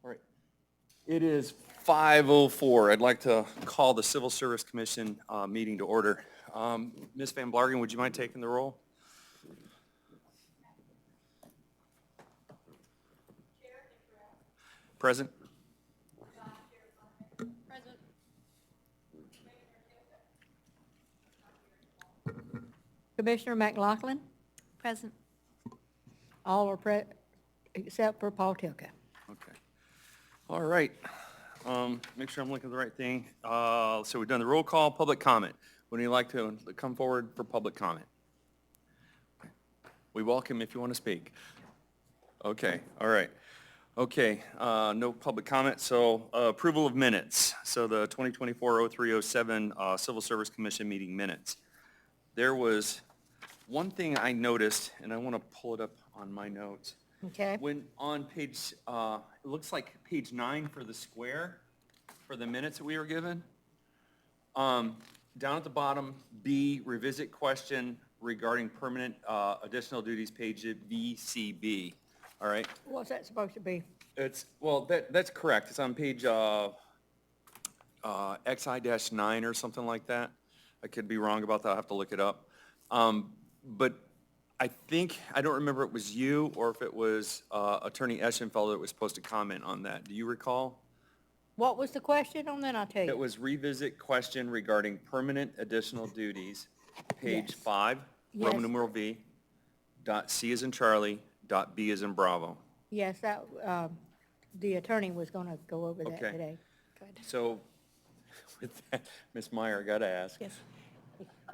All right. It is 5:04. I'd like to call the Civil Service Commission meeting to order. Ms. Van Blargen, would you mind taking the roll? Present. Present. Commissioner McLaughlin? Present. All are present except for Paul Tilka. Okay. All right. Make sure I'm looking at the right thing. So we've done the roll call, public comment. Would you like to come forward for public comment? We welcome if you want to speak. Okay, all right. Okay, no public comment, so approval of minutes. So the 2024-03-07 Civil Service Commission meeting minutes. There was one thing I noticed, and I want to pull it up on my notes. Okay? When on page, it looks like page 9 for the square, for the minutes that we were given. Down at the bottom, B, revisit question regarding permanent additional duties, page VCB, all right? What's that supposed to be? It's, well, that's correct. It's on page XI-9 or something like that. I could be wrong about that. I'll have to look it up. But I think, I don't remember if it was you or if it was Attorney Eschenfelder that was supposed to comment on that. Do you recall? What was the question on that? I'll tell It you. was revisit question regarding permanent additional duties, page Yes. 5, Yes. Roman numeral V, dot C as in Charlie, dot B as in Bravo. Yes, that, the attorney was going to go over that Okay. today. Good. So with that, Ms. Meyer, I got to ask. Yes.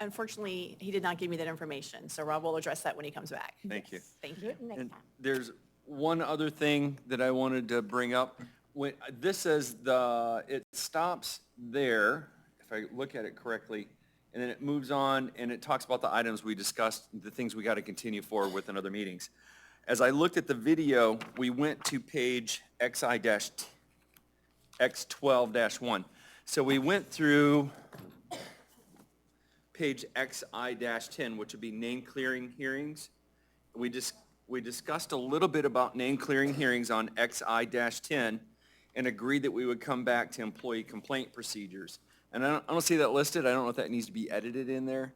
Unfortunately, he did not give me that information, so Rob will address that when he comes back. Thank you. Thank Do you. it next And time. there's one other thing that I wanted to bring up. When, this says it stops there, if I look at it correctly, and then it moves on and it talks about the items we discussed, the things we got to continue forward with in other meetings. As I looked at the video, we went to page X12-1. So we went through page XI-10, which would be name clearing hearings. We discussed a little bit about name clearing hearings on XI-10 and agreed that we would come back to employee complaint procedures. And I don't see that listed. I don't know if that needs to be edited in there.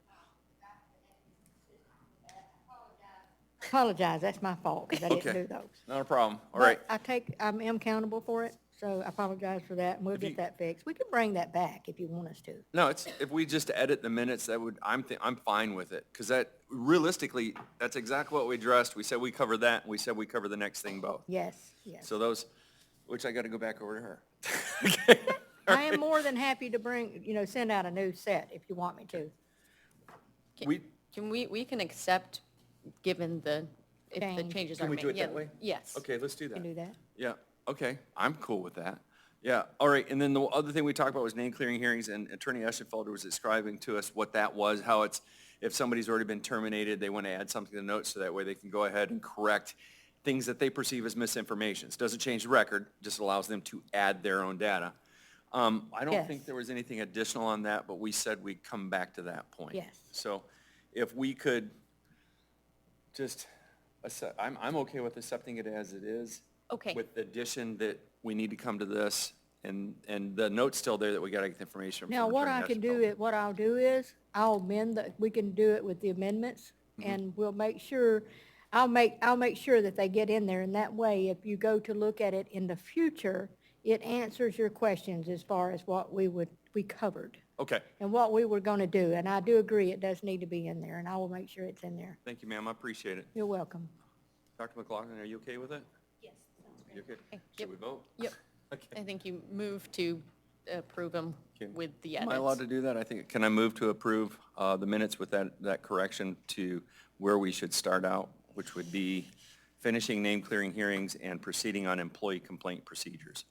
Apologize, that's my fault, because I didn't Okay. do those. Not a problem. All But right. I am accountable for it, so I apologize for that, and we'll If you- get that fixed. We can bring that back if you want us to. No, it's, if we just edit the minutes, that would, I'm fine with it. Because that, realistically, that's exactly what we addressed. We said we cover that, and we said we cover the next thing both. Yes, yes. So those, which I got to go back over to her. Okay. I am more than happy to send out a new set if you want me to. We, We can accept, given if the Change. changes Can are we made. do it that Yeah, way? Yes. okay, let's do that. Can do that. Yeah, okay, I'm cool with that. Yeah, all right, and then the other thing we talked about was name clearing hearings, and Attorney Eschenfelder was describing to us what that was, how it's, if somebody's already been terminated, they want to add something to the notes, so that way they can go ahead and correct things that they perceive as misinformation. It doesn't change the record, just allows them to add their own data. I don't Yes. think there was anything additional on that, but we said we'd come back to that point. Yes. So if we could just, I'm okay with accepting it as it is. Okay. With the addition that we need to come to this, and the note's still there that we gotta get the information from Now, what Attorney I can Eschenfelder. do, what I'll do is, I'll amend we can do it with the amendments, and we'll make sure, I'll make sure that they get in there, and that way, if you go to look at it in the future, it answers your questions as far as what we covered, Okay, and what we were gonna do, and I do agree it does need to be in there, and I will make sure it's in there. thank you, ma'am, I appreciate it. You're welcome. Dr. McLaughlin, are you okay with it? Yes. You okay? Okay, Should yep. we vote? Yep. Okay. I think you move to approve them Can- with the Am I allowed edits. to do that? I think, can I move to approve the minutes with that correction to where we should start out, which would be finishing name clearing hearings and proceeding on employee complaint procedures?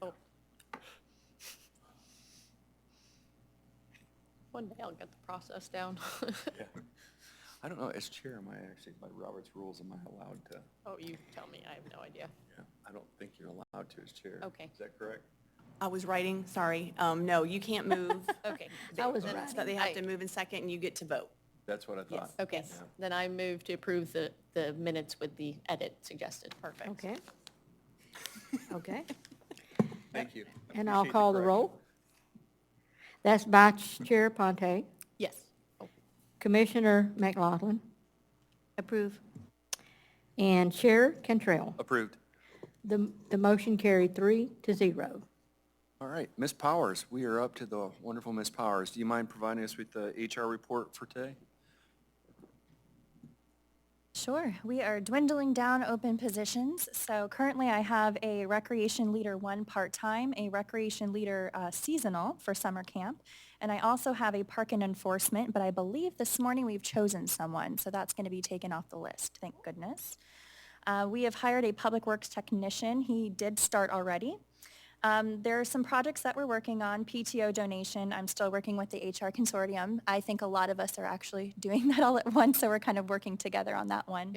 Oh. One day I'll get the process down. Yeah. I don't know, as chair, am I actually, by Robert's rules, am I allowed to? Oh, you tell me, I have no idea. Yeah, I don't think you're allowed to as chair. Okay. Is that correct? I was writing, sorry. No, you can't move. Okay. I was Then writing. They have to move in second, and you get to vote. That's what I thought. Okay, then I move to approve the minutes with the edit suggested. Perfect. Okay. Okay, Thank you. and I'll Appreciate call the correction. roll. That's Vice Chair Ponte, Yes. Commissioner McLaughlin, Approve. and Chair Cantrell. Approved. The motion carried 3-0. All right, Ms. Powers, we are up to the wonderful Ms. Powers. Do you mind providing us with the HR report for today? Sure. We are dwindling down open positions. So currently I have a recreation leader 1 part-time, a recreation leader seasonal for summer camp, and I also have a park and enforcement, but I believe this morning we've chosen someone, so that's going to be taken off the list, thank goodness. We have hired a public works technician. He did start already. There are some projects that we're working on, PTO donation. I'm still working with the HR consortium. I think a lot of us are actually doing that all at once, so we're kind of working together on that one.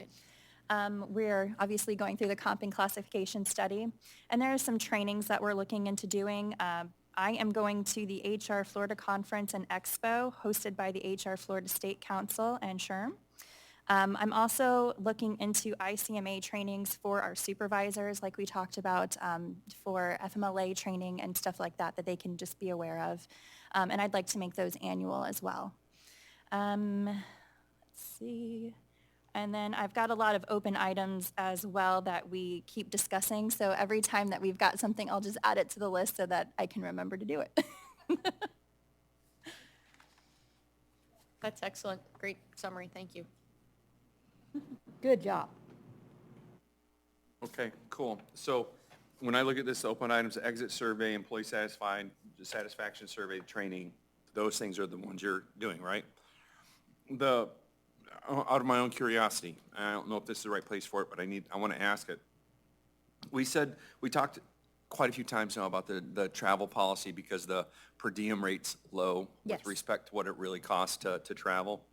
We're obviously going through the comp and classification study, and there are some trainings that we're looking into doing. I am going to the HR Florida Conference and Expo hosted by the HR Florida State Council and SHRM. I'm also looking into ICMA trainings for our supervisors, like we talked about, for FMLA training and stuff like that, that they can just be aware of. And I'd like to make those annual as well. Let's see. And then I've got a lot of open items as well that we keep discussing. So every time that we've got something, I'll just add it to the list so that I can remember to do it. That's excellent. Great summary. Thank you. Good job. Okay, cool. So when I look at this, open items, exit survey, employee satisfaction survey, training, those things are the ones you're doing, right? Out of my own curiosity, I don't know if this is the right place for it, but I want to ask it. We talked quite a few times now about the travel policy because the per diem rate's low Yes. with respect to what it really costs to travel.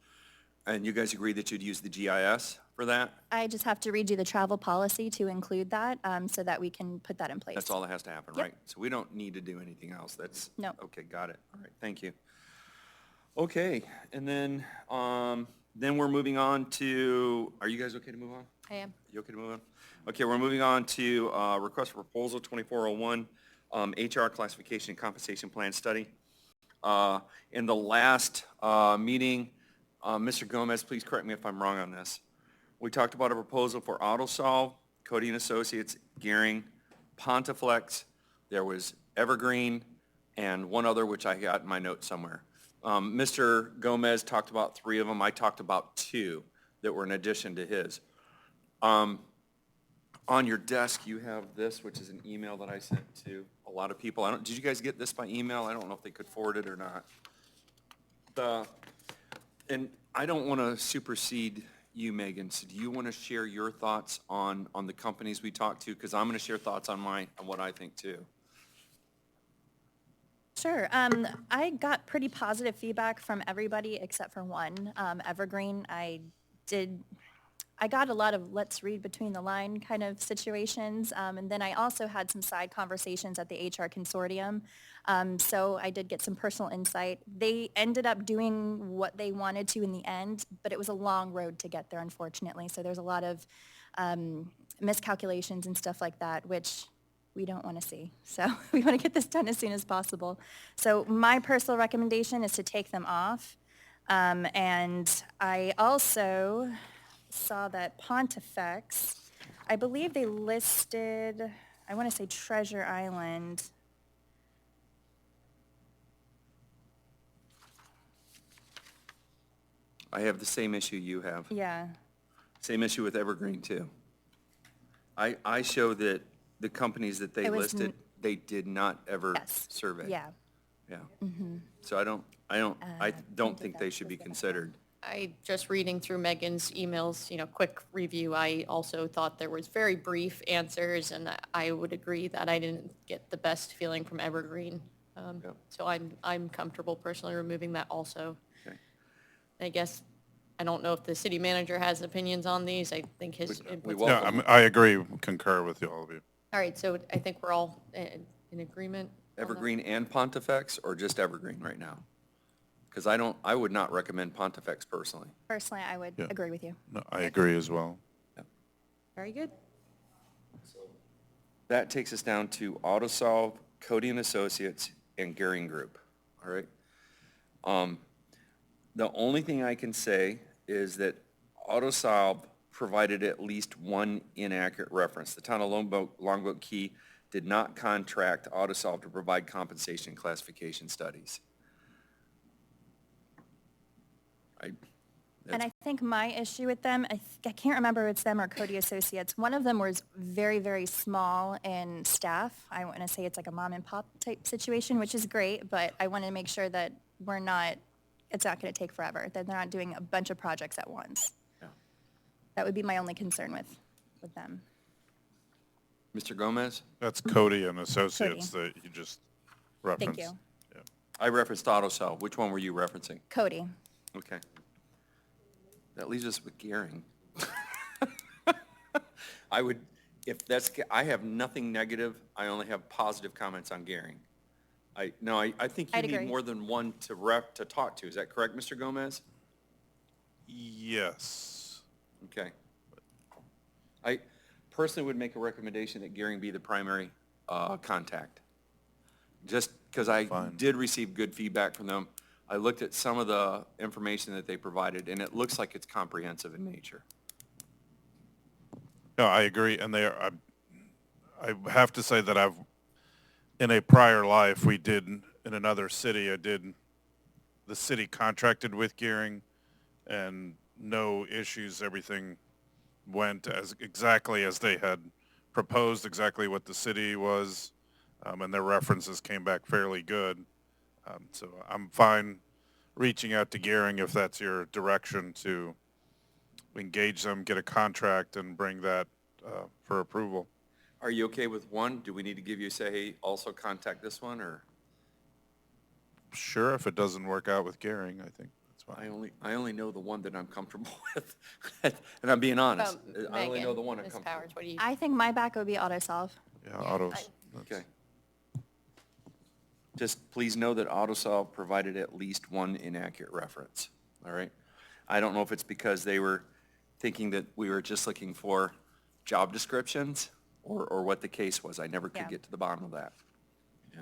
And you guys agreed that you'd use the GIS for that? I just have to redo the travel policy to include that so that we can put that in place. That's all that has to happen, Yep. right? So we don't need to do anything else. That's. No. Okay, got it. All right, thank you. Okay, and then we're moving on to, are you guys okay to move on? I am. You okay to move on? Okay, we're moving on to request for proposal 2401, HR classification and compensation plan study. In the last meeting, Mr. Gomez, please correct me if I'm wrong on this. We talked about a proposal for AutoSolve, Cody and Associates, Gearing, Pontiflex, there was Evergreen, and one other which I got in my notes somewhere. Mr. Gomez talked about 3 of them. I talked about 2 that were in addition to his. On your desk, you have this, which is an email that I sent to a lot of people. Did you guys get this by email? I don't know if they could forward it or not. And I don't want to supersede you, Megan, so do you want to share your thoughts on the companies we talked to? Because I'm going to share thoughts on what I think too. Sure. I got pretty positive feedback from everybody except for one, Evergreen. I got a lot of let's read between the line kind of situations. And then I also had some side conversations at the HR consortium. So I did get some personal insight. They ended up doing what they wanted to in the end, but it was a long road to get there, unfortunately. So there's a lot of miscalculations and stuff like that, which we don't want to see. So we want to get this done as soon as possible. So my personal recommendation is to take them off. And I also saw that Pontifex, I believe they listed, I want to say Treasure Island. I have the same issue you have. Yeah. Same issue with Evergreen too. I show that the companies that they It was listed, they did not ever Yes. survey. Yeah. Yeah. So I don't think they should be considered. I, just reading through Megan's emails, quick review, I also thought there was very brief answers, and I would agree that I didn't get the best feeling from Evergreen. Yep. So I'm comfortable personally removing that also. Okay. I guess, I don't know if the city manager has opinions on these. I think his We input's. welcome- Yeah, I agree, concur with all of you. All right, so I think we're all in agreement on that? Evergreen and Pontifex, or just Evergreen right now? Because I would not recommend Pontifex personally. Personally, I would Yeah. agree with you. No, I agree as well. Very good. That takes us down to AutoSolve, Cody and Associates, and Gearing Group, all right? The only thing I can say is that AutoSolve provided at least one inaccurate reference. The town of Longboat Key did not contract AutoSolve to provide compensation classification studies. And I think my issue with them, I can't remember if it's them or Cody Associates. One of them was very, very small in staff. I want to say it's like a mom and pop type situation, which is great, but I want to make sure that it's not going to take forever, that they're not doing a bunch of projects at once. Yeah. That would be my only concern with them. Mr. Gomez? That's Cody and Associates that you just referenced. you. Yeah. I referenced AutoSolve. Which one were you referencing? Cody. Okay. That leaves us with Gearing. I have nothing negative, I only have positive comments on Gearing. I think you I'd need agree. more than one to talk to, is that correct, Mr. Gomez? Yes. Okay. I personally would make a recommendation that Gearing be the primary contact. Just because I Fine. did receive good feedback from them. I looked at some of the information that they provided, and it looks like it's comprehensive in nature. No, I agree, and I have to say that in a prior life, we did, in another city, the city contracted with Gearing, and no issues, everything went exactly as they had proposed, exactly what the city was, and their references came back fairly good. So I'm fine reaching out to Gearing if that's your direction, to engage them, get a contract, and bring that for approval. Are you okay with one? Do we need to give you, say, hey, also contact this one, or? Sure, if it doesn't work out with Gearing, I think that's fine. I only know the one that I'm comfortable with, and I'm being honest. I only know the one I'm Ms. comfortable Powers, with. what do you? I think my back would be AutoSolve. Yeah, autos. Okay. Just please know that AutoSolve provided at least one inaccurate reference, all right? I don't know if it's because they were thinking that we were just looking for job descriptions or what the case was. I never could Yeah. get to the bottom of that. Yeah.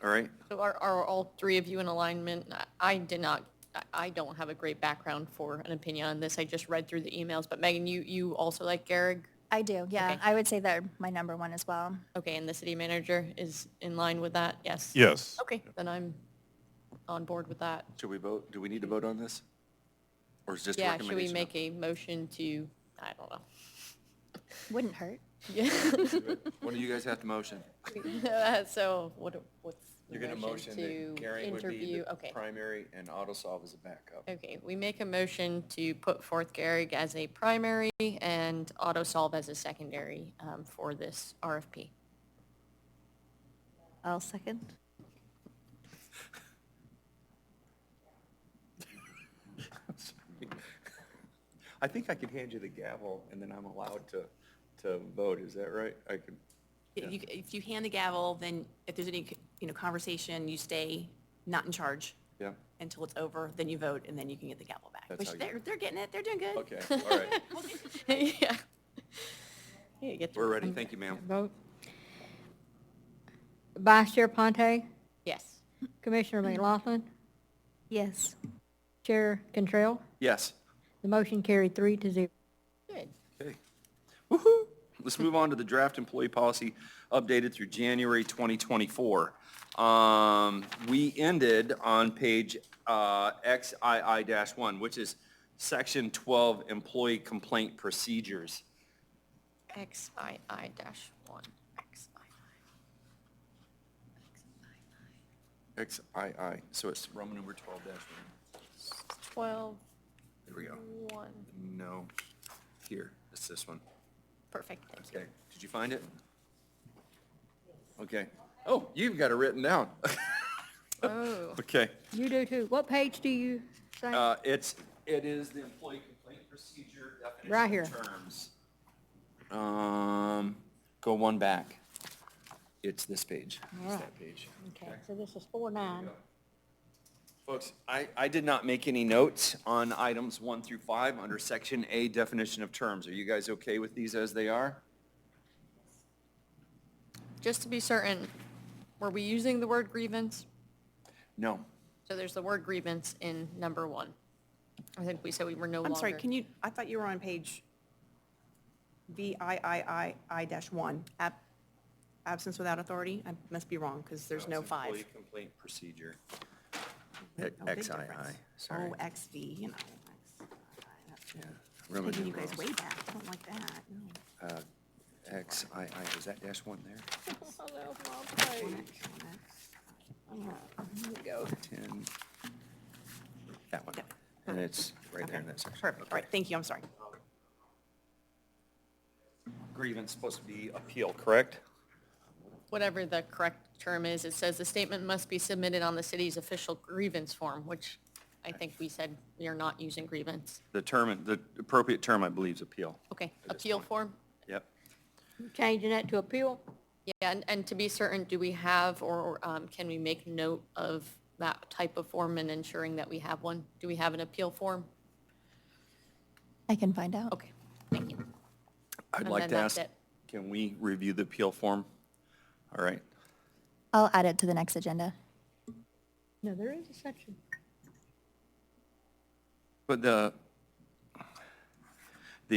All right? So are all three of you in alignment? I don't have a great background for an opinion on this. I just read through the emails, but Megan, you also like Garrig? I do, yeah. Okay. I would say they're my number one as well. Okay, and the city manager is in line with that? Yes? Yes. Okay, then I'm on board with that. Should we vote? Do we need to vote on this? Or is it just a Yeah, recommendation? should we make a motion to, I don't know. Wouldn't hurt. Yeah. What do you guys have to motion? So what's the You're going to motion to that Gearing would be interview? the Okay. primary and AutoSolve as a backup. Okay, we make a motion to put forth Garrig as a primary and AutoSolve as a secondary for this RFP. I'll second. I think I could hand you the gavel, and then I'm allowed to vote, is that right? I could, If you hand the gavel, then if there's any, conversation, you stay not in charge yeah, until it's over, then you vote, and then you can get the gavel back. That's Which how you- they're getting it, they're doing good. okay, all right. Yeah. Yeah, you get to- We're ready, thank you, ma'am. Vote. Vice Chair Ponte, Yes. Commissioner McLaughlin, Yes. Chair Cantrell. Yes. The motion carried 3-0. Good. Okay. Woo-hoo. Let's move on to the draft employee policy updated through January 2024. We ended on page XII-1, which is Section 12, Employee Complaint Procedures. XII-1. XII, so it's Roman number 12-1. 12, There we go. 1. No, here, it's this one. Perfect, thank you. Okay, did you find it? Okay. Oh, you've got it written down. Oh. Okay. You do too. What page do you say? It is the employee complaint procedure definition. Right here. Terms. Go one back. it's this page. It's that page. Okay, so this is 4-9. Folks, I did not make any notes on items 1 through 5 under Section A definition of terms. Are you guys okay with these as they are? Just to be certain, were we using the word grievance? No. So there's the word grievance in number 1. I think we said we were no longer. I'm sorry, can you, I thought you were on page VIII-1, absence without authority? I must be wrong, because there's no 5. Employee complaint procedure. Oh, big XII, difference. sorry. Oh, XV, you know. Yeah. I'm Roman taking you guys numerals. way back, I don't like that, no. XII, was that dash 1 there? Oh, that was my page. 1X. Here we go. 10, that one. Yep. And it's right there in Okay. that section. Perfect, all right, thank you, I'm sorry. Grievance supposed to be appeal, correct? Whatever the correct term is, it says the statement must be submitted on the city's official grievance form, which I think we said we are not using grievance. The appropriate term, I believe, is appeal. Okay, At this appeal point. form? Yep. Changing that to appeal? Yeah, and to be certain, do we have, or can we make note of that type of form and ensuring that we have one? Do we have an appeal form? I can find out. Okay, thank you. I'd And like then to that's ask, it. can we review the appeal form? All right. I'll add it to the next agenda. No, there is a section. But the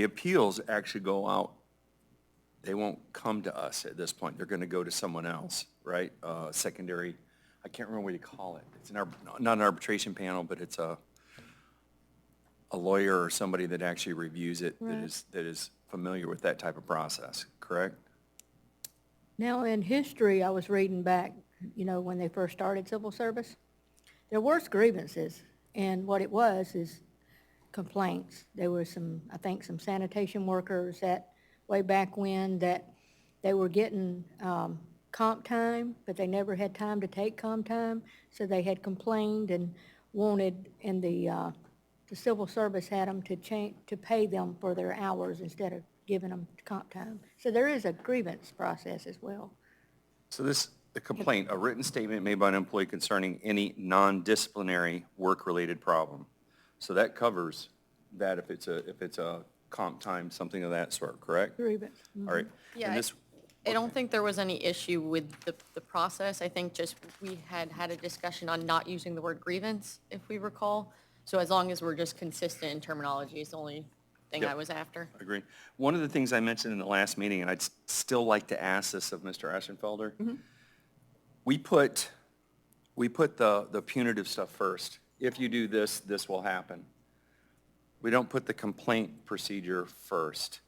appeals actually go out, they won't come to us at this point. They're going to go to someone else, right? Secondary, I can't remember what you call it. It's not an arbitration panel, but it's a lawyer or somebody that actually reviews it, that is familiar with that type of process, correct? Now, in history, I was reading back, when they first started civil service, there were grievances, and what it was is complaints. There were I think some sanitation workers that, way back when, that they were getting comp time, but they never had time to take comp time, so they had complained and wanted, and the civil service had them to pay them for their hours instead of giving them comp time. So there is a grievance process as well. So the complaint, a written statement made by an employee concerning any non-disciplinary work-related problem. So that covers that if it's a comp time, something of that sort, correct? Grievance. All right. Yeah, And this, I don't think there was any issue with the process. I think just we had a discussion on not using the word grievance, if we recall. So as long as we're just consistent in terminology is the only thing Yep. I was after. Agree. One of the things I mentioned in the last meeting, and I'd still like to ask this of Mr. Eschenfelder, we put the punitive stuff first. If you do this, this will happen. We don't put the complaint procedure first.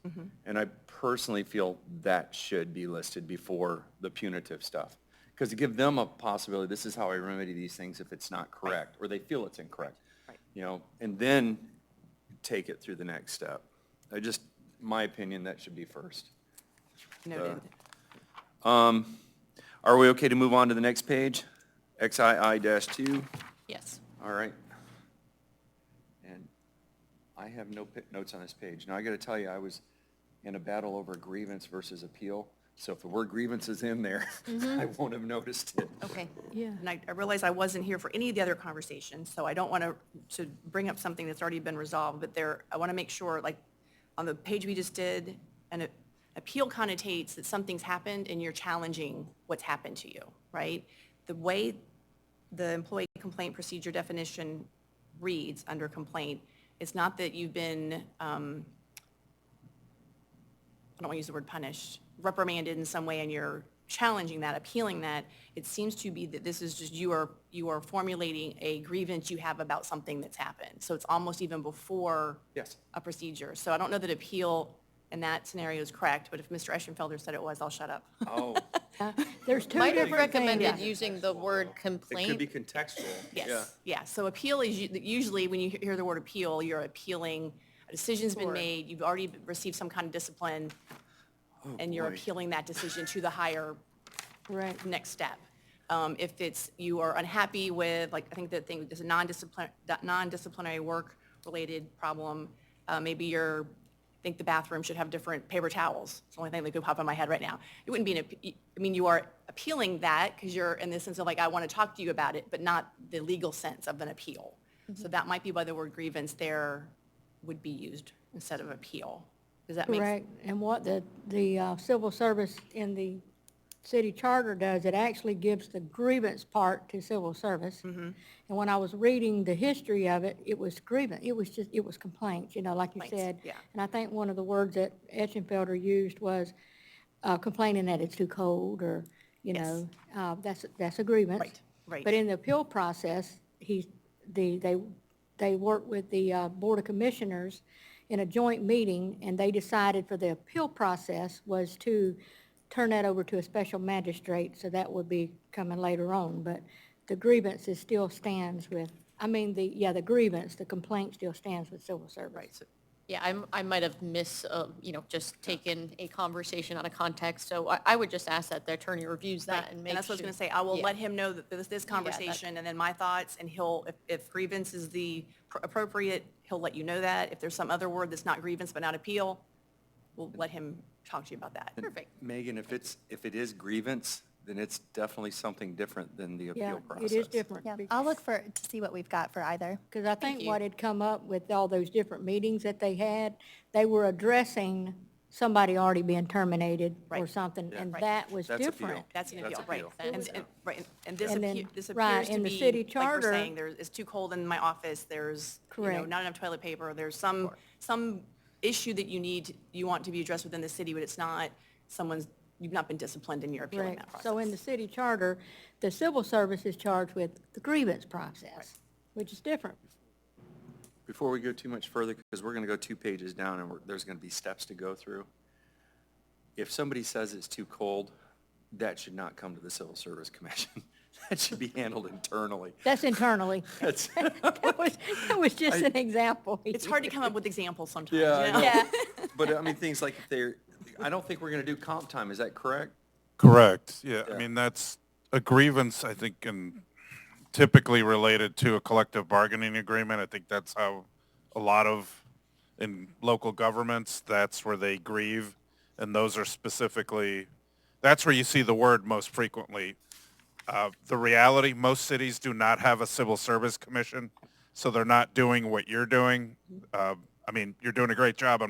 And I personally feel that should be listed before the punitive stuff. Because to give them a possibility, this is how I remedy these things if it's not correct, or they feel it's incorrect. Right. And then take it through the next step. My opinion, that should be first. Noted. Are we okay to move on to the next page? XII-2? Yes. All right. And I have no notes on this page. Now, I got to tell you, I was in a battle over grievance versus appeal. So if the word grievance is in there, I won't have noticed it. Okay. Yeah. And I realize I wasn't here for any of the other conversations, so I don't want to bring up something that's already been resolved, but I want to make sure, like, on the page we just did, an appeal connotates that something's happened and you're challenging what's happened to you, right? The way the employee complaint procedure definition reads under complaint, it's not that you've been, I don't want to use the word punished, reprimanded in some way and you're challenging that, appealing that. It seems to be that this is just you are formulating a grievance you have about something that's happened. So it's almost even before Yes. a procedure. So I don't know that appeal in that scenario is correct, but if Mr. Eschenfelder said it was, I'll shut up. Oh, There's two Might have different things. recommended using the word it could be complaint. contextual. Yeah. Yes, yeah. So appeal is usually when you hear the word appeal, you're appealing, a decision's been Sure. made, you've already received some kind of discipline, Oh, and you're boy. appealing that decision to the higher Right. next step. If it's, you are unhappy with, like, I think the thing is a non-disciplinary work-related problem, maybe you're think the bathroom should have different paper towels. It's the only thing that could pop in my head right now. It wouldn't be I mean, you are appealing that because you're in the sense of like, I want to talk to you about it, but not the legal sense of an appeal. So that might be why the word grievance there would be used instead of appeal. Does that make sense? Correct. And what the civil service in the city charter does, it actually gives the grievance part to civil service. Mm-hmm. And when I was reading the history of it, it was grievance, it was complaints, like you Complaints, said. yeah. And I think one of the words that Etchenfelder used was complaining that it's too cold, or, Yes. that's a grievance. Right, right. But in the appeal process, they worked with the Board of Commissioners in a joint meeting, and they decided for the appeal process was to turn that over to a special magistrate, so that would be coming later on. But the grievance still stands with, the grievance, the complaint still stands with civil service. Right, so Yeah, I might have just taken a conversation out of context, so I would just ask that the attorney reviews that and make sure. And that's what I was going to say. I will Yeah. let him know that this conversation and then my thoughts, and he'll, if grievance is the appropriate, he'll let you know that. If there's some other word that's not grievance but not appeal, we'll let him talk to you about that. Perfect. Megan, if it is grievance, then it's definitely something different than the Yeah, appeal process. it is different. Yeah, I'll look to see what we've got for either. Because I think you. what had come up with all those different meetings that they had, they were addressing somebody already being terminated or Right. something, Yeah. and Right. that was That's appeal. different. That's an That's appeal, right. appeal. And this And then- this right, appears to in the be, city like we're charter- saying, it's too cold in my office, there's, Correct. not enough toilet paper, there's some issue that you want to be addressed within the city, but it's not you've not been disciplined and you're appealing Right. that process. So in the city charter, the civil service is charged with the grievance process, which is different. Before we go too much further, because we're going to go 2 pages down and there's going to be steps to go through. If somebody says it's too cold, that should not come to the Civil Service Commission. That should be handled internally. That's internally. That's, That was just an example. It's hard to come up with examples sometimes, Yeah, I know. Yeah. but I mean, things like I don't think we're going to do comp time, is that correct? Correct, yeah. Yeah. I mean, that's a grievance, I think, and typically related to a collective bargaining agreement. I think that's how a lot of, in local governments, that's where they grieve. And those are specifically, that's where you see the word most frequently. The reality, most cities do not have a civil service commission, so they're not doing what you're doing. I mean, you're doing a great job.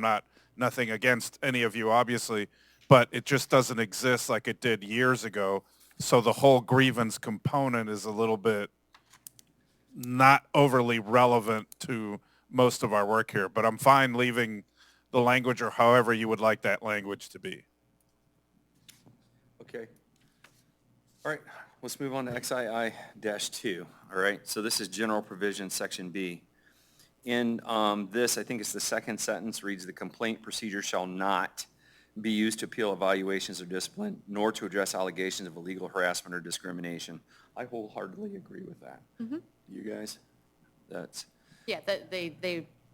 Nothing against any of you, obviously, but it just doesn't exist like it did years ago. So the whole grievance component is a little bit not overly relevant to most of our work here, but I'm fine leaving the language or however you would like that language to be. Okay. All right, let's move on to XII-2. All right, so this is general provision, section B. In this, I think it's the second sentence, reads, "The complaint procedure shall not be used to appeal evaluations or discipline, nor to address allegations of illegal harassment or discrimination." I wholeheartedly agree with that. You guys? That's, Yeah,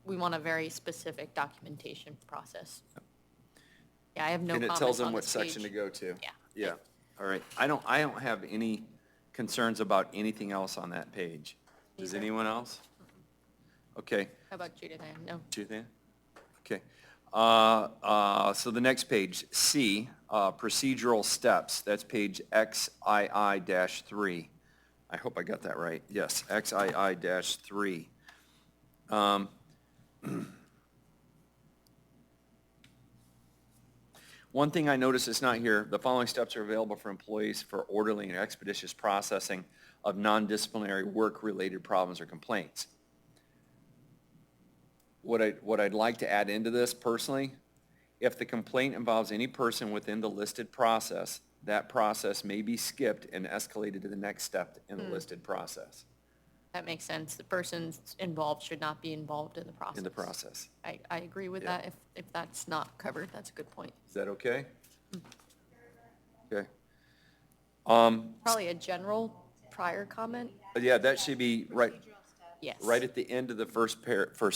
we want a very specific documentation process. Yeah, I have no and it comments tells them on what this section to page. go to. Yeah. Yeah, all right. I don't have any concerns about anything else on that page. Does Neither. anyone else? Okay. How about Judith? No. Judith? Okay. So the next page, C, procedural steps, that's page XII-3. I hope I got that right. Yes, XII-3. One thing I noticed is not here, the following steps are available for employees for orderly and expeditious processing of non-disciplinary work-related problems or complaints. What I'd like to add into this personally, if the complaint involves any person within the listed process, that process may be skipped and escalated to the next step in the listed process, That makes sense. The person involved should not be involved in the process. in the process. I agree with Yeah. that. If that's not covered, that's a good point. Is that okay? Okay. Probably a general prior comment? But yeah, that should be right Yes. at the end of the first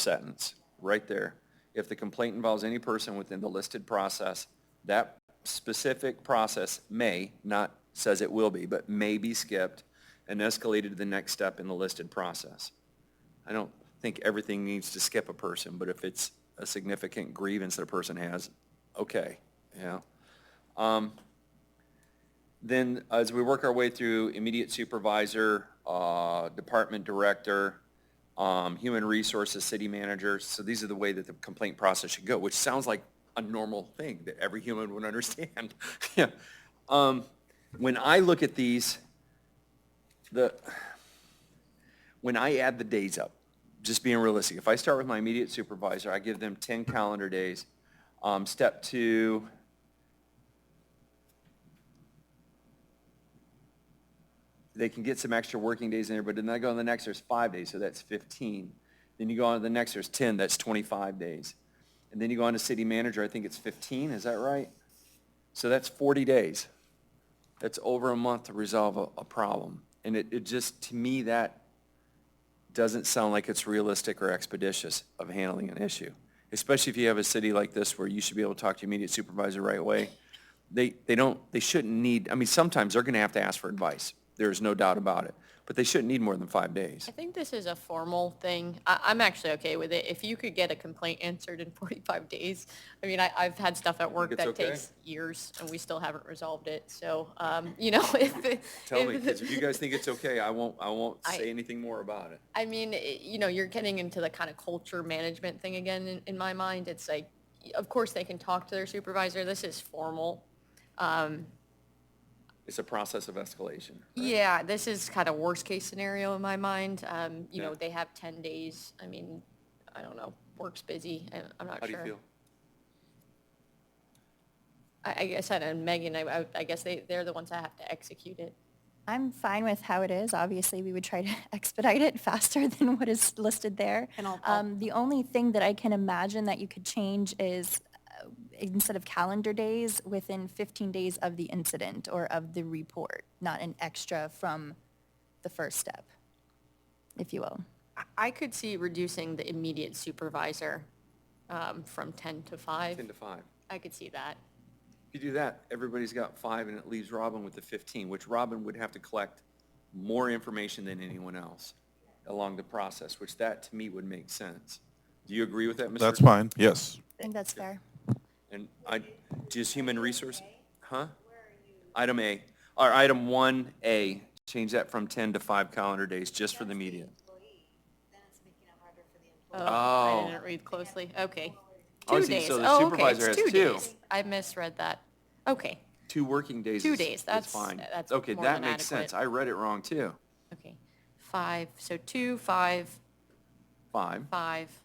sentence, right there. If the complaint involves any person within the listed process, that specific process may, not says it will be, but may be skipped and escalated to the next step in the listed process. I don't think everything needs to skip a person, but if it's a significant grievance that a person has, okay, yeah. Then as we work our way through immediate supervisor, department director, human resources, city manager, so these are the way that the complaint process should go, which sounds like a normal thing that every human would understand. Yeah. When I look at these, when I add the days up, just being realistic, if I start with my immediate supervisor, I give them 10 calendar days. Step 2, they can get some extra working days in there, but then I go on the next, there's 5 days, so that's 15. Then you go on to the next, there's 10, that's 25 days. And then you go on to city manager, I think it's 15, is that right? So that's 40 days. That's over a month to resolve a problem. And it just, to me, that doesn't sound like it's realistic or expeditious of handling an issue. Especially if you have a city like this where you should be able to talk to your immediate supervisor right away. They shouldn't need, I mean, sometimes they're gonna have to ask for advice. There's no doubt about it. But they shouldn't need more than 5 days. I think this is a formal thing. I'm actually okay with it. If you could get a complaint answered in 45 days, I mean, I've had stuff at work it's that okay? takes years and we still haven't resolved it. So, you know, if. Tell me, because if you guys think it's okay, I won't I- say anything more about it. I mean, you know, you're getting into the kind of culture management thing again in my mind. It's like, of course they can talk to their supervisor. This is formal. It's a process of escalation. right? Yeah, this is kind of worst case scenario in my mind. You know, they have 10 days. I mean, I don't know, work's busy. I'm not How do you sure. feel? I guess, and Megan, I guess they're the ones that have to execute it. I'm fine with how it is. Obviously, we would try to expedite it faster than what is listed there. And I'll- The only thing that I can imagine that you could change is instead of calendar days, within 15 days of the incident or of the report, not an extra from the first step, if you will. I could see reducing the immediate supervisor from 10 to 5. 10 to 5. I could see that. If you do that, everybody's got 5, and it leaves Robin with the 15, which Robin would have to collect more information than anyone else along the process, which that, to me, would make sense. Do you agree with that, Mr.? That's fine, yes. I think that's fair. And just human resource, huh? Item A, or item 1A, change that from 10 to 5 calendar days, just for the media. I Oh. didn't read closely. Okay. Oh, I 2 see. days. So the Oh, okay, supervisor it's has 2 2. days. I misread that. Okay, 2 working days 2 is days, that's- fine. that's Okay, more that than makes sense. adequate. I read it wrong, too. okay. 5, so 2, 5, 5. 5.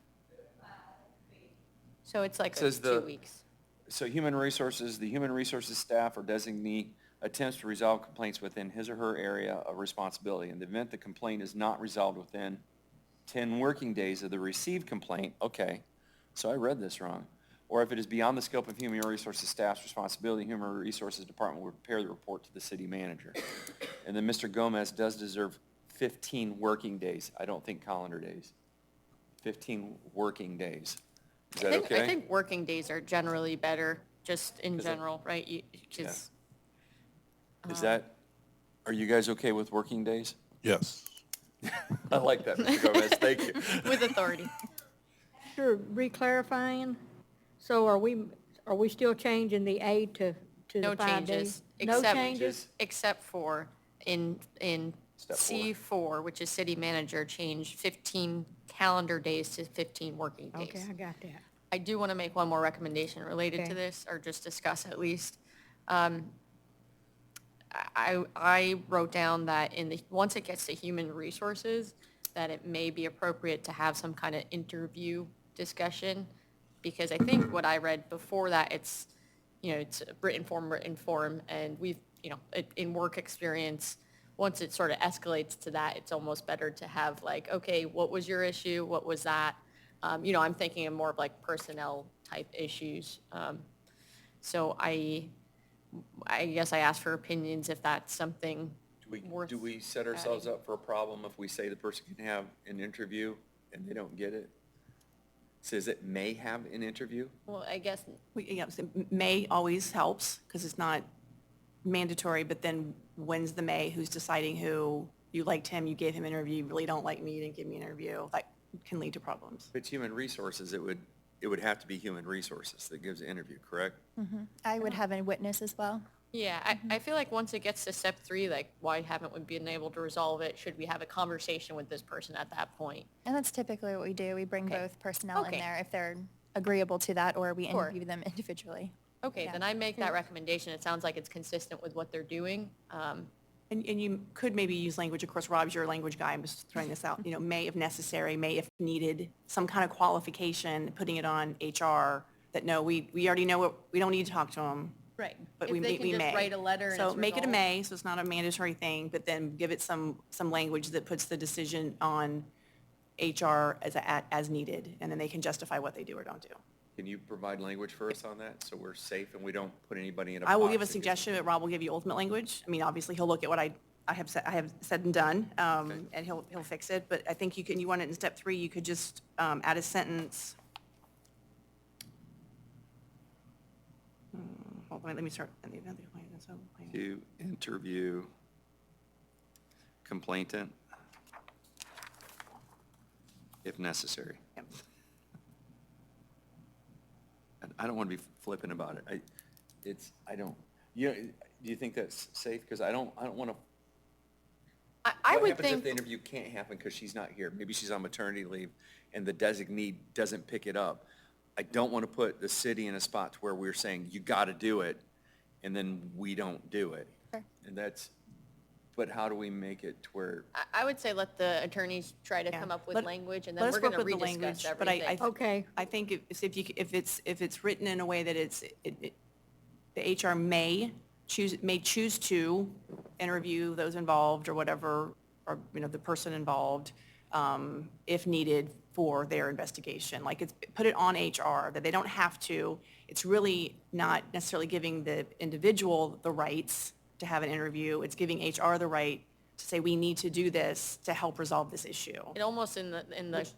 So it's like Says 2 the- weeks. So the human resources staff or designee attempts to resolve complaints within his or her area of responsibility. In the event the complaint is not resolved within 10 working days of the received complaint, okay, so I read this wrong. Or if it is beyond the scope of human resources staff's responsibility, human resources department will prepare the report to the city manager. And then Mr. Gomez does deserve 15 working days. I don't think calendar days. 15 working days. Is that okay? I think working days are generally better, just in Is it- general, right? Because Is that, are you guys okay with working days? Yes. I like that, Mr. Gomez, thank you. with authority. Sure, re-clarifying, so are we still changing the A to No the 5 days? changes. No except- changes? Except for in Step 4. C4, which is city manager, change 15 calendar days to 15 working days. Okay, I got that. I do want to make one more recommendation related Okay. to this, or just discuss at least. I wrote down that once it gets to human resources, that it may be appropriate to have some kind of interview discussion, because I think what I read before that, it's written form, and we've, in work experience, once it sort of escalates to that, it's almost better to have like, okay, what was your issue? What was that? I'm thinking of more of like personnel type issues. So I guess I asked for opinions if that's something worth. Do we set ourselves up for a problem if we say the person can have an interview and they don't get it? Says it may have an interview? Well, I guess, So May always helps, because it's not mandatory, but then when's the May? Who's deciding who? You liked him, you gave him an interview, you really don't like me, you didn't give me an interview. That can lead to problems. If it's human resources, it would it would have to be human resources that gives the interview, correct? I would have a witness as well. Yeah, I feel like once it gets to step 3, like, why haven't we been able to resolve it? Should we have a conversation with this person at that point? And that's typically what we do. We bring Okay. both personnel in Okay. there if they're agreeable to that, or we Sure. interview them individually. Okay, Yeah. then I make that recommendation. It sounds like it's consistent with what they're doing. And you could maybe use language, of course, Rob's your language guy, I'm just throwing this out, may if necessary, may if needed, some kind of qualification, putting it on HR, that no, we already know what, we don't need to talk to them. Right. But If we they may, can we just may. write a letter and So it's make it a resolved. may, so it's not a mandatory thing, but then give it some language that puts the decision on HR as needed, and then they can justify what they do or don't do. Can you provide language for us on that, so we're safe and we don't put anybody in a I will box give a that gets- suggestion, but Rob will give you ultimate language. I mean, obviously, he'll look at what I have said and done, and he'll fix it, but I think you want it in step 3, you could just add a sentence. Hold on, let me start. In the event the complainant is so complainant- To interview complainant if necessary. Yep. And I don't want to be flippant about it. Do you think that's safe? Because I don't want to. I What would happens if think, the interview can't happen because she's not here? Maybe she's on maternity leave and the designee doesn't pick it up. I don't want to put the city in a spot to where we're saying, you got to do it, and then we don't do it. Sure. And but how do we make it to where, I would say let the attorneys try to Yeah. come up with Let- language, and let then us we're going to work with the rediscuss language, everything. but Okay. I think if it's written in a way that the HR may choose to interview those involved or whatever, or, the person involved, if needed for their investigation. Like, put it on HR, that they don't have to. It's really not necessarily giving the individual the rights to have an interview. It's giving HR the right to say, we need to do this to help resolve this issue. It almost in the,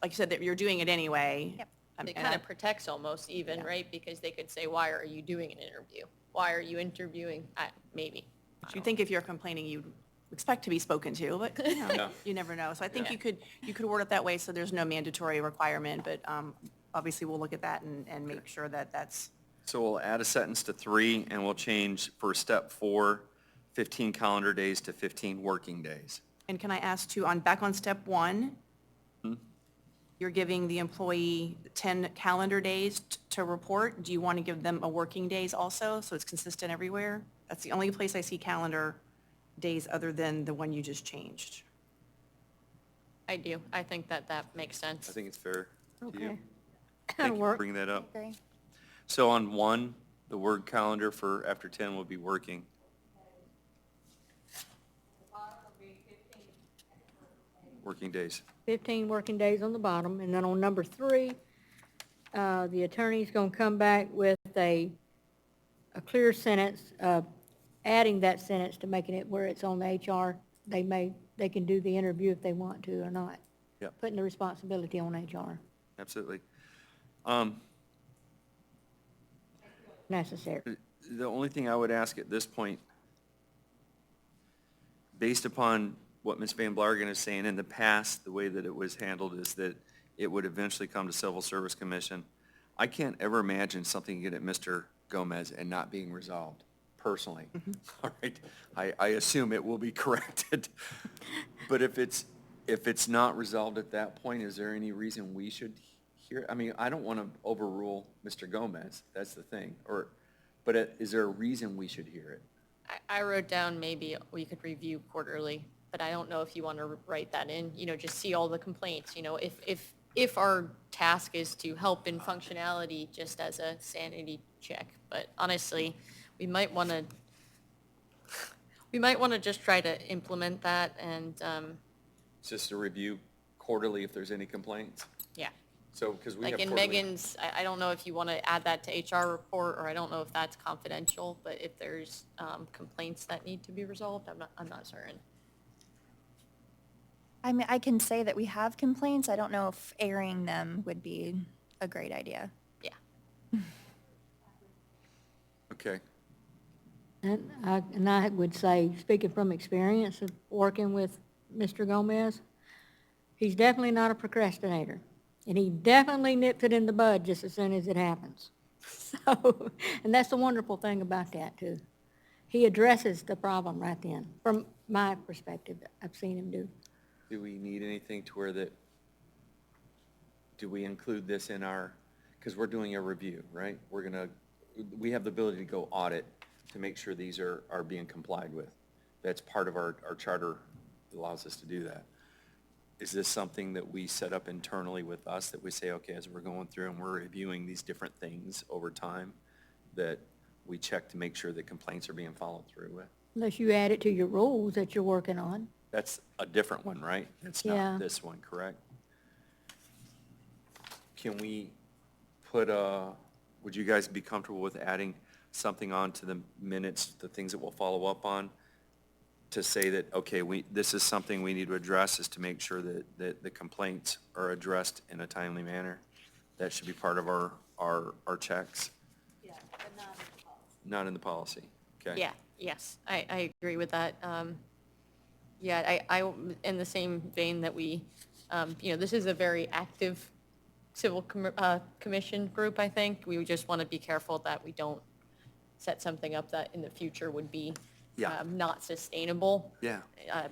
Like you said, that you're doing it anyway. Yep. it And kind I- of protects almost even, Yeah. right? Because they could say, why are you doing an interview? Why are you interviewing? Maybe. You'd think if you're complaining, you'd expect to be spoken to, but Yeah. you never know. So I think Yeah. you could word it that way, so there's no mandatory requirement, but obviously we'll look at that and make sure that that's, so we'll add a sentence to 3 and we'll change for step 4, 15 calendar days to 15 working days. and can I ask to, back on step 1, you're giving the employee 10 calendar days to report. Do you want to give them a working days also, so it's consistent everywhere? That's the only place I see calendar days other than the one you just changed. I do. I think that makes sense. I think it's fair to you. Okay. Thank That'll you for work. bringing that up. Agree. So on 1, the word calendar for after 10 will be working. Working days. 15 working days on the bottom, and then on number 3, the attorney's going to come back with a clear sentence, adding that sentence to making it where it's on the HR. They can do the interview if they want to or not. Yep. Putting the responsibility on HR, Absolutely. necessary. The only thing I would ask at this point, based upon what Ms. Van Blargen is saying, in the past, the way that it was handled is that it would eventually come to Civil Service Commission. I can't ever imagine something get at Mr. Gomez and not being resolved, personally. All right? I assume it will be corrected. But if it's not resolved at that point, is there any reason we should hear? I mean, I don't want to overrule Mr. Gomez, that's the thing. But is there a reason we should hear it? I wrote down maybe we could review quarterly, but I don't know if you want to write that in, just see all the complaints, if our task is to help in functionality just as a sanity check. But honestly, we might want to just try to implement that and, It's just a review quarterly if there's any complaints? yeah. So, because we have Like in quarterly. Megan's, I don't know if you want to add that to HR report, or I don't know if that's confidential, but if there's complaints that need to be resolved, I'm not certain. I mean, I can say that we have complaints. I don't know if airing them would be a great idea. Yeah. Okay. And I would say, speaking from experience of working with Mr. Gomez, he's definitely not a procrastinator. And he definitely nips it in the bud just as soon as it happens. So, and that's the wonderful thing about that, too. He addresses the problem right then, from my perspective, I've seen him do. Do we need anything to where that, do we include this in our, because we're doing a review, right? We have the ability to go audit to make sure these are being complied with. That's part of our charter that allows us to do that. Is this something that we set up internally with us, that we say, okay, as we're going through and we're reviewing these different things over time, that we check to make sure that complaints are being followed through with? Unless you add it to your rules that you're working on. That's a different one, right? It's Yeah. not this one, correct? Can we put would you guys be comfortable with adding something on to the minutes, the things that we'll follow up on, to say that, okay, this is something we need to address, is to make sure that the complaints are addressed in a timely manner? That should be part of our checks? Yeah, but not in the policy. Not in the policy, okay? Yeah, yes, I agree with that. Yeah, I, in the same vein that we, this is a very active civil commission group, I think. We just want to be careful that we don't set something up that in the future would be Yeah. not sustainable. Yeah,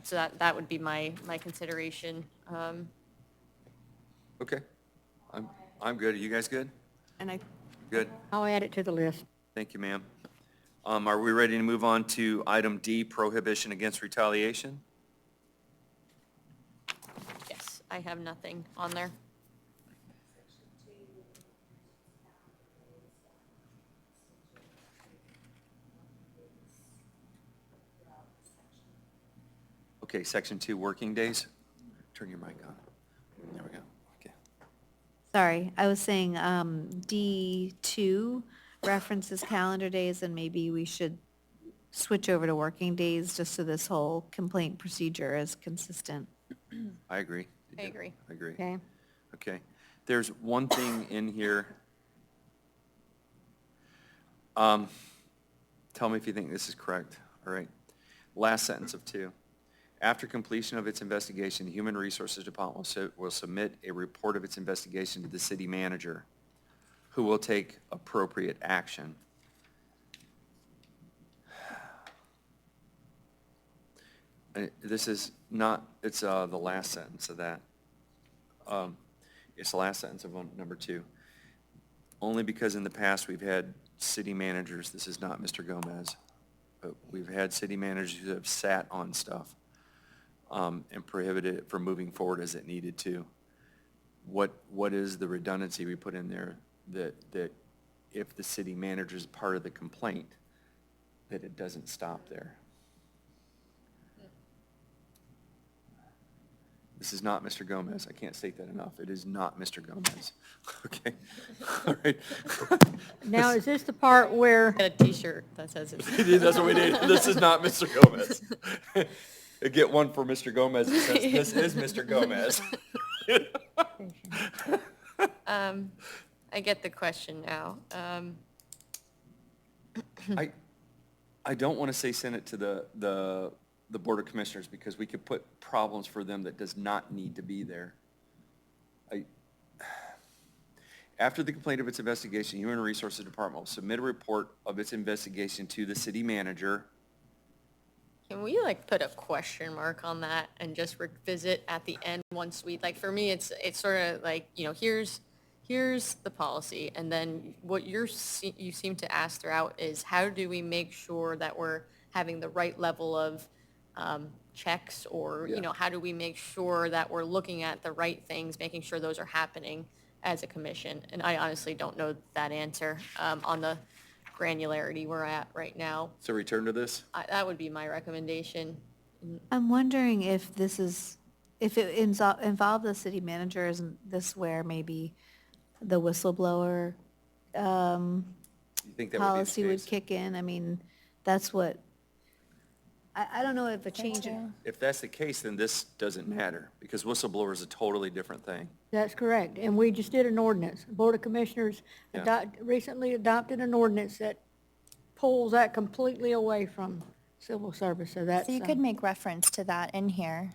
So that would be my consideration. okay. I'm good. Are you guys good? And I, Good. I'll add it to the list. Thank you, ma'am. Are we ready to move on to item D, prohibition against retaliation? Yes, I have nothing on there. Okay, section 2, working days. Turn your mic on. There we go. Okay. Sorry, I was saying D2 references calendar days, and maybe we should switch over to working days just so this whole complaint procedure is consistent. I agree. I agree. I agree. Okay? Okay. There's one thing in here. Tell me if you think this is correct, all right? Last sentence of 2. After completion of its investigation, the Human Resources Department will submit a report of its investigation to the city manager, who will take appropriate action. This is not, it's the last sentence of that. It's the last sentence of number 2. Only because in the past we've had city managers, this is not Mr. Gomez, but we've had city managers who have sat on stuff and prohibited it from moving forward as it needed to. What is the redundancy we put in there that if the city manager is part of the complaint, that it doesn't stop there? This is not Mr. Gomez. I can't state that enough. It is not Mr. Gomez. Okay? All right. Now, is this the part where, Got a T-shirt that says it. That's what we need. This is not Mr. Gomez. Get one for Mr. Gomez that says, this is Mr. Gomez. I get the question now. I don't want to say send it to the Board of Commissioners, because we could put problems for them that does not need to be there. After the complaint of its investigation, Human Resources Department will submit a report of its investigation to the city manager. Can we put a question mark on that and just revisit at the end once we, for me, it's sort of here's the policy, and then what you seem to ask throughout is how do we make sure that we're having the right level of checks, or, Yeah. how do we make sure that we're looking at the right things, making sure those are happening as a commission? And I honestly don't know that answer on the granularity we're at right now. So return to this? That would be my recommendation. I'm wondering if this is, if it involved the city manager, isn't this where maybe the whistleblower You think that would be policy the would case? kick in? I mean, that's what, I don't know if a change in, If that's the case, then this doesn't matter, because whistleblower is a totally different thing. that's correct, and we just did an ordinance. Board of Commissioners Yeah. recently adopted an ordinance that pulls that completely away from civil service, so that's. So you could make reference to that in here.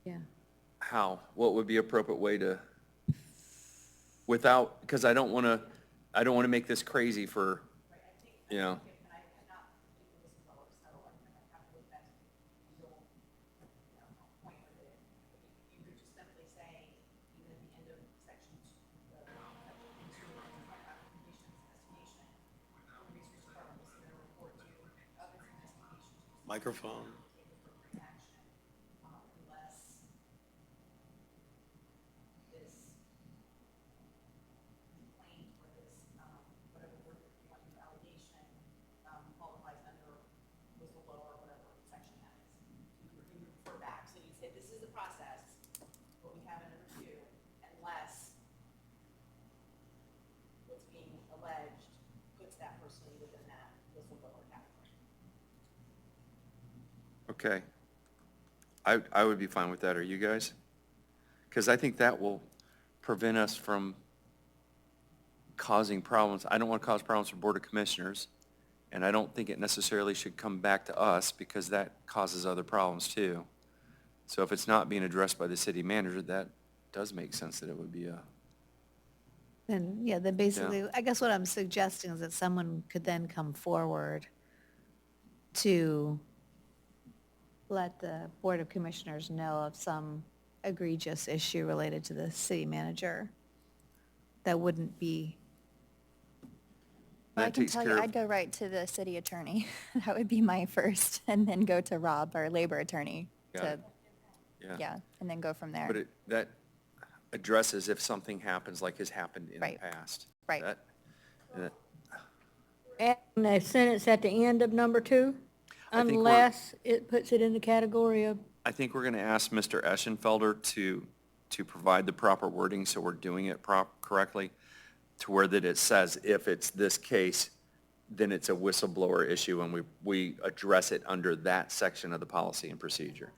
Yeah. How? What would be appropriate way to? without, because I don't want to make this crazy for, you know. Microphone. So you'd say, this is the process, what we have in number 2, unless what's being alleged puts that person within that whistleblower category. Okay. I would be fine with that. Are you guys? Because I think that will prevent us from causing problems. I don't want to cause problems for Board of Commissioners, and I don't think it necessarily should come back to us because that causes other problems too. So if it's not being addressed by the city manager, that does make sense that it would be a, Then, yeah, then basically, I guess what I'm suggesting is that someone could then come forward to let the Board of Commissioners know of some egregious issue related to the city manager that wouldn't be, Well, I that can takes tell care you, of. I'd go right to the city attorney. That would be my first, and then go to Rob, our labor attorney. Got to it. Yeah, and then go from there. But that addresses if something happens like has happened in the Right. past. Right. That- And a sentence at the end of number 2, I think we're- unless it puts it in the category of, I think we're going to ask Mr. Eschenfelder to provide the proper wording, so we're doing it correctly, to where that it says if it's this case, then it's a whistleblower issue, and we address it under that section of the policy and procedure.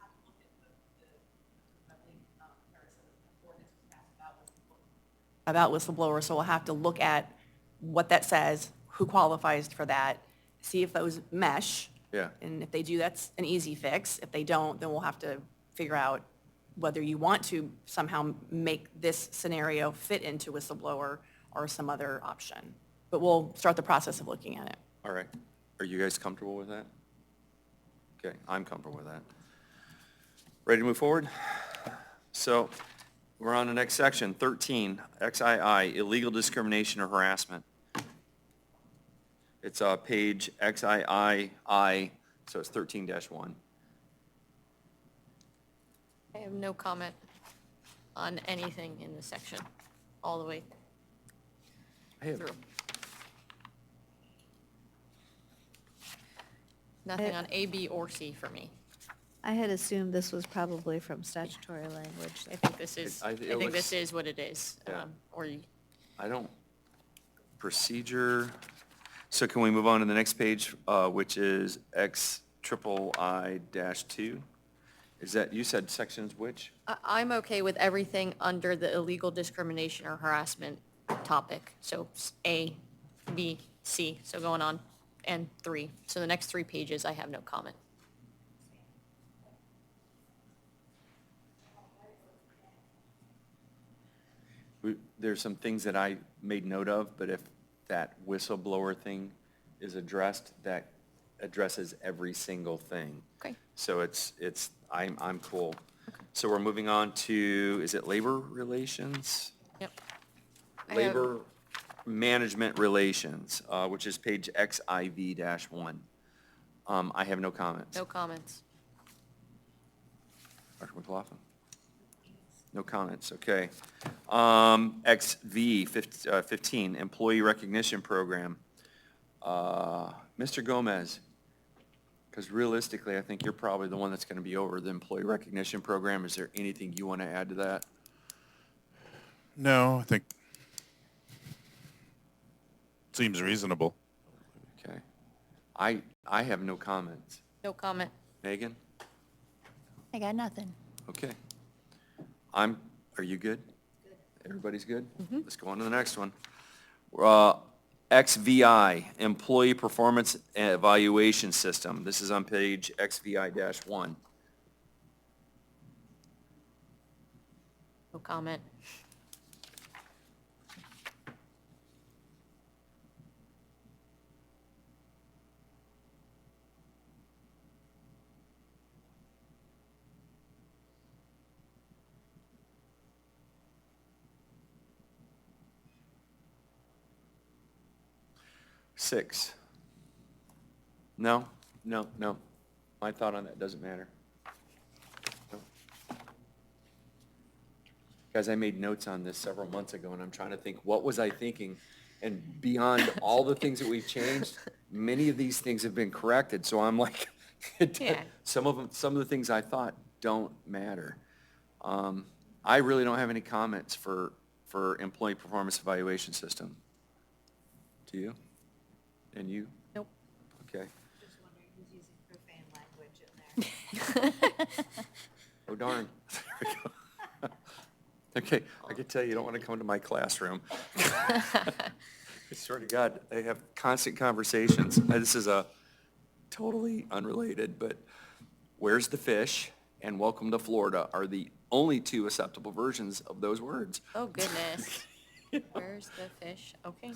About whistleblowers, so we'll have to look at what that says, who qualifies for that, see if those mesh. Yeah. And if they do, that's an easy fix. If they don't, then we'll have to figure out whether you want to somehow make this scenario fit into whistleblower or some other option. But we'll start the process of looking at it. All right. Are you guys comfortable with that? Okay, I'm comfortable with that. Ready to move forward? So we're on the next section, 13, XII, illegal discrimination or harassment. It's page XIII, so it's 13-1. I have no comment on anything in this section, all the way I have- through. Nothing on A, B, or C for me. I had assumed this was probably from statutory language. I think this is, I I think it think looks- this is what it is. Yeah. Or you- I don't, procedure, so can we move on to the next page, which is XIII-2? Is that, you said sections which? I'm okay with everything under the illegal discrimination or harassment topic. So A, B, C, so going on, and 3. So the next 3 pages, I have no comment. There's some things that I made note of, but if that whistleblower thing is addressed, that addresses every single thing. Okay. So I'm cool. So we're moving on to, is it labor relations? Yep. I have- Labor management relations, which is page XIV-1. I have no comments. No comments. Dr. McLaughlin? No comments, okay. XV 15, Employee Recognition Program. Mr. Gomez, because realistically, I think you're probably the one that's going to be over the Employee Recognition Program. Is there anything you want to add to that? No, I think seems reasonable. Okay. I have no comments. No comment. Megan? I got nothing. Okay. Are you good? Everybody's good? Let's go on to the next one. XVI, Employee Performance Evaluation System. This is on page XVI-1. No comment. 6. No, no, no. My thought on that doesn't matter. No. Guys, I made notes on this several months ago, and I'm trying to think, what was I thinking? And beyond all the things that we've changed, many of these things have been corrected, so I'm like, Yeah. some of the things I thought don't matter. I really don't have any comments for employee performance evaluation system. Do you? And you? Nope. Okay. Just wondering who's using profane language in there. Oh darn. There we go. Okay, I can tell you don't want to come to my classroom. I swear to God, they have constant conversations. This is a totally unrelated, but where's the fish and welcome to Florida are the only two acceptable versions of those words. Oh, goodness. Where's the fish? Okay.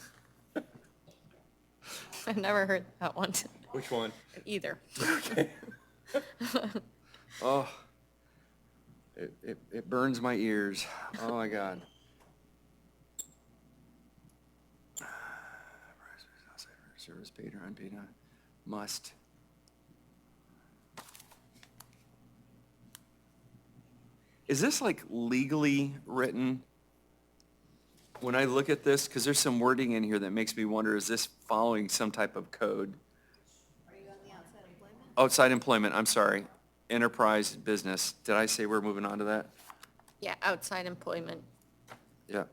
I've never heard that one Which one? either. Oh, it burns my ears. Oh, my God. Service paid or unpaid, must. Is this like legally written? When I look at this, because there's some wording in here that makes me wonder, is this following some type of code? Are you on the outside employment? Outside employment, I'm sorry. Enterprise business. Did I say we're moving on to that? Yeah, outside employment. Yeah.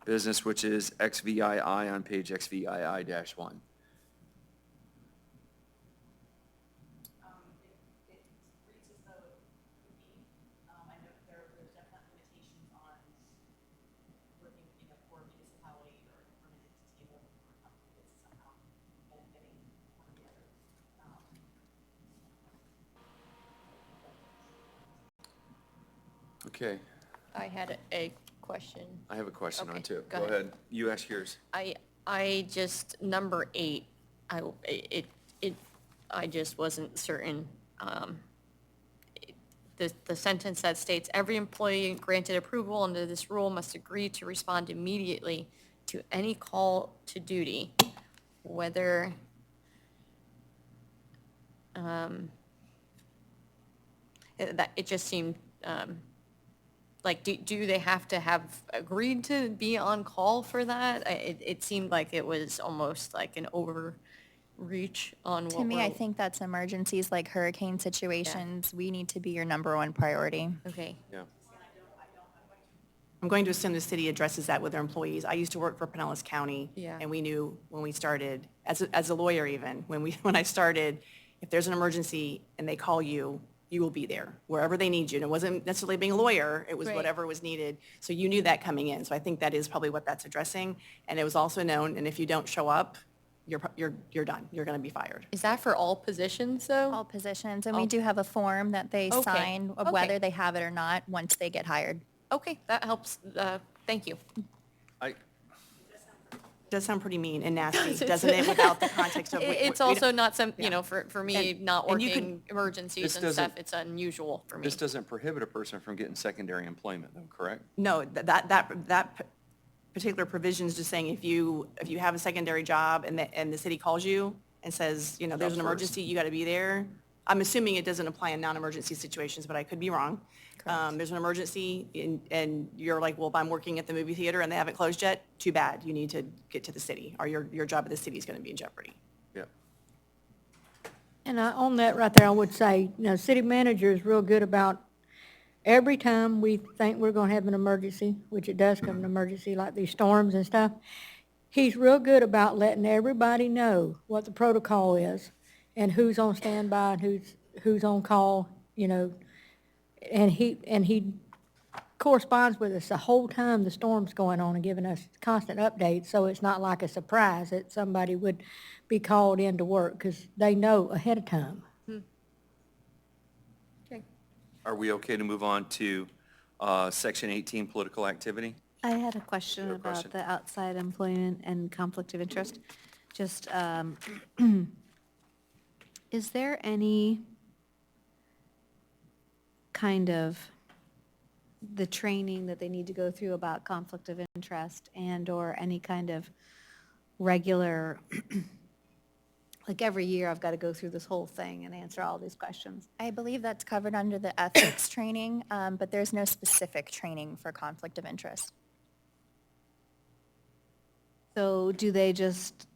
Business, which is XVII on page XVII-1. Okay, I had a question. I have a question on Okay, two. go Go ahead. ahead. You ask yours. I just, number 8, I just wasn't certain. The sentence that states, every employee granted approval under this rule must agree to respond immediately to any call to duty, whether, it just seemed, like, do they have to have agreed to be on call for that? It seemed like it was almost like an overreach on what To me, I we're- think that's emergencies like hurricane situations. We need to be your number one priority. Okay, Yeah. I'm going to assume the city addresses that with their employees. I used to work for Pinellas County. Yeah. And we knew when we started, as a lawyer even, when I started, if there's an emergency and they call you, you will be there, wherever they need you. And it wasn't necessarily being a lawyer, it was Right. whatever was needed. So you knew that coming in. So I think that is probably what that's addressing. And it was also known, and if you don't show up, you're done. You're going to be fired. is that for all positions, though? All positions, and All- we do have a form that they Okay, sign of okay. whether they have it or not once they get hired. Okay, that helps, thank you. It does sound pretty mean and nasty, doesn't it, without the context of. It's also not some, Yeah. For me, And- not and you could- working emergencies This and stuff, doesn't- it's unusual for me. This doesn't prohibit a person from getting secondary employment, though, correct? No, that particular provision is just saying if you have a secondary job and the city calls you and says, there's Up an first. emergency, you got to be there. I'm assuming it doesn't apply in non-emergency situations, but I could be wrong. There's an emergency and you're like, well, if I'm working at the movie theater and they haven't closed yet, too bad. You need to get to the city or your job at the city is going to be in jeopardy. Yeah. And on that right there, I would say, city manager is real good about every time we think we're gonna have an emergency, which it does come an emergency, like these storms and stuff, he's real good about letting everybody know what the protocol is and who's on standby and who's on call, and he corresponds with us the whole time the storm's going on and giving us constant updates, so it's not like a surprise that somebody would be called in to work, because they know ahead of time. Okay. Are we okay to move on to Section 18, political activity? I had a question You have a about question? the outside employment and conflict of interest. Just, is there any kind of the training that they need to go through about conflict of interest and/or any kind of regular like every year I've got to go through this whole thing and answer all these questions. I believe that's covered under the ethics training, but there's no specific training for conflict of interest. So do they just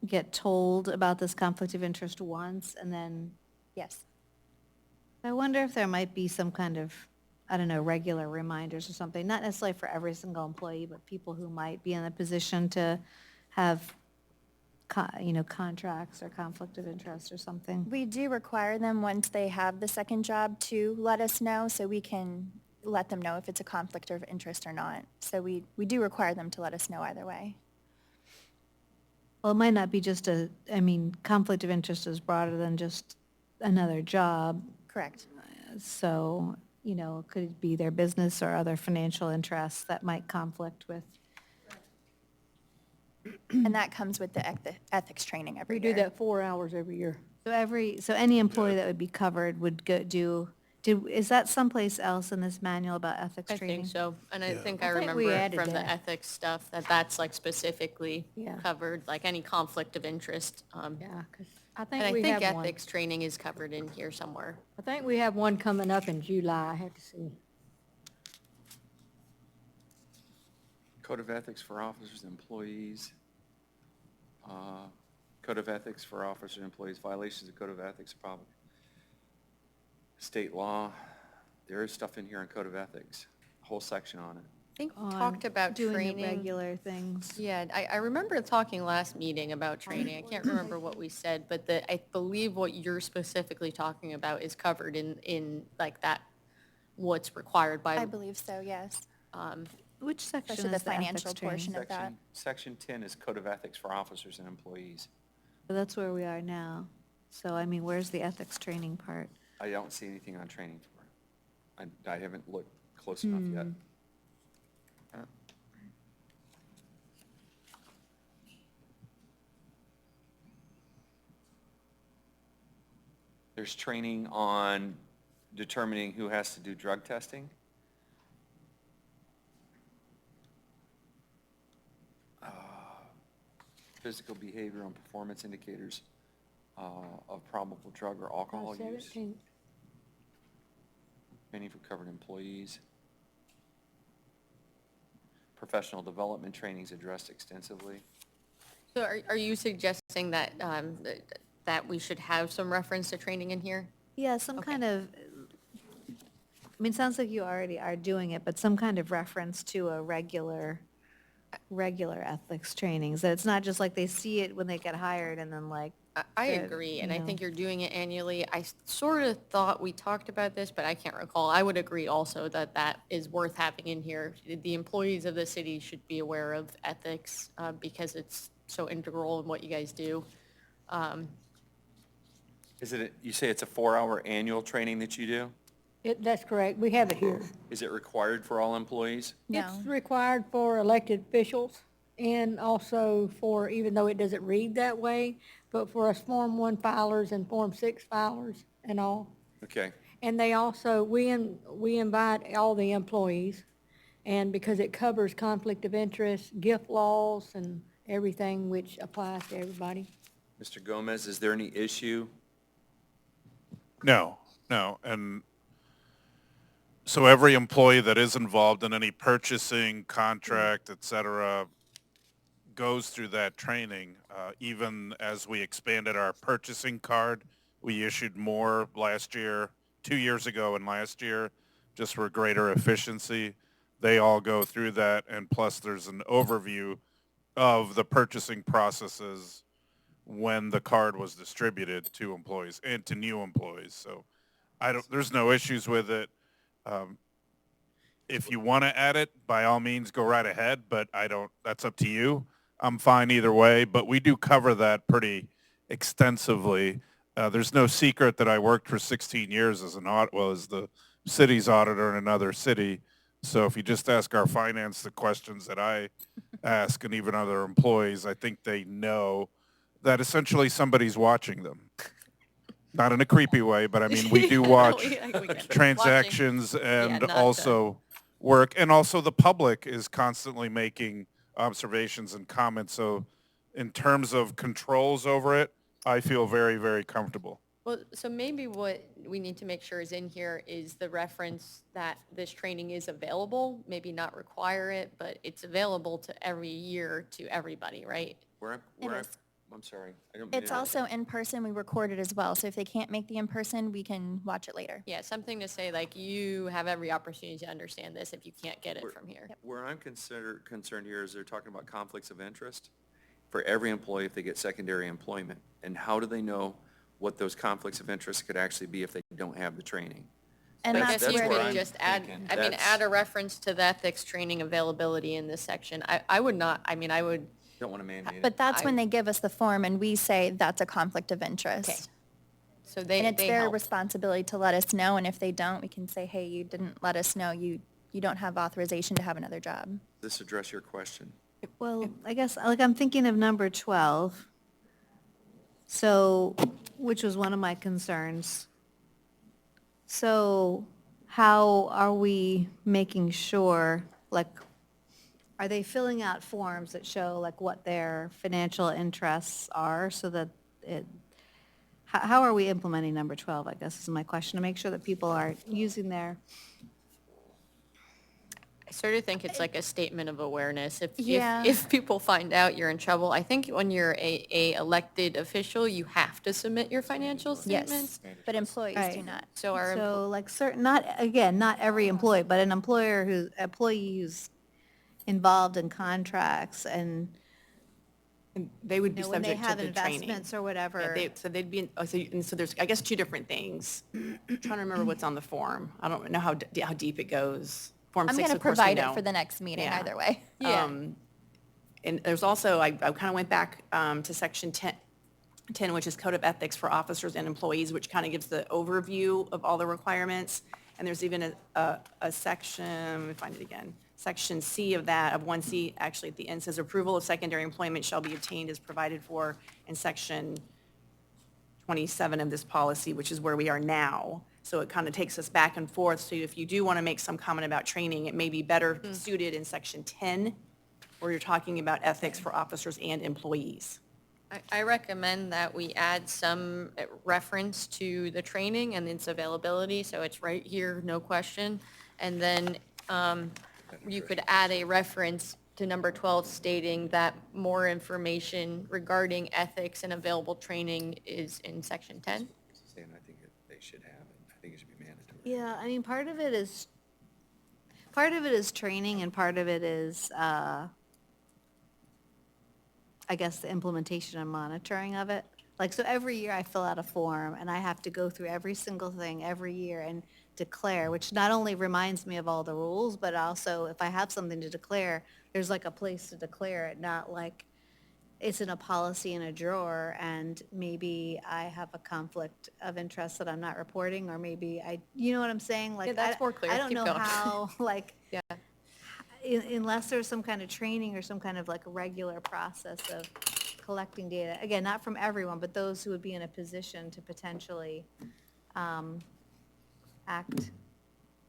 get told about this conflict of interest once and then, Yes. I wonder if there might be some kind of, I don't know, regular reminders or something, not necessarily for every single employee, but people who might be in a position to have, contracts or conflict of interest or something. We do require them once they have the second job to let us know so we can let them know if it's a conflict of interest or not. So we do require them to let us know either way. Well, it might not be just conflict of interest is broader than just another job. Correct. So, could it be their business or other financial interests that might conflict with? And that comes with the ethics training every We year. do that 4 hours every year. So any employee that would be covered would is that someplace else in this manual about ethics I training? think so. And I think I I think we remember added from the that. ethics stuff that that's like specifically Yeah. covered, like any conflict of interest. Yeah, 'cause I And think I we think have one. ethics training is covered in here somewhere. I think we have one coming up in July. I have to see. Code of ethics for officers and employees. Code of ethics for officers and employees, violations of code of ethics, probably. State law, there is stuff in here on code of ethics, a whole section on it. I think we On talked about doing the training. regular things. Yeah, I remember talking last meeting about training. I can't remember what we said, but I believe what you're specifically talking about is covered in like that, what's required I by, believe so, yes. Which section Especially is the the financial ethics training? portion of that. Section 10 is code of ethics for officers and employees. So that's where we are now. So, where's the ethics training part? I don't see anything on training for it. I haven't looked close enough yet. There's training on determining who has to do drug testing. Physical, behavioral, and performance indicators of probable drug or alcohol use. 17. Training for covered employees. Professional development trainings addressed extensively. so are you suggesting that, that we should have some reference to training in here? Yeah, some Okay. kind of, it sounds like you already are doing it, but some kind of reference to a regular ethics trainings, that it's not just like they see it when they get hired and then I that, agree, and you I know. think you're doing it annually. I sort of thought we talked about this, but I can't recall. I would agree also that that is worth having in here. The employees of the city should be aware of ethics because it's so integral in what you guys do. Is it, you say it's a 4-hour annual training that you do? That's correct. We have it here. Is it required for all employees? No. It's required for elected officials and also for, even though it doesn't read that way, but for us Form 1 filers and Form 6 filers and all. Okay. And they also, we invite all the employees, and because it covers conflict of interest, gift laws, and everything which applies to everybody. Mr. Gomez, is there any issue? No, and so every employee that is involved in any purchasing, contract, et cetera, goes through that training. Even as we expanded our purchasing card, we issued more last year, 2 years ago and last year, just for greater efficiency. They all go through that, and plus there's an overview of the purchasing processes when the card was distributed to employees and to new employees. So there's no issues with it. If you want to add it, by all means, go right ahead, but that's up to you. I'm fine either way, but we do cover that pretty extensively. There's no secret that I worked for 16 years as as the city's auditor in another city. So if you just ask our finance the questions that I ask and even other employees, I think they know that essentially somebody's watching them. Not in a creepy way, but we do watch We get it. transactions and not also work. And also the public is constantly making observations and comments. So in terms of controls over it, I feel very, very comfortable. Well, so maybe what we need to make sure is in here is the reference that this training is available, maybe not require it, but it's available to every year to everybody, right? I'm sorry. I don't mean It's to- also in person, we record it as well, so if they can't make the in-person, we can watch it later. Yeah, something to say like you have every opportunity to understand this if you can't get it from here. Where I'm concerned here is they're talking about conflicts of interest for every employee if they get secondary employment. And how do they know what those conflicts of interest could actually be if they don't have the training? And I that's guess that's you where, where could I'm just add, thinking. I mean, That's- add a reference to the ethics training availability in this section. I would not, I mean, I would, Don't want to mandate it. but that's when they give us the form and we say that's a conflict of okay. interest. So they And it's they their help. responsibility to let us know, and if they don't, we can say, hey, you didn't let us know, you don't have authorization to have another job. Does this address your question? Well, I guess, like, I'm thinking of number 12. So, which was one of my concerns. So how are we making sure, like, are they filling out forms that show like what their financial interests are so that how are we implementing number 12, I guess is my question, to make sure that people are using their, I sort of think it's like a statement of awareness. Yeah. If people find out you're in trouble, I think when you're a elected official, you have to submit your financial statements. Yes, but employees do Right. not. So our, so like certain, not, again, not every employee, but an employee who's involved in contracts and, And they would be you know, when they subject to have the training. investments or Yeah, whatever. so they'd be, and so there's, I guess, two different things. I'm trying to remember what's on the form. I don't know how deep it goes. Form I'm 6, going to of course, we provide it know. for the next meeting Yeah. either way. yeah, And there's also, I kind of went back to section 10, which is Code of Ethics for Officers and Employees, which kind of gives the overview of all the requirements. And there's even a section, let me find it again, section C of that, of 1C, actually at the end, says approval of secondary employment shall be obtained as provided for in section 27 of this policy, which is where we are now. So it kind of takes us back and forth. So if you do want to make some comment about training, it may be better suited in section 10, where you're talking about ethics for officers and employees. I recommend that we add some reference to the training and its availability, so it's right here, no question. And then you could add a reference to number 12 stating that more information regarding ethics and available training is in section 10. Saying I think they should have it. I think it should be mandatory. Yeah, I mean, part of it is training and part of it is, I guess, the implementation and monitoring of it. Like, so every year I fill out a form and I have to go through every single thing every year and declare, which not only reminds me of all the rules, but also if I have something to declare, there's like a place to declare it, not like it's in a policy in a drawer and maybe I have a conflict of interest that I'm not reporting, or maybe you know what I'm saying? Like, Yeah, that's more clear. I don't Keep know going. how, like, Yeah. unless there's some kind of training or some kind of like regular process of collecting data, again, not from everyone, but those who would be in a position to potentially act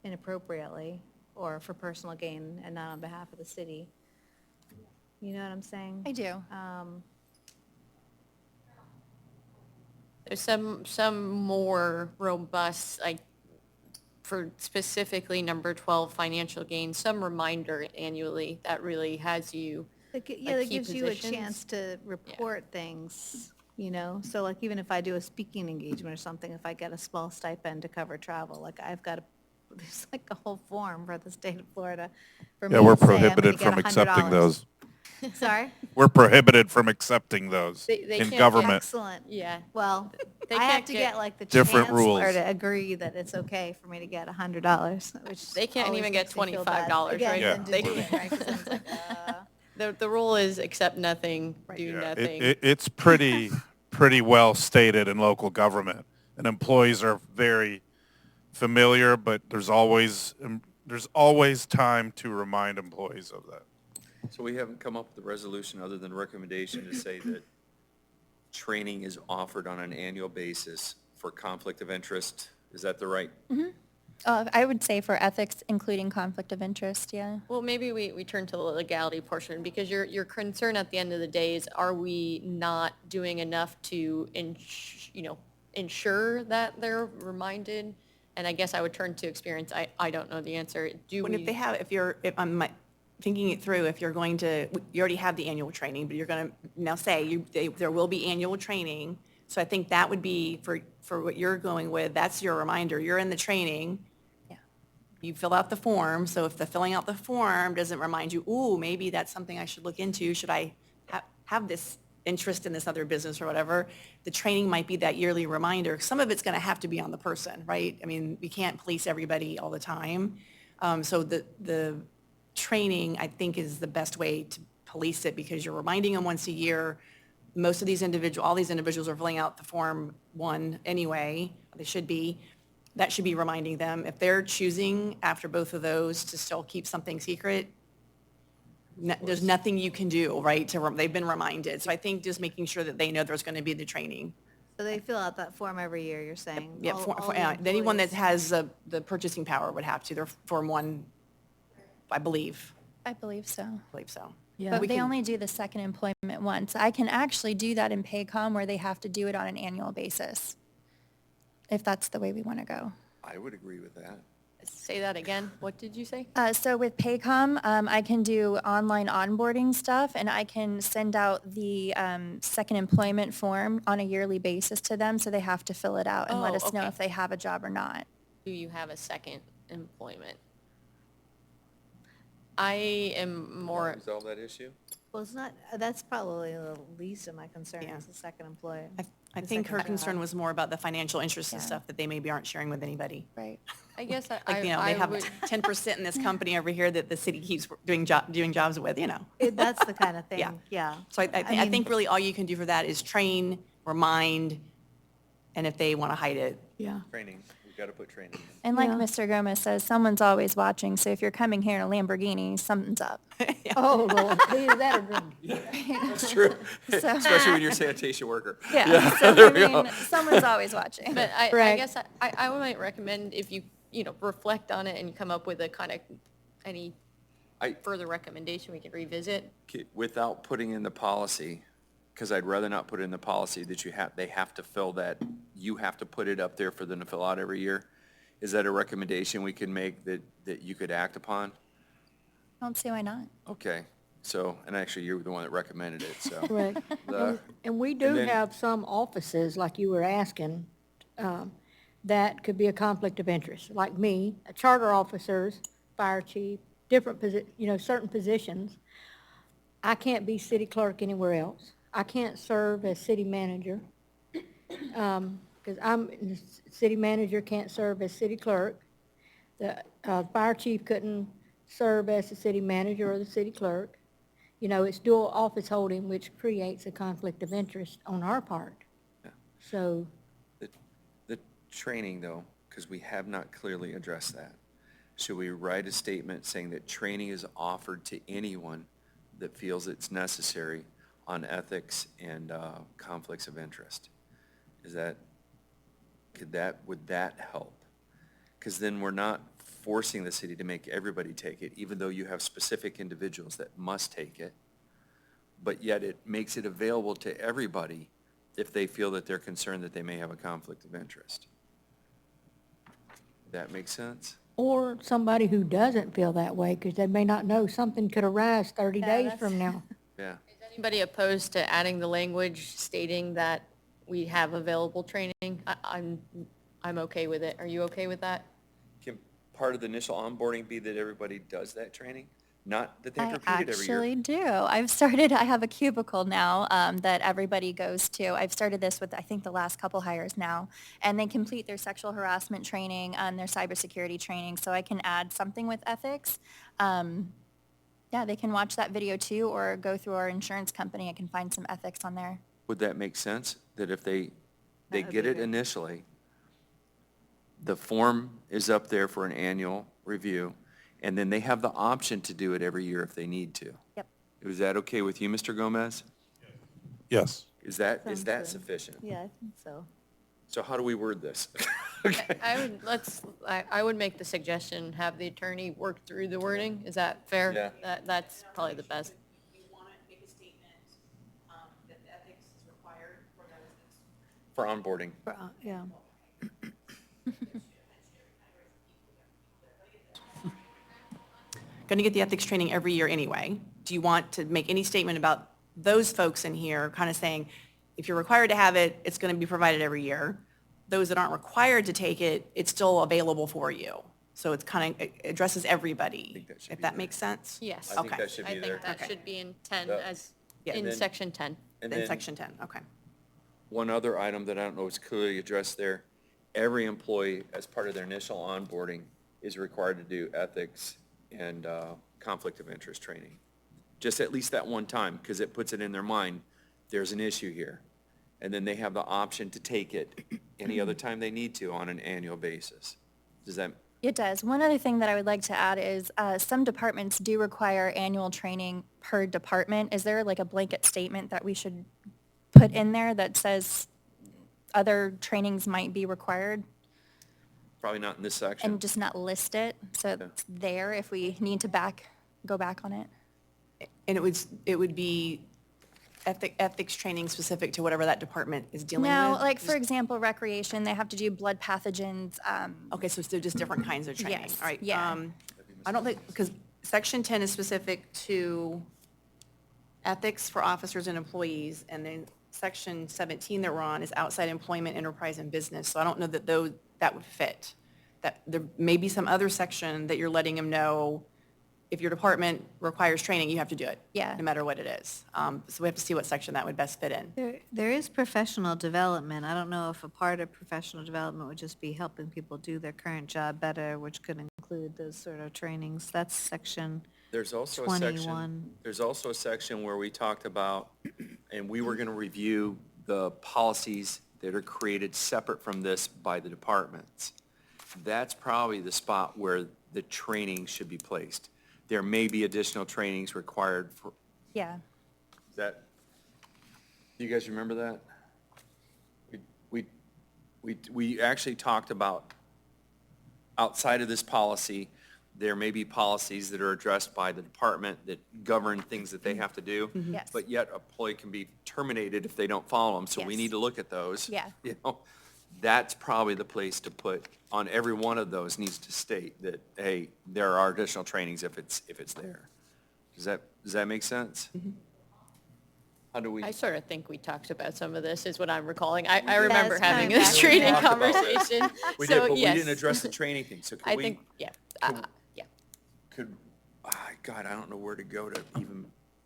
inappropriately or for personal gain and not on behalf of the city. You know what I'm saying? I do. There's some more robust, like, for specifically number 12, financial gain, some reminder annually that really has you, Yeah, like that key gives you a positions. chance to report things, you know? So like even if I do a speaking engagement or something, if I get a small stipend to cover travel, like I've got to, there's like a whole form for the state of Florida for me Yeah, we're to say I'm gonna prohibited get from accepting $100. those. Sorry? We're prohibited from accepting those They in can't get- government. Excellent. yeah. Well, They I have can't to get get like the different chancellor rules. to agree that it's okay for me to get $100, which They can't always even get makes me feel bad. $25, Again, right? Yeah. then to They do can't. it, right? 'Cause then it's like, The rule is accept nothing, do Yeah, nothing. It's pretty well stated in local government, and employees are very familiar, but there's always time to remind employees of that. So we haven't come up with a resolution other than recommendation to say that training is offered on an annual basis for conflict of interest. Is that the right? I would say for ethics, including conflict of interest, yeah. Well, maybe we turn to the legality portion, because your concern at the end of the day is, are we not doing enough to ensure that they're reminded? And I guess I would turn to experience. I don't know the answer. Do When if they we, have, if I'm thinking it through, if you're going to, you already have the annual training, but you're going to now say there will be annual training. So I think that would be for what you're going with, that's your reminder. You're in the training. Yeah. You fill out the form. So if the filling out the form doesn't remind you, ooh, maybe that's something I should look into. Should I have this interest in this other business or whatever? The training might be that yearly reminder. Some of it's going to have to be on the person, right? I mean, we can't police everybody all the time. So the training, I think, is the best way to police it, because you're reminding them once a year. Most of these all these individuals are filling out the Form 1 anyway. They should be. That should be reminding them. If they're choosing after both of those to still keep something secret, there's nothing you can do, right? They've been reminded. So I think just making sure that they know there's going to be the training. So they fill out that form every year, you're saying? Yeah, All the anyone that employees? has the purchasing power would have to. Their Form 1, I believe I believe so. so. But We they can- only do the second employment once. I can actually do that in Paycom, where they have to do it on an annual basis, if that's the way we want to go. I would agree with that. say that again? What did you say? So with Paycom, I can do online onboarding stuff, and I can send out the second employment form on a yearly basis to them, so they have to fill it out and let Oh, us know okay. if they have a job or not. Do you have a second employment? I am more, Resolve that issue? Well, it's not, that's probably the least of my concern, Yeah. is the second employee. I The think second her concern job. was more about the financial interests and Yeah. stuff that they maybe aren't sharing with anybody. Right. I guess Like, they I have would, 10% in this company over here that the city keeps doing jobs with, That's the kind of Yeah. thing, yeah. So I mean, think really all you can do for that is train, remind, and if they want to hide it. Yeah. Training, we've got to put training in. And like Yeah. Mr. Gomez says, someone's always watching, so if you're coming here in a Lamborghini, something's up. Oh, Lord, either that or drink. That's true, So- especially when you're a sanitation worker. Yeah, so I mean, someone's always watching. but I Correct. guess I might recommend, if you reflect on it and come up with a kind of, any I- further recommendation, we can revisit. Without putting in the policy, because I'd rather not put in the policy that they have to fill that, you have to put it up there for them to fill out every year. Is that a recommendation we can make that you could act upon? I don't see why not. Okay, so, and actually, you're the one that recommended it, so. Correct. The- And we do then- have some offices, like you were asking, that could be a conflict of interest, like me, charter officers, fire chief, different certain positions. I can't be city clerk anywhere else. I can't serve as city manager, because city manager can't serve as city clerk. The fire chief couldn't serve as the city manager or the city clerk. It's dual office holding, which creates a conflict of interest on our part. Yeah. So, The training, though, because we have not clearly addressed that. Should we write a statement saying that training is offered to anyone that feels it's necessary on ethics and conflicts of interest? Would that help? Because then we're not forcing the city to make everybody take it, even though you have specific individuals that must take it. But yet it makes it available to everybody if they feel that they're concerned that they may have a conflict of interest. That makes sense? or somebody who doesn't feel that way, because they may not know something could arise 30 Yeah, days that's- from now. Yeah. Is anybody opposed to adding the language stating that we have available training? I'm okay with it. Are you okay with that? Can part of the initial onboarding be that everybody does that training? Not that they have I to repeat it every year? actually do. I have a cubicle now that everybody goes to. I've started this with, I think, the last couple hires now. And they complete their sexual harassment training and their cybersecurity training. So I can add something with ethics. Yeah, they can watch that video too, or go through our insurance company. I can find some ethics on there. Would that make sense? That if they would get be it good. initially, the form is up there for an annual review, and then they have the option to do it every year if they need to. Yep. Is that okay with you, Mr. Gomez? Yes. Is that Sounds good. sufficient? Yeah, I think so. So how do we word this? I would make the suggestion, have the attorney work through the wording. Is that fair? Yeah. That's probably the best. You want to make a statement that the ethics is required for those. For onboarding. Yeah. Going to get the ethics training every year anyway. Do you want to make any statement about those folks in here, kind of saying, if you're required to have it, it's going to be provided every year. Those that aren't required to take it, it's still available for you. So it's kind of, it addresses everybody, that should if be that there. makes sense? Yes. I think Okay. that should I be there. think that Okay. should be in 10 Yep. as, Yeah. in And then- section 10. And Then then section 10, okay. one other item that I don't know is clearly addressed there. Every employee, as part of their initial onboarding, is required to do ethics and conflict of interest training. Just at least that one time, because it puts it in their mind, there's an issue here. And then they have the option to take it any other time they need to on an annual basis. Does that, It does. One other thing that I would like to add is some departments do require annual training per department. Is there like a blanket statement that we should put in there that says other trainings might be required probably not in this section? and just not list it? So it's there if we need to go back on it. And it would be ethics training specific to whatever that department is dealing with? No, like for example, recreation, they have to do blood pathogens. Okay, so it's just different kinds of training, Yes, all right? yeah. I don't think, because section 10 is specific to ethics for officers and employees, and then section 17 that we're on is outside employment, enterprise, and business, so I don't know that that would fit. That, there may be some other section that you're letting them know, if your department requires training, you have to do it. Yeah. No matter what it is. So we have to see what section that would best fit in. There is professional development. I don't know if a part of professional development would just be helping people do their current job better, which could include those sort of trainings. That's section, There's also a section, 21. there's also a section where we talked about, and we were going to review the policies that are created separate from this by the departments. That's probably the spot where the training should be placed. There may be additional trainings required for, Yeah. is that, do you guys remember that? We actually talked about, outside of this policy, there may be policies that are addressed by the department that govern things that they have to do. Yes. But yet, a employee can be terminated if they don't follow them, so we Yes. need to look at those. Yeah. You know, that's probably the place to put, on every one of those needs to state that, hey, there are additional trainings if it's there. Does that make sense? How do we? I sort of think we talked about some of this, is what I'm recalling. I did. remember That's having kind of this back training Talked about this. conversation. We So, did, but we yes. didn't address the training thing, so I could we? think, yeah, yeah. Could, God, I don't know where to go to even,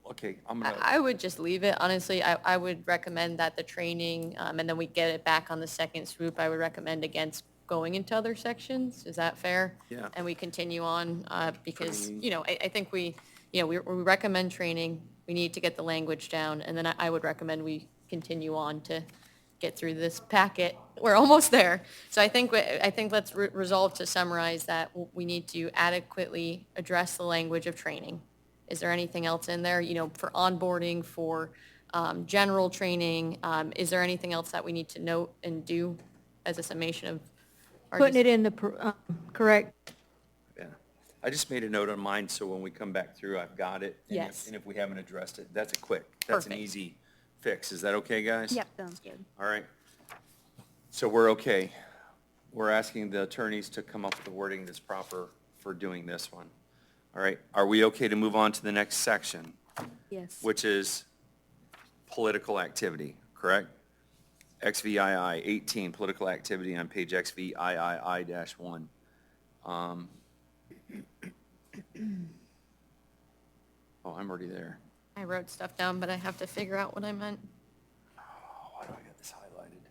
okay, I'm gonna, I would just leave it, honestly. I would recommend that the training, and then we get it back on the second swoop. I would recommend against going into other sections. Is that fair? Yeah. And we continue on, because, Training. I think we recommend training. We need to get the language down, and then I would recommend we continue on to get through this packet. We're almost there. So I think let's resolve to summarize that we need to adequately address the language of training. Is there anything else in there, for onboarding, for general training? Is there anything else that we need to note and do as a summation of our? Putting it in the correct, yeah. I just made a note on mine, so when we come back through, I've got it. And if- Yes. And if we haven't addressed it, that's an Perfect. easy fix. Is that okay, guys? Yep. Sounds good. All right. So we're okay. We're asking the attorneys to come up with the wording that's proper for doing this one. All right. Are we okay to move on to the next section, Yes. which is political activity, correct? XVII 18, political activity on page XVII-1. Oh, I'm already there. I wrote stuff down, but I have to figure out what I meant. Oh, why do I got this highlighted?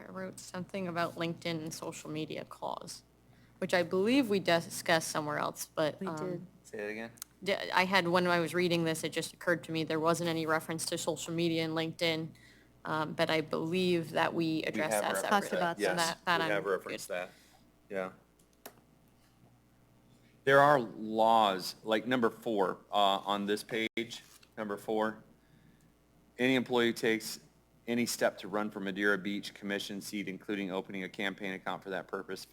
I wrote something about LinkedIn and social media cause, which I believe we discussed somewhere else, but. We did. Say it again? I had, when I was reading this, it just occurred to me, there wasn't any reference to social media and LinkedIn, but I believe that we addressed have that referenced separately. Talked about So Yes, that we I'm have good. referenced that, yeah. There are laws, like number 4, on this page, number 4. Any employee who takes any step to run for Madeira Beach Commission seat, including opening a campaign account for that purpose,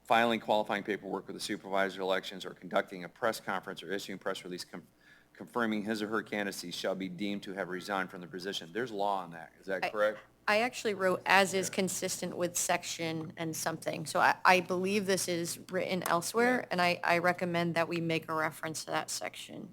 filing qualifying paperwork with the supervisor elections, or conducting a press conference or issuing press release confirming his or her candidacy shall be deemed to have resigned from the position. There's law on that. Is that correct? I actually wrote as is consistent with section and something. So I believe this is written elsewhere, and I recommend that we make a reference to that section.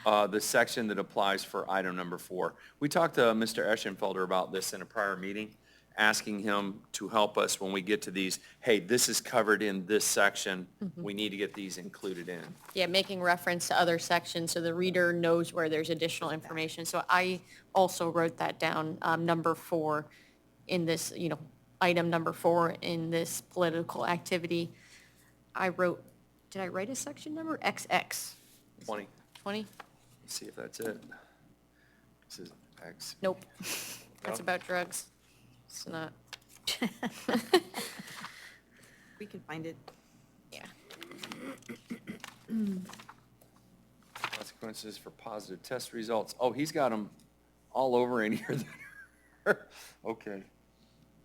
The section that applies for item number 4. We talked to Mr. Eschenfelder about this in a prior meeting, asking him to help us when we get to these, hey, this is covered in this section, we need to get these included in. Yeah, making reference to other sections so the reader knows where there's additional information. So I also wrote that down, number 4 in this, item number 4 in this political activity. Did I write a section number? XX. 20. 20? Let's see if that's it. This is X. Nope. That's No? about drugs. It's not, We can find it. yeah. Consequences for positive test results. Oh, he's got them all over in here. Okay.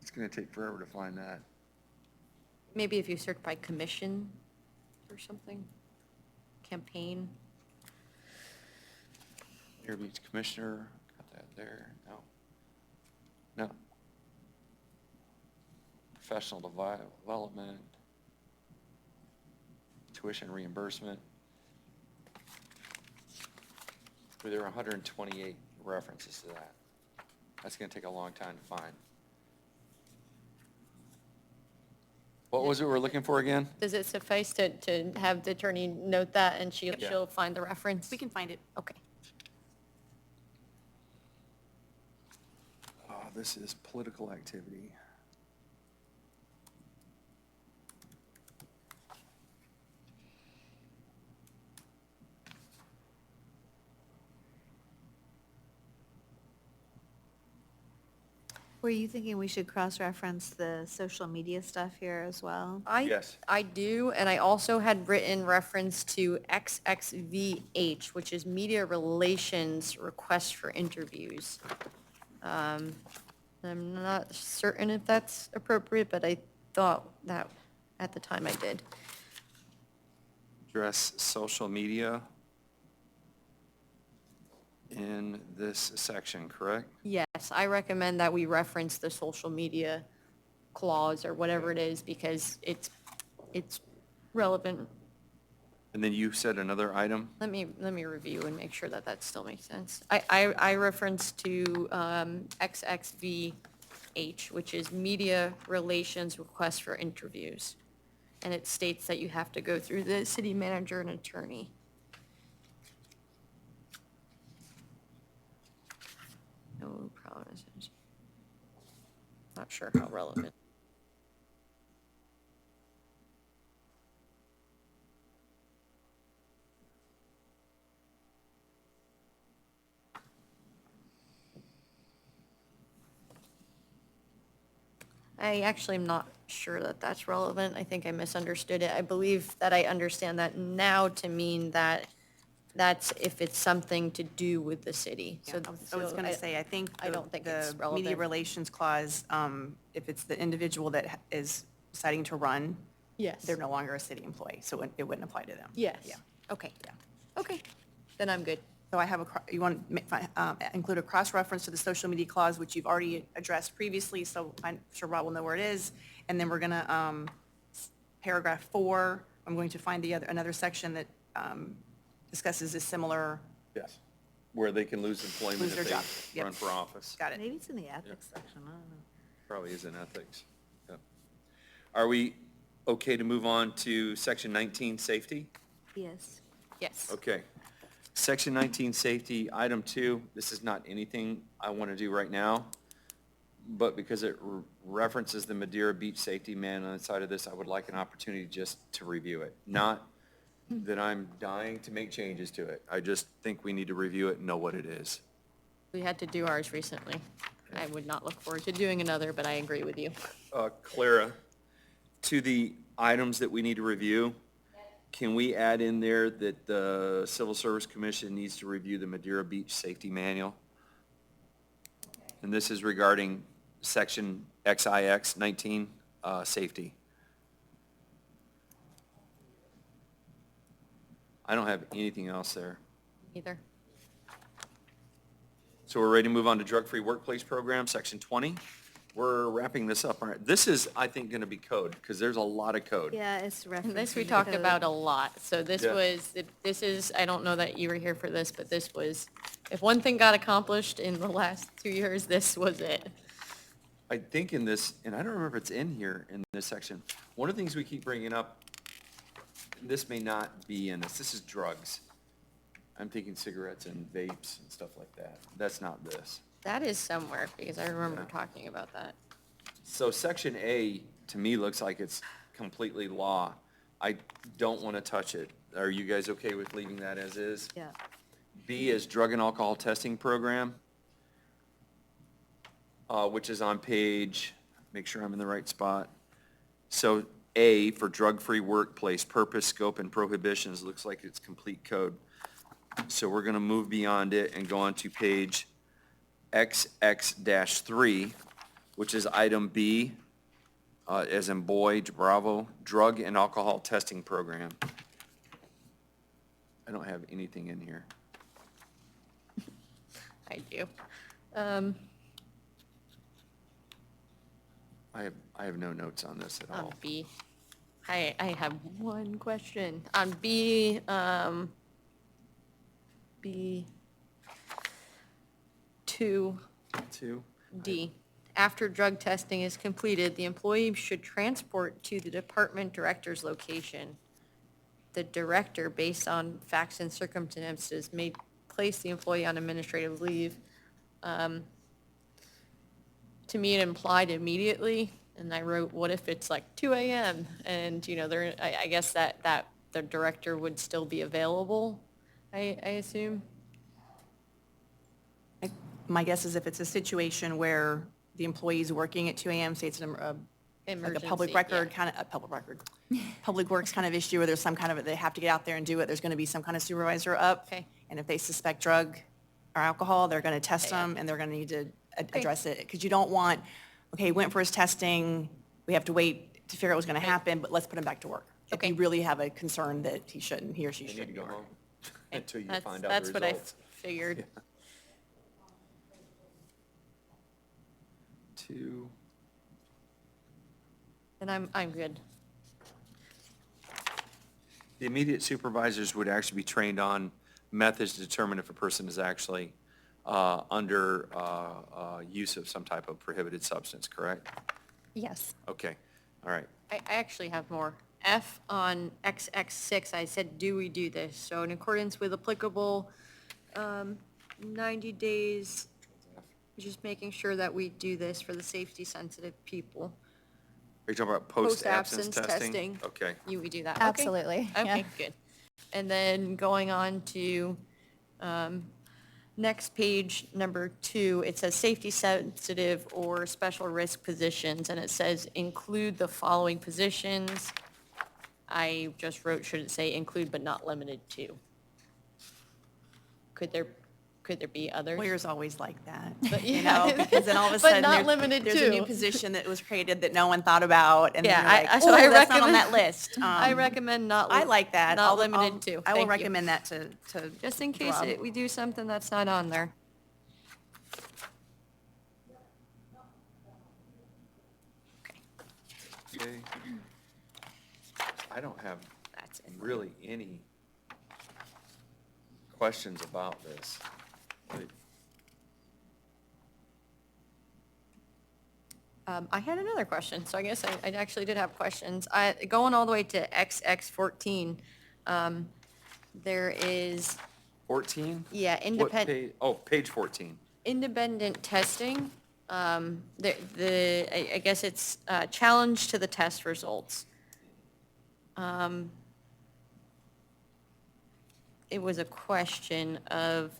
It's going to take forever to find that. Maybe if you search by commission or something, campaign. Madeira Beach Commissioner, got that there. No. No. Professional development. Tuition reimbursement. There are 128 references to that. That's going to take a long time to find. What was it we're looking for again? Does it suffice to have the attorney note that and Yeah. she'll find the reference? We can find it. Okay. Oh, this is political activity. Were you thinking we should cross-reference the social media stuff here as well? Yes. I do, and I also had written reference to XXVH, which is Media Relations Request for Interviews. I'm not certain if that's appropriate, but I thought that at the time I did. Address social media in this section, correct? Yes, I recommend that we reference the social media clause or whatever it is because it's relevant. And then you said another item? Let me review and make sure that that still makes sense. I reference to XXVH, which is Media Relations Request for Interviews. And it states that you have to go through the city manager and attorney. No promises. Not sure how relevant. I actually am not sure that that's relevant. I think I misunderstood it. I believe that I understand that now to mean that that's if it's something to do with the city. Yeah, I was going to say, I think I don't think it's the relevant. media relations clause, if it's the individual that is deciding to run, Yes. they're no longer a city employee, so it wouldn't apply to them. Yes. Yeah. Okay. Yeah. Okay. Then I'm good. So I have you want to include a cross-reference to the social media clause, which you've already addressed previously, so I'm sure Rob will know where it is. And then we're going to, paragraph 4, I'm going to find another section that discusses a similar, Yes. Where they can lose employment Lose their if job. they Yep. run for office. got it? Maybe it's in the ethics section, I don't know. Probably is in ethics. Yep. Are we okay to move on to section 19, safety? Yes. Yes. Okay. Section 19, safety, item 2, this is not anything I want to do right now, but because it references the Madeira Beach Safety Manual inside of this, I would like an opportunity just to review it. Not that I'm dying to make changes to it. I just think we need to review it and know what it is. We had to do ours recently. I would not look forward to doing another, but I agree with you. Clara, to the items that we need to review, can we add in there that the Civil Service Commission needs to review the Madeira Beach Safety Manual? And this is regarding section XIX 19, safety. I don't have anything else there. Either. So we're ready to move on to drug-free workplace program, section 20. We're wrapping this up. All right, this is, I think, going to be code, because there's a lot of code. Yeah, it's referenced. This we in the talked code. about a lot. So this Yeah. was, this is, I don't know that you were here for this, but this was, if one thing got accomplished in the last 2 years, this was it. I think in this, and I don't remember if it's in here in this section, one of the things we keep bringing up, this may not be in this is drugs. I'm thinking cigarettes and vapes and stuff like that. That's not this. That is somewhere, because I remember Yeah. talking about that. So section A, to me, looks like it's completely law. I don't want to touch it. Are you guys okay with leaving that as is? Yeah. B is drug and alcohol testing program, which is on page, make sure I'm in the right spot. So A for drug-free workplace, purpose, scope, and prohibitions, looks like it's complete code. So we're gonna move beyond it and go on to page XX-3, which is item B, as in boy, Bravo, drug and alcohol testing program. I don't have anything in here. I do. I have no notes on this at On all. B, I have one question. On B, B 2D, Two? after drug testing is completed, the employee should transport to the department director's location. The director, based on facts and circumstances, may place the employee on administrative leave. To me, it implied immediately, and I wrote, what if it's like 2 AM? And, you know, I guess that the director would still be available, I assume? My guess is if it's a situation where the employee's working at 2 AM, say it's like a Emergency, public yeah. record, public works kind of issue where there's some kind of, they have to get out there and do it, there's going to be some kind of supervisor up. Okay. And if they suspect drug or alcohol, they're going to test Yeah. them and they're going to need to address it. Because you don't want, okay, he went for his testing, we have to wait to figure out what's going to happen, but let's put him back to work. If Okay. you really have a concern that he or she You need to shouldn't be go working. home until you That's- find out the results. That's what I figured. Two, And I'm good. the immediate supervisors would actually be trained on methods to determine if a person is actually under use of some type of prohibited substance, correct? Yes. Okay, all right. I actually have more. F on XX6, I said, do we do this? So in accordance with applicable 90 days, just making sure that we do this for the safety-sensitive people. Are you talking about post-absence Post-absence testing? Okay. We do that? Okay. Absolutely, yeah. Okay, good. And then going on to next page, number 2, it says safety-sensitive or special risk positions, and it says include the following positions. I just wrote, should it say include but not limited to? Could there be others? Lawyers always like that, But you yeah. know, because then all of a But sudden, not limited there's a new to. position that was created that no one thought about, and then Yeah, you're like, so oh, I that's not on recommend- that list. I recommend not. I like that. Not I'll- limited to. I will Thank you. recommend that to Just in case Rob. we do something that's not on there. Okay. I don't have That's it. really any questions about this. I had another question, so I guess I actually did have questions. Going all the way to XX14, there is, 14? yeah, What independent, page? Oh, page 14. independent testing. I guess it's challenge to the test results. It was a question of,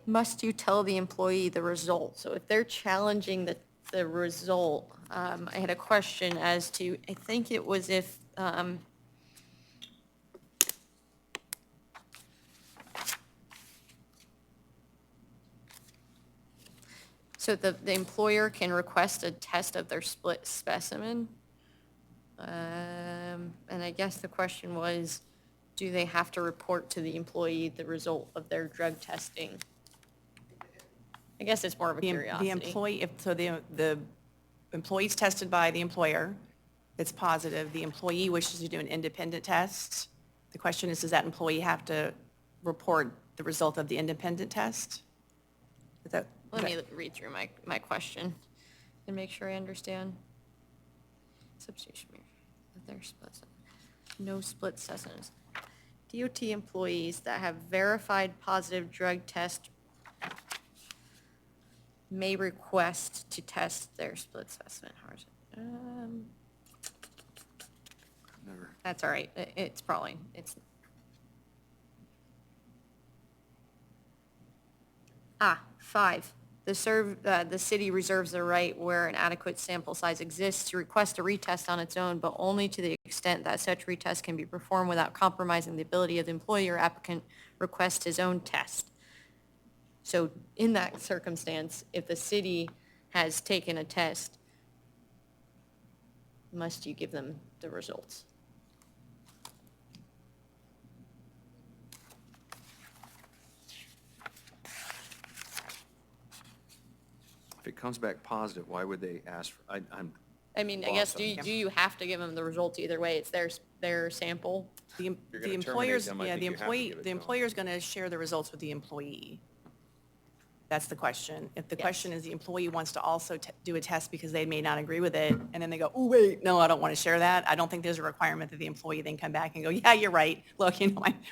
must you tell the employee the result? So if they're challenging the result, I had a question as to, I think it was if So the employer can request a test of their split specimen. And I guess the question was, do they have to report to the employee the result of their drug testing? I guess it's more of a The curiosity. employee, if, so the employee's tested by the employer, it's positive, the employee wishes to do an independent test. The question is, does that employee have to report the result of the independent test? Is that? Let me read through my question and make sure I understand. Substitution, of their split, no split specimens. DOT employees that have verified positive drug test may request to test their split specimen. How is it? Never. That's all right. It's probably, it's. Ah, 5. The city reserves the right where an adequate sample size exists to request a retest on its own, but only to the extent that such retest can be performed without compromising the ability of the employee or applicant request his own test. So in that circumstance, if the city has taken a test, must you give them the results? If it comes back positive, why would they ask, I'm, I mean, I Well, guess, so- do you have to give them the results either way? It's their sample? The You're the gonna terminate employer's, them, I yeah, think the you have to employee, give it the to 'em. employer's going to share the results with the employee. That's the question. If the Yes. question is the employee wants to also do a test because they may not agree with it, and then they go, oh, wait, no, I don't want to share that, I don't think there's a requirement that the employee then come back and go, yeah, you're right, look,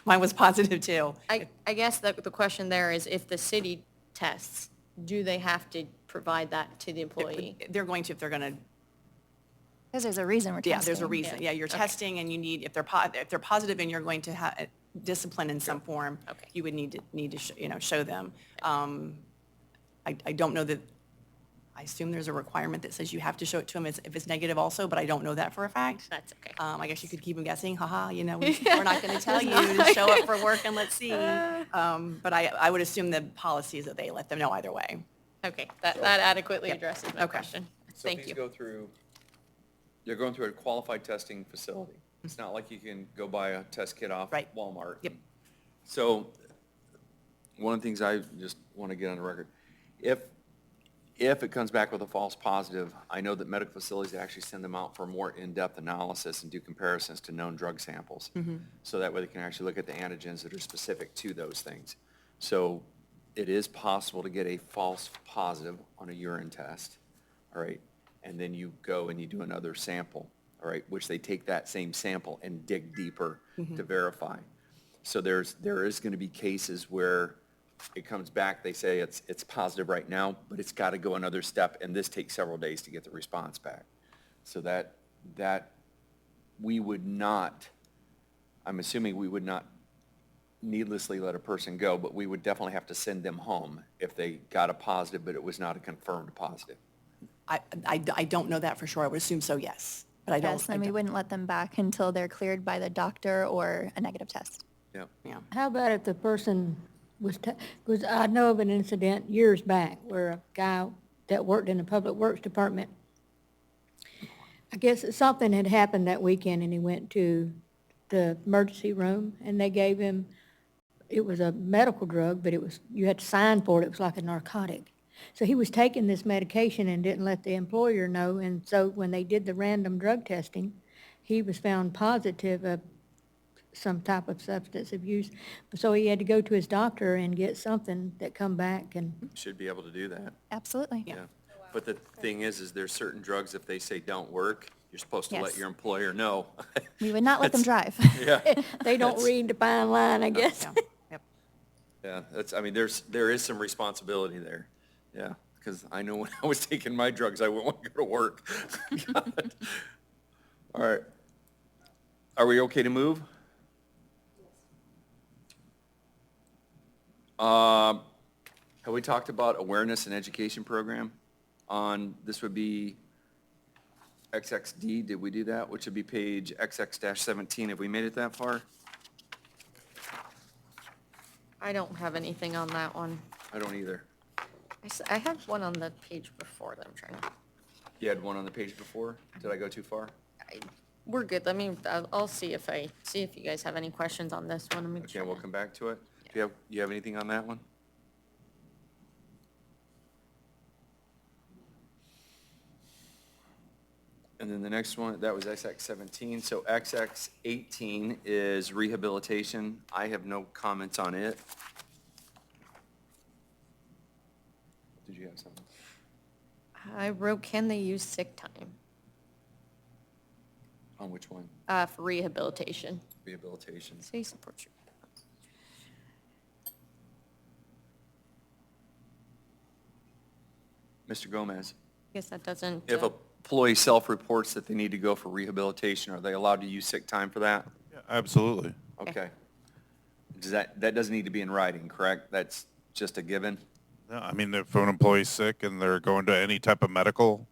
mine was positive too. I guess the question there is if the city tests, do they have to provide that to the employee? They're going to, if they're going to, Because there's a reason we're testing. yeah, there's a reason. Yeah. Yeah, you're Okay. testing and you need, if they're positive and you're going to have discipline in some form, Okay. you would need to show them. I don't know that, I assume there's a requirement that says you have to show it to them if it's negative also, but I don't know that for a fact. That's okay. I guess you could keep them guessing, haha, we're not going to tell you, to show up for work and let's see. But I would assume the policy is that they let them know either way. Okay, that adequately Yep. addresses my Okay. question. so Thank these you. go through, they're going through a qualified testing facility. It's not like you can go buy a test kit off Right. Walmart. Yep. So, one of the things I just want to get on the record, if it comes back with a false positive, I know that medical facilities actually send them out for more in-depth analysis and do comparisons to known drug samples. So that way they can actually look at the antigens that are specific to those things. So it is possible to get a false positive on a urine test, all right? And then you go and you do another sample, all right, which they take that same sample and dig deeper to verify. So there is going to be cases where it comes back, they say it's positive right now, but it's got to go another step, and this takes several days to get the response back. So that we would not, I'm assuming we would not needlessly let a person go, but we would definitely have to send them home if they got a positive, but it was not a confirmed positive. I don't know that for sure. I would assume so, yes. But I don't. Yes, I and we don't- wouldn't let them back until they're cleared by the doctor or a negative test. Yeah. Yeah. How about if the person was, because I know of an incident years back where a guy that worked in the Public Works Department, I guess something had happened that weekend and he went to the emergency room and they gave him, it was a medical drug, but it was, you had to sign for it, it was like a narcotic. So he was taking this medication and didn't let the employer know, and so when they did the random drug testing, he was found positive of some type of substance abuse. So he had to go to his doctor and get something that come back and, Should be able to do that. Absolutely. Yeah. But the thing is there's certain drugs, if they say don't work, you're supposed to let Yes. your employer know. We would not let them drive. Yeah, they don't read the fine line, I guess. Yeah. Yep. yeah, I mean, there is some responsibility there. Yeah, because I know when I was taking my drugs, I wouldn't want to go to work. God. All right. Are we okay to move? Have we talked about awareness and education program on, this would be XXD, did we do that? Which would be page XX-17, have we made it that far? I don't have anything on that one. I don't either. I had one on the page before that I'm trying to, You had one on the page before? Did I go too far? we're good. I'll see if you guys have any questions on this one. Let me Okay, try we'll to- come back to it. Do you have anything on that one? And then the next one, that was XX 17. So XX 18 is rehabilitation. I have no comments on it. Did you have something? I wrote, can they use sick time On which one? for rehabilitation? Rehabilitation. City supports. Mr. Gomez, I guess that doesn't. if a employee self-reports that they need to go for rehabilitation, are they allowed to use sick time for that? Yeah, absolutely. Okay. Does that doesn't need to be in writing, correct? That's just a given? Yeah, I mean, if an employee's sick and they're going to any type of medical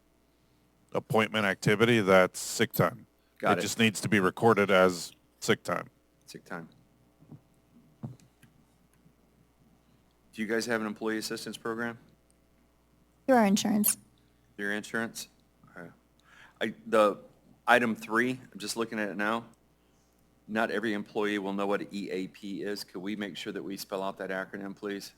appointment activity, that's sick time. Got it. It just needs to be recorded as sick time. Sick time. Do you guys have an employee assistance program? Through our insurance. Your insurance? Okay. The item 3, I'm just looking at it now. Not every employee will know what an EAP is. Could we make sure that we spell out that acronym, please?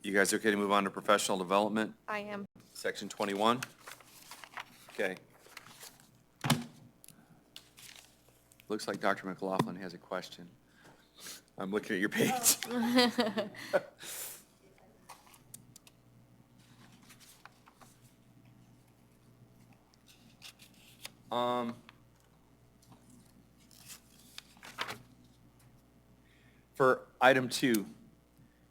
You guys okay to move on to professional development? I am. Section 21? Okay. Looks like Dr. McLaughlin has a question. I'm looking at your page. For item 2,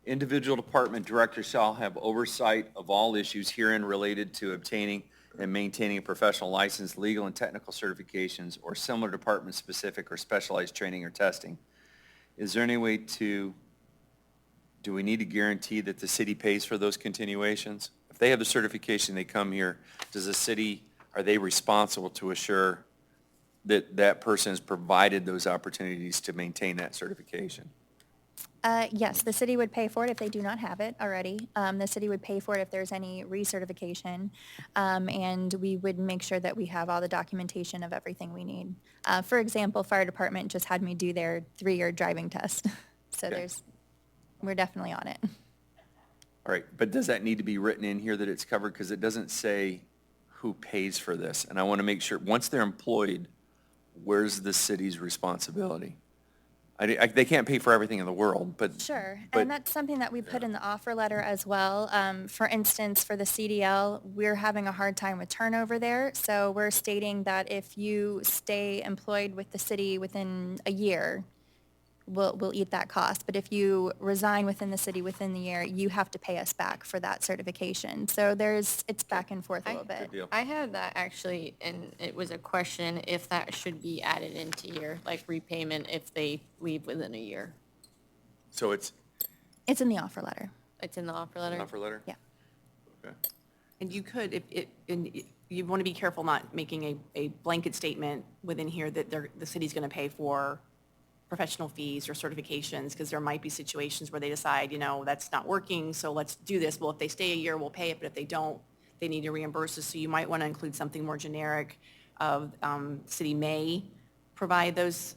individual department director shall have oversight of all issues herein related to obtaining and maintaining a professional license, legal and technical certifications, or similar department-specific or specialized training or testing. Is there any way do we need to guarantee that the city pays for those continuations? If they have the certification, they come here, are they responsible to assure that that person has provided those opportunities to maintain that certification? Yes, the city would pay for it if they do not have it already. The city would pay for it if there's any recertification. And we would make sure that we have all the documentation of everything we need. For example, fire department just had me do their 3-year driving test. So Okay. we're definitely on it. All right, but does that need to be written in here that it's covered? Because it doesn't say who pays for this. And I want to make sure, once they're employed, where's the city's responsibility? They can't pay for everything in the world, but. Sure, but- and that's something that we put in the offer letter as well. For instance, for the CDL, we're having a hard time with turnover there. So we're stating that if you stay employed with the city within a year, we'll eat that cost. But if you resign within the city within the year, you have to pay us back for that certification. So it's back and forth a little bit. Good deal. I had that actually, and it was a question if that should be added into here, like repayment if they leave within a year. So it's It's in the offer letter. It's in the offer letter? an offer letter? Yeah. Okay. And you could, you want to be careful not making a blanket statement within here that the city's going to pay for professional fees or certifications, because there might be situations where they decide, that's not working, so let's do this. Well, if they stay a year, we'll pay it, but if they don't, they need to reimburse us. So you might want to include something more generic of, city may provide those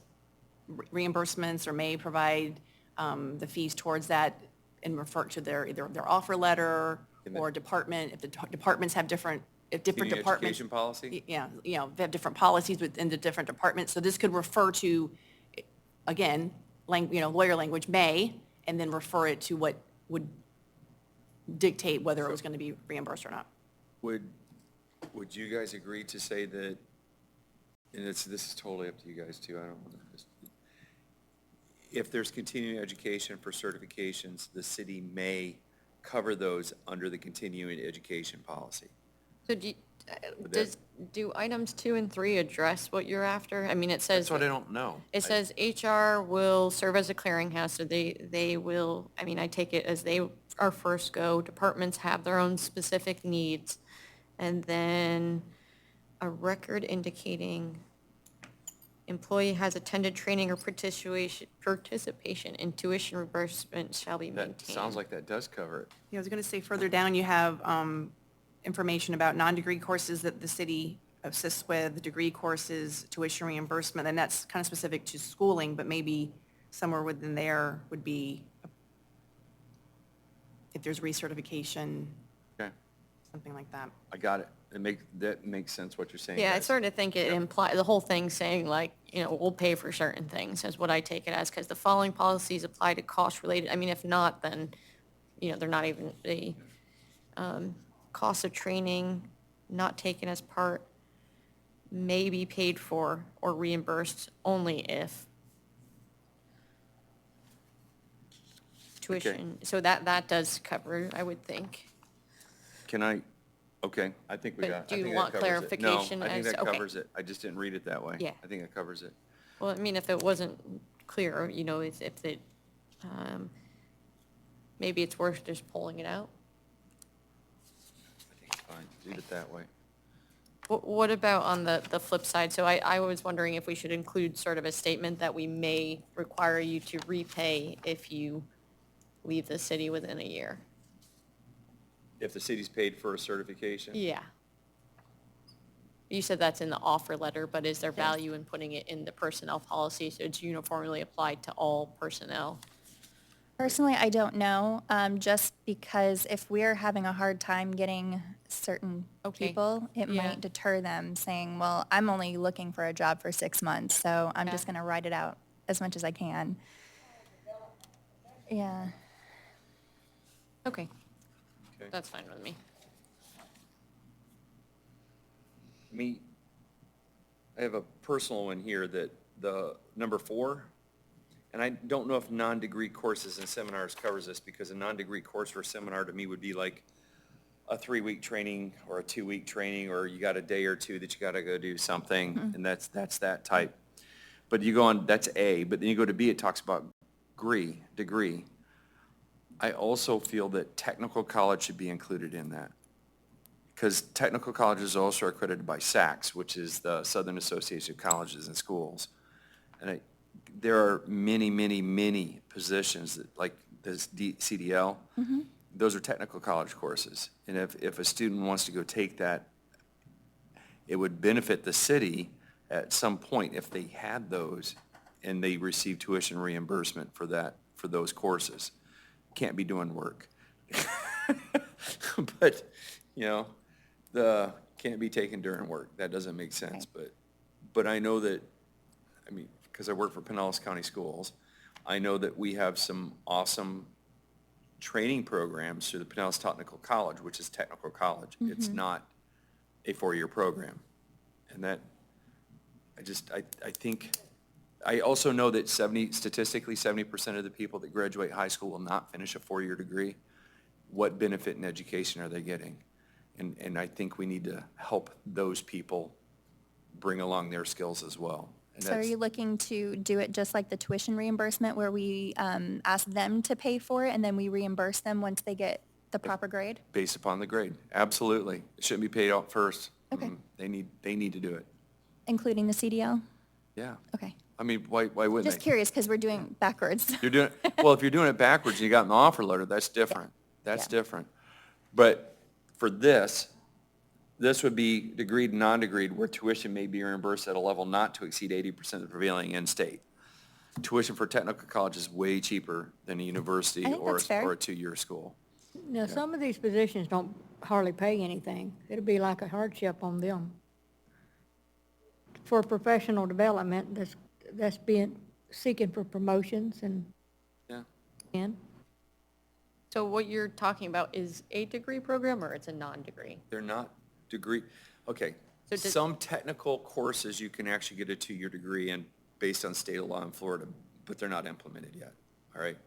reimbursements or may provide the fees towards that and refer to either their offer letter or department, if the departments have different Continuing departments. education policy? Yeah, they have different policies within the different departments. So this could refer to, again, lawyer language, may, and then refer it to what would dictate whether it was going to be reimbursed or not. Would you guys agree to say that, and this is totally up to you guys too, I don't want to, if there's continuing education for certifications, the city may cover those under the continuing education policy? So do items 2 and 3 address what you're after? I mean, it says. That's what I don't know. It says HR will serve as a clearinghouse, so they will, I mean, I take it as they are first go. Departments have their own specific needs. And then a record indicating employee has attended training or participation in tuition reimbursement shall be maintained. That sounds like that does cover it. Yeah, I was going to say further down, you have information about non-degree courses that the city assists with, degree courses, tuition reimbursement, and that's kind of specific to schooling, but maybe somewhere within there would be, if there's recertification, Okay, something like that. I got it. That makes sense what you're saying. Yeah, I guys. sort of think it implies, the whole thing saying like, we'll pay for certain things is what I take it as, because the following policies apply to cost related. I mean, if not, then, they're not even, the cost of training not taken as part may be paid for or reimbursed only if tuition, so that does cover, I would think. Okay, I think we But got. do I you think want that covers it. clarification No, I think as- that okay. covers it. I just didn't read it that way. Yeah. I think that covers it. Well, I mean, if it wasn't clear, if it, maybe it's worth just pulling it out. I think it's fine. Leave it that way. What about on the flip side? So I was wondering if we should include sort of a statement that we may require you to repay if you leave the city within a year. If the city's paid for a certification? Yeah. You said that's in the offer letter, but is there value in putting it in the personnel policy so it's uniformly applied to all personnel? Personally, I don't know, just because if we're having a hard time getting certain Okay. people, it Yeah. might deter them saying, well, I'm only looking for a job for 6 months, so I'm just Yeah. going to write it out as much as I can. Yeah. Okay, Okay. that's fine with me. I have a personal one here that the number 4, and I don't know if non-degree courses and seminars covers this, because a non-degree course or seminar to me would be like a 3-week training or a 2-week training, or you got a day or two that you got to go do something, and that's that type. But you go on, that's A, but then you go to B, it talks about degree. I also feel that technical college should be included in that, because technical colleges are also accredited by SACS, which is the Southern Association of Colleges and Schools. And there are many positions that, like this CDL, those are technical college courses. And if a student wants to go take that, it would benefit the city at some point if they had those and they receive tuition reimbursement for those courses. Can't be doing work. But, can't be taken during work. That doesn't make sense. But I know that, because I work for Pinellas County Schools, I know that we have some awesome training programs through the Pinellas Technical College, which is technical college. It's not a 4-year program. And that, I think, I also know that statistically, 70% of the people that graduate high school will not finish a 4-year degree. What benefit in education are they getting? And I think we need to help those people bring along their skills as well. And So are you looking to do it just like the tuition reimbursement where we ask them to pay for it and then we reimburse them once they get the proper grade? based upon the grade? Absolutely. It shouldn't be paid out first. Okay. They need to do it. Including the CDL? Yeah. Okay. Why wouldn't they? Just curious because we're doing backwards. You're doing, well, if you're doing it backwards and you got an offer letter, that's different. That's Yeah. different. But for this would be degreed and non-degreed, where tuition may be reimbursed at a level not to exceed 80% of the prevailing in-state. Tuition for technical college is way cheaper than a university I think or that's fair. or a 2-year school. Now, some of these positions don't hardly pay anything. It'll be like a hardship on them. For professional development, that's seeking for promotions Yeah. and So what you're talking about is a degree program or it's a non-degree? They're not degree, okay. So does- Some technical courses you can actually get a 2-year degree in based on state law in Florida, but they're not implemented yet, all right?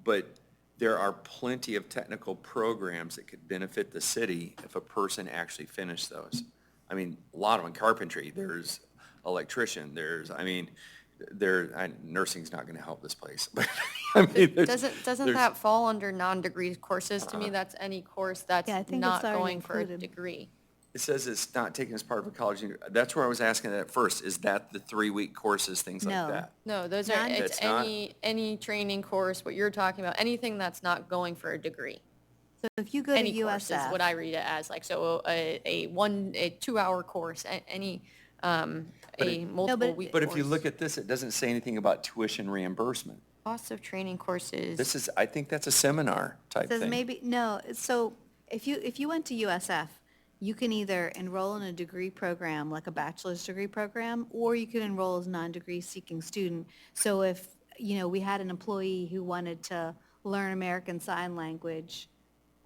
But there are plenty of technical programs that could benefit the city if a person actually finished those. I mean, a lot of them, carpentry, there's electrician, nursing's not gonna help this place, but, I mean, Doesn't there's- that fall under non-degree courses? To me, that's any course that's Yeah, I think it's not already going for a included. degree. It says it's not taken as part of a college, that's where I was asking that at first, is that the 3-week courses, things like No. that? No, those are, it's It's not? any training course, what you're talking about, anything that's not going for a degree. So if you go to Any course is what USF, I read it as, like, so a 2-hour course, any, a multiple week course. But if you look at this, it doesn't say anything about tuition reimbursement. Cost of training courses. This is, I think that's a seminar type says thing. maybe, no, so if you went to USF, you can either enroll in a degree program, like a bachelor's degree program, or you can enroll as a non-degree seeking student. So if, we had an employee who wanted to learn American Sign Language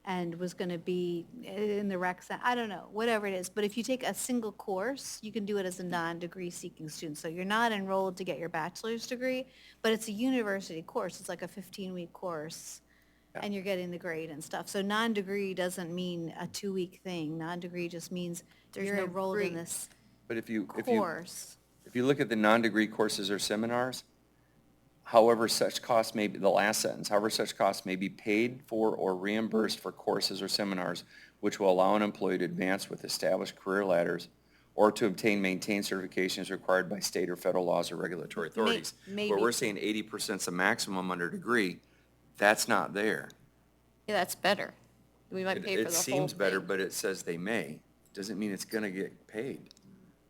and was going to be in the rec center, I don't know, whatever it is. But if you take a single course, you can do it as a non-degree seeking student. So you're not enrolled to get your bachelor's degree, but it's a university course. It's like a 15-week course, and you're getting the grade and stuff. So non-degree doesn't mean a 2-week thing. Non-degree just means There's you're no enrolled in degree. this But if you course. look at the non-degree courses or seminars, however such costs may be, the last sentence, however such costs may be paid for or reimbursed for courses or seminars which will allow an employee to advance with established career ladders or to obtain, maintain certifications required by state or federal laws or regulatory authorities. Where maybe. we're saying 80% is the maximum under degree, that's not there. Yeah, that's better. We might pay for the whole It seems better, thing. but it says they may. Doesn't mean it's gonna get paid.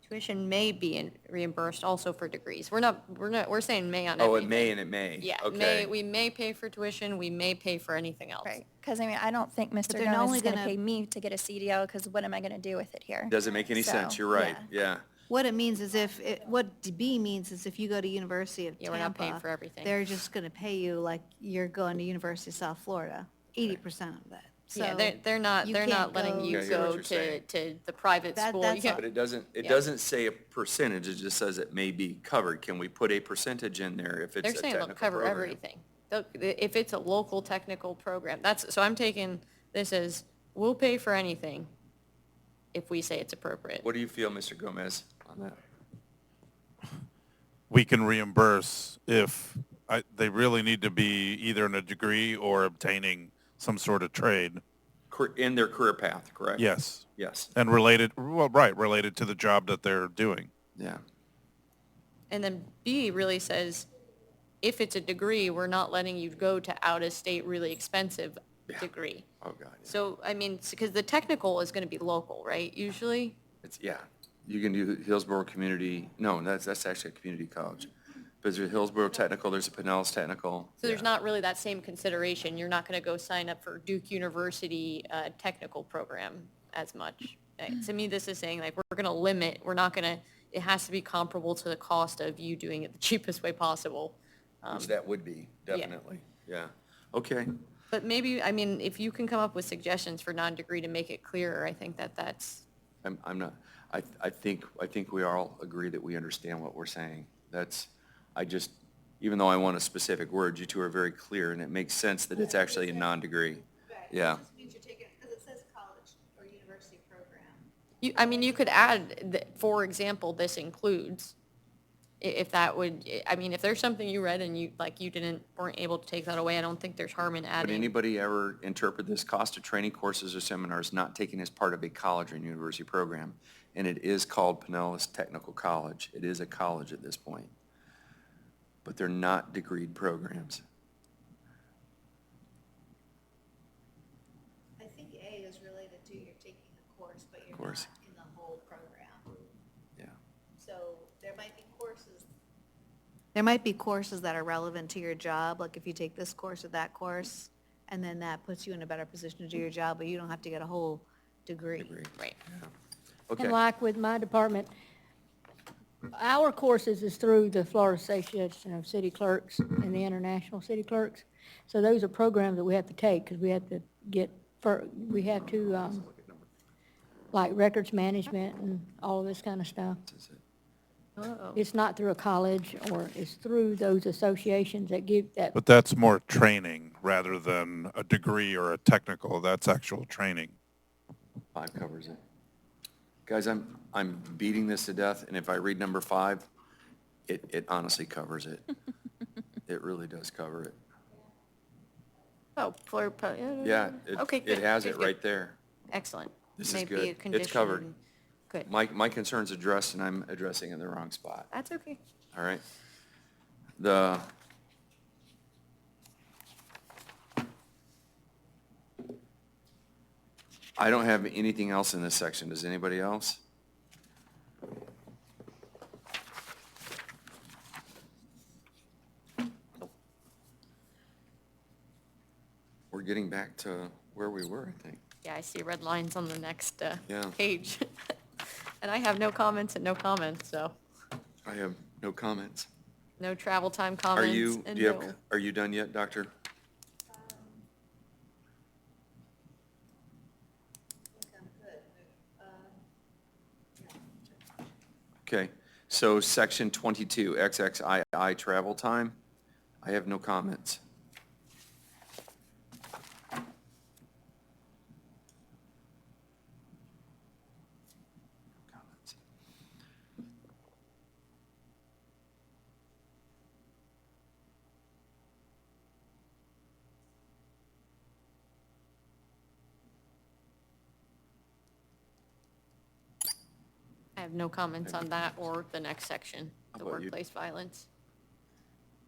Tuition may be reimbursed also for degrees. We're saying may on Oh, everything. it may and it may. Yeah, Okay. we may pay for tuition, we may pay for anything else. Right, because I don't think Mr. they're Gomez only is going to gonna- pay me to get a CDL, because what am I going to do with it here? Doesn't make any So, sense, you're right, yeah. What it means is what B means is if you go to University of Yeah, we're not paying Tampa, for everything. they're just going to pay you like you're going to University of South Florida, 80% of that. Yeah, So they're not you letting can't you Okay, I get what go you're saying. to the private That- school. that's You can't- But it doesn't Yeah. say a percentage, it just says it may be covered. Can we put a percentage in there if it's They're a saying technical they'll cover program? everything. If it's a local technical program, so I'm taking this as, we'll pay for anything if we say it's appropriate. What do you feel, Mr. Gomez, on that? We can reimburse if they really need to be either in a degree or obtaining some sort of trade. In their career path, correct? Yes. Yes, And related to the job that they're doing. yeah. And then B really says, if it's a degree, we're not letting you go to out-of-state really expensive degree. Oh, God, yeah. So, I mean, because the technical is going to be local, right, usually? It's, yeah. You can do Hillsborough Community, no, that's actually a community college. But there's a Hillsborough Technical, there's a Pinellas Technical. So there's yeah. not really that same consideration. You're not going to go sign up for Duke University technical program as much. To me, this is saying, like, we're going to limit, we're not going to, it has to be comparable to the cost of you doing it the cheapest way possible. Which that would be, definitely, yeah. Okay, But maybe, I mean, if you can come up with suggestions for non-degree to make it clearer, I think that's, I'm not, I think we all agree that we understand what we're saying. Even though I want a specific word, you two are very clear, and it makes sense that it's actually a non-degree. Yeah. means you're taking, because it says college or university program. you could add, for example, this includes, if that would, I mean, if there's something you read and you weren't able to take that away, I don't think there's harm in Would adding. anybody ever interpret this cost of training courses or seminars not taken as part of a college or university program? And it is called Pinellas Technical College. It is a college at this point. But they're not degreed programs. I think A is related to you're taking a course, but you're Course. not in the whole program. Yeah. So there might be courses. There might be courses that are relevant to your job, like if you take this course or that course, and then that puts you in a better position to do your job, but you don't have to get a whole degree. Degree. Right. Okay. And like with my department, our courses is through the Florida Association of City Clerks and the International City Clerks. So those are programs that we have to take, because we have to like records management and all of this kind of stuff. Uh-oh. It's not through a college, or it's through those associations that give that. But that's more training rather than a degree or a technical. That's actual training. 5 covers it. Guys, I'm beating this to death, and if I read number 5, it honestly covers it. It really does cover it. Oh, for, Yeah, Okay, it good, has good, it good. right there. Excellent. This is Maybe good. a It's covered. condition- Good. My concern's addressed, and I'm addressing it in the wrong spot. That's okay. All right? I don't have anything else in this section. Does anybody else? We're getting back to where we were, I think. Yeah, I see red lines on the next Yeah. page. And I have no comments and no comments, so I have no comments. no travel time Are comments you, and do you no. have, are you done yet, Doctor? Okay, so section 22, XXII travel time, I have no comments. Comments. I have no comments on that or the next section, the How about you? workplace violence.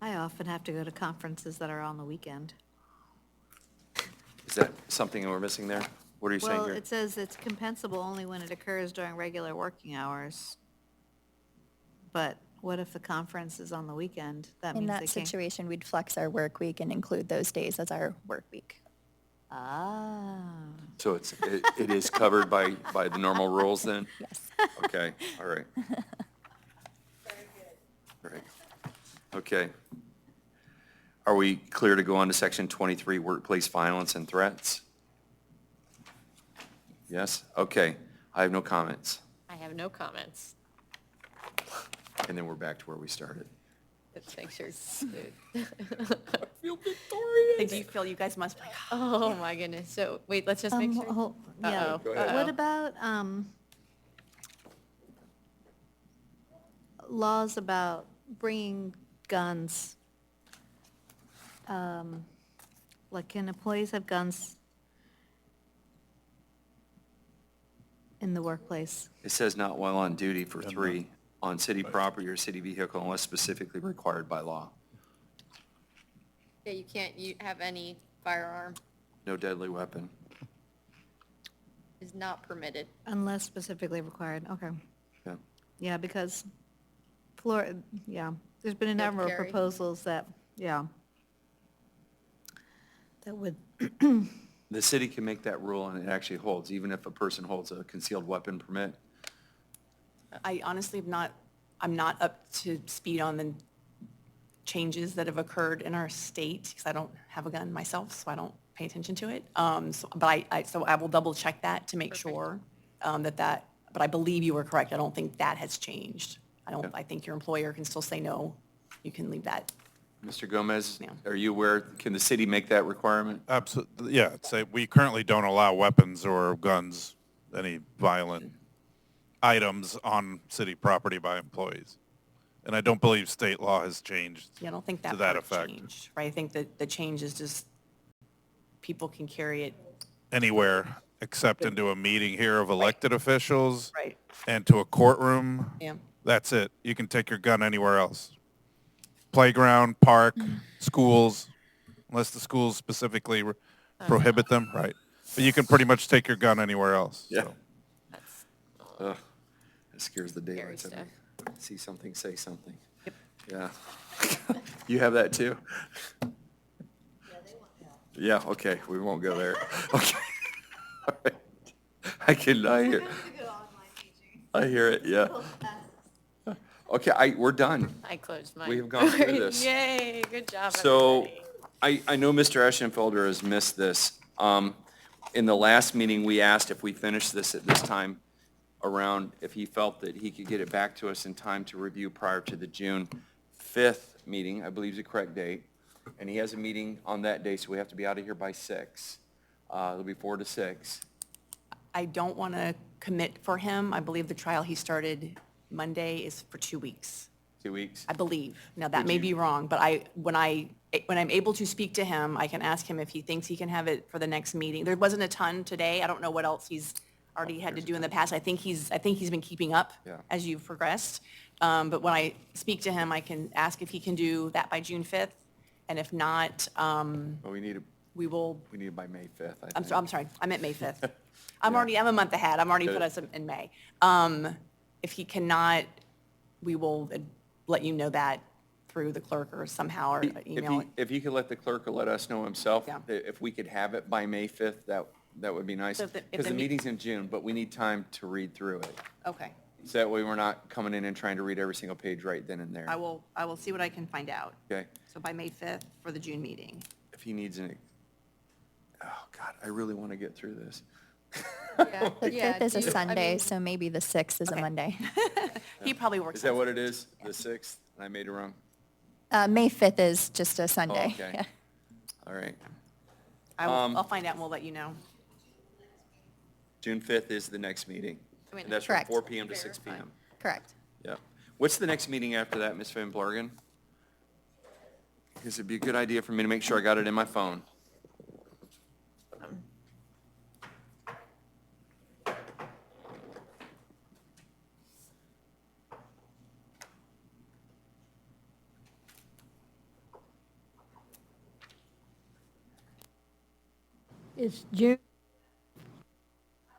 I often have to go to conferences that are on the weekend. Is that something we're missing there? What are you saying Well, here? it says it's compensable only when it occurs during regular working hours. But what if the conference is on the weekend? That In means that they can't. situation, we'd flex our work week and include those days as our work week. Ah, So it is covered by the normal rules then? Yes. Okay, all right. All right. Okay. Are we clear to go on to section 23, workplace violence and threats? Yes? Okay. I have no comments. I have no comments. And then we're back to where we started. Let's make sure. Feel victorious. Do you feel you guys must be like, Oh, my goodness. So, wait, let's just make sure. yeah. Uh-oh, Go ahead. What uh-oh. about, laws about bringing guns? Like, can employees have guns in the workplace? It says not while on duty for 3, on city property or city vehicle unless specifically required by law. Yeah, you can't have any firearm No deadly weapon. is not permitted. Unless specifically required, okay. Yeah. Yeah, because there's been a Good number of carry. proposals that would, The city can make that rule, and it actually holds, even if a person holds a concealed weapon permit. I honestly I'm not up to speed on the changes that have occurred in our state, because I don't have a gun myself, so I don't pay attention to it. But I will double check that to make sure but I believe you were correct. I don't think that has changed. I think your employer can still say no. You can leave that. Mr. Gomez, Yeah. are you aware, can the city make that requirement? Absolutely, yeah, say, we currently don't allow weapons or guns, any violent items on city property by employees. And I don't believe state law has changed Yeah, I don't think to that that part effect. changed, right? I think that the change is just people can carry it. anywhere except into a meeting here of elected officials Right. and to a courtroom. Yeah. That's it. You can take your gun anywhere else. Playground, park, schools, unless the schools specifically prohibit them, right? But you can pretty much take your gun anywhere else. Yeah. so. That's Ugh, it scares the scary daylights out of stuff. me. See something, say something. Yeah. You have that too? Yeah, okay, we won't go there. Okay. All right. I hear it, yeah. Okay, we're done. I closed mine. We have gone through this. Yay, good job, So, everybody. I know Mr. Eschenfelder has missed this. In the last meeting, we asked if we finished this at this time around, if he felt that he could get it back to us in time to review prior to the June 5th meeting, I believe is the correct date. And he has a meeting on that day, so we have to be out of here by 6. It'll be 4 to 6. I don't want to commit for him. I believe the trial he started Monday is for 2 weeks. 2 weeks? I believe. Now, that Would may you- be wrong, but when I'm able to speak to him, I can ask him if he thinks he can have it for the next meeting. There wasn't a ton today. I don't know what else he's already had to do in the past. I think he's been keeping up Yeah. as you've progressed. But when I speak to him, I can ask if he can do that by June 5th. And if not, Well, we need it by May 5th, I think. I'm sorry, I meant May 5th. I'm a month ahead. I'm already put us in May. If he cannot, we will let you know that through the clerk or somehow, or email it. If he could let the clerk or let us know himself, Yeah. if we could have it by May 5th, that would be nice. So if the Because the me- meeting's in June, but we need time to read through it. Okay. So that way we're not coming in and trying to read every single page right then and there. I will see what I can find out. Okay? So by May 5th for the June meeting. If he needs oh, God, I really want to get through this. The 5th is a Sunday, so maybe the 6th is a Okay. Monday. He probably works. Is that on what it is? The 6th? And I made it wrong? May 5th is just a Sunday. okay. Yeah. All right. I'll find out and we'll let you know. June 5th is the next meeting. I mean, And that's from Correct. 4 PM to 6 PM. Correct. Yeah. What's the next meeting after that, Ms. Van Blargen? Because it'd be a good idea for me to make sure I got it in my phone. It's June,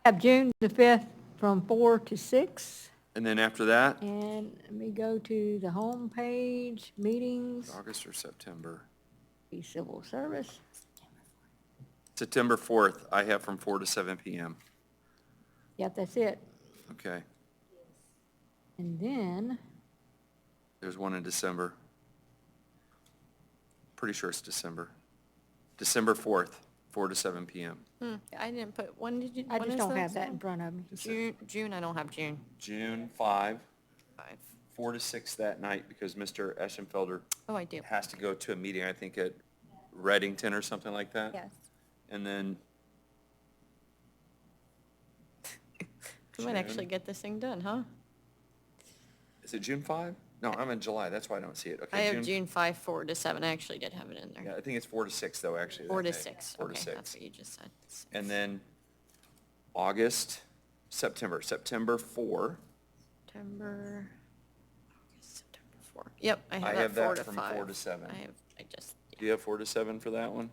have June the 5th from 4 to 6. And then after that, And let me go to the home page, meetings, August or September? the civil service. September 4th, I have from 4 to 7 PM. Yep, that's it. Okay. And then, There's one in December. Pretty sure it's December. December 4th, 4 to 7 PM. I didn't put, when did you? I when just is don't those have that in on? front of me. June, I don't have June. June 5, 5. 4 to 6 that night because Mr. Eschenfelder Oh, I do. has to go to a meeting, I think at Reddington or something like that. Yes. And then We might actually get this thing done, huh? Is it June 5? No, I'm in July, that's why I don't see it. Okay, I have June 5, 4 to 7. I actually did have it in Yeah, there. I think it's 4 to 6 though, actually. 4 that to day. 6. 4 to Okay, 6. that's what you just said. And then September 4. September, August, September 4. Yep, I I have have that 4 that to from 5. 4 to 7. I just, Do you have 4 to 7 for that one?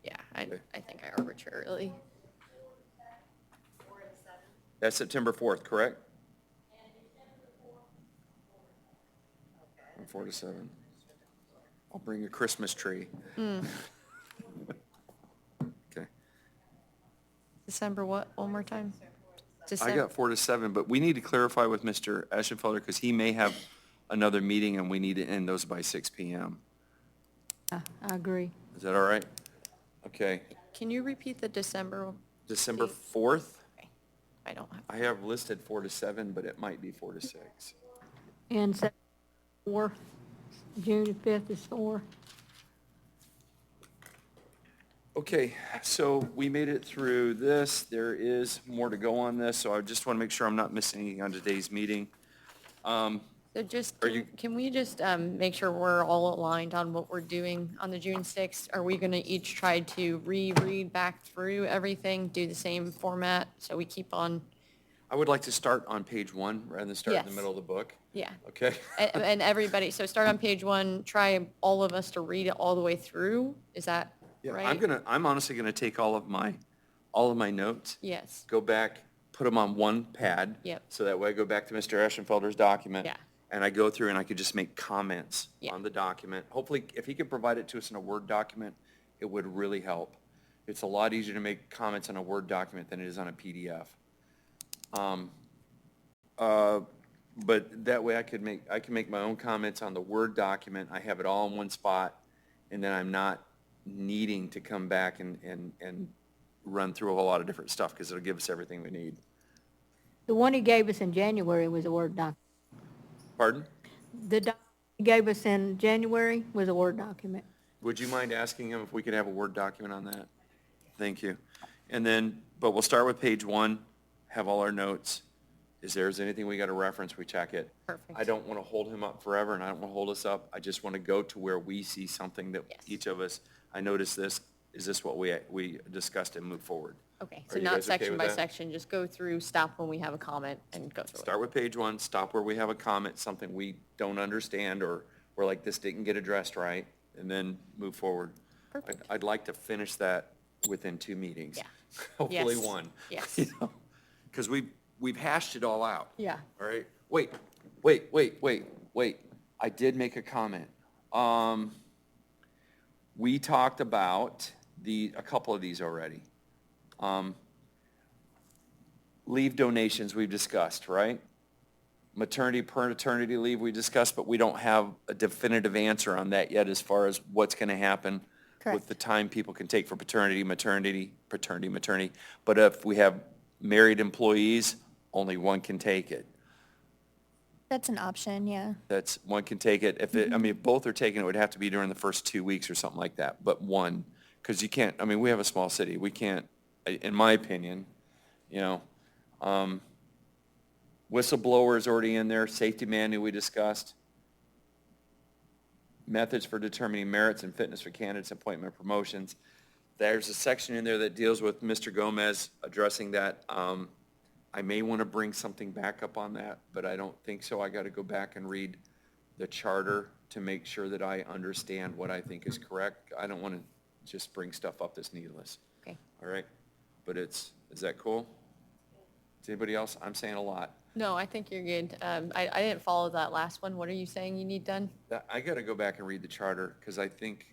yeah, Okay. I think I arbitrarily. That's September 4th, correct? From 4 to 7. I'll bring a Christmas tree. Okay. December what, one more time? I got 4 to 7, but we need to clarify with Mr. Eschenfelder because he may have another meeting and we need to end those by 6 PM. I agree. Is that all right? Okay. Can you repeat the December? December Please. 4th, Okay. I don't have, I have listed 4 to 7, but it might be 4 to 6. And September 4, June the 5th is 4. Okay, so we made it through this. There is more to go on this, so I just want to make sure I'm not missing anything on today's meeting. so just, Are you- can we just make sure we're all aligned on what we're doing on the June 6th? Are we going to each try to reread back through everything, do the same format, so we keep on, I would like to start on page 1 rather than start in the Yes. middle of the book. yeah. Okay? And everybody, so start on page 1, try all of us to read it all the way through, is that Yeah, right? I'm honestly gonna take all of my notes, Yes, go back, put them on one pad. Yep. So that way I go back to Mr. Eschenfelder's document. Yeah. And I go through and I could just make comments Yeah. on the document. Hopefully, if he could provide it to us in a Word document, it would really help. It's a lot easier to make comments on a Word document than it is on a PDF. But that way I can make my own comments on the Word document. I have it all in one spot, and then I'm not needing to come back and run through a whole lot of different stuff, because it'll give us everything we need. The one he gave us in January was a Word doc. Pardon? The doc he gave us in January was a Word document. Would you mind asking him if we could have a Word document on that? Thank you. And then but we'll start with page 1, have all our notes. Is there's anything we got to reference, we check it. Perfect. I don't want to hold him up forever, and I don't want to hold us up. I just want to go to where we see something that Yes. each of us, I noticed this, is this what we discussed and move forward? Okay, Are so you not guys okay section with by that? section, just go through, stop when we have a comment and go through it. Start with page 1, stop where we have a comment, something we don't understand, or we're like, this didn't get addressed right, and then move forward. Perfect. I'd like to finish that within 2 meetings. Yeah. Hopefully Yes. 1. Yes. Because we've hashed it all out. Yeah. All right, wait. I did make a comment. We talked about a couple of these already. Leave donations we've discussed, right? Maternity, paternity leave we discussed, but we don't have a definitive answer on that yet as far as what's going to happen with Correct. the time people can take for paternity. But if we have married employees, only one can take it. That's an option, yeah. That's, one can take it. If if both are taking it, it would have to be during the first 2 weeks or something like that, but one, because you can't, we have a small city. We can't, in my opinion, whistleblower is already in there, safety manual we discussed. Methods for determining merits and fitness for candidates, appointment promotions. There's a section in there that deals with Mr. Gomez addressing that. I may want to bring something back up on that, but I don't think so. I got to go back and read the charter to make sure that I understand what I think is correct. I don't want to just bring stuff up that's needless. Okay. All right? But is that cool? Is anybody else? I'm saying a lot. No, I think you're good. I didn't follow that last one. What are you saying you need done? I got to go back and read the charter, because I think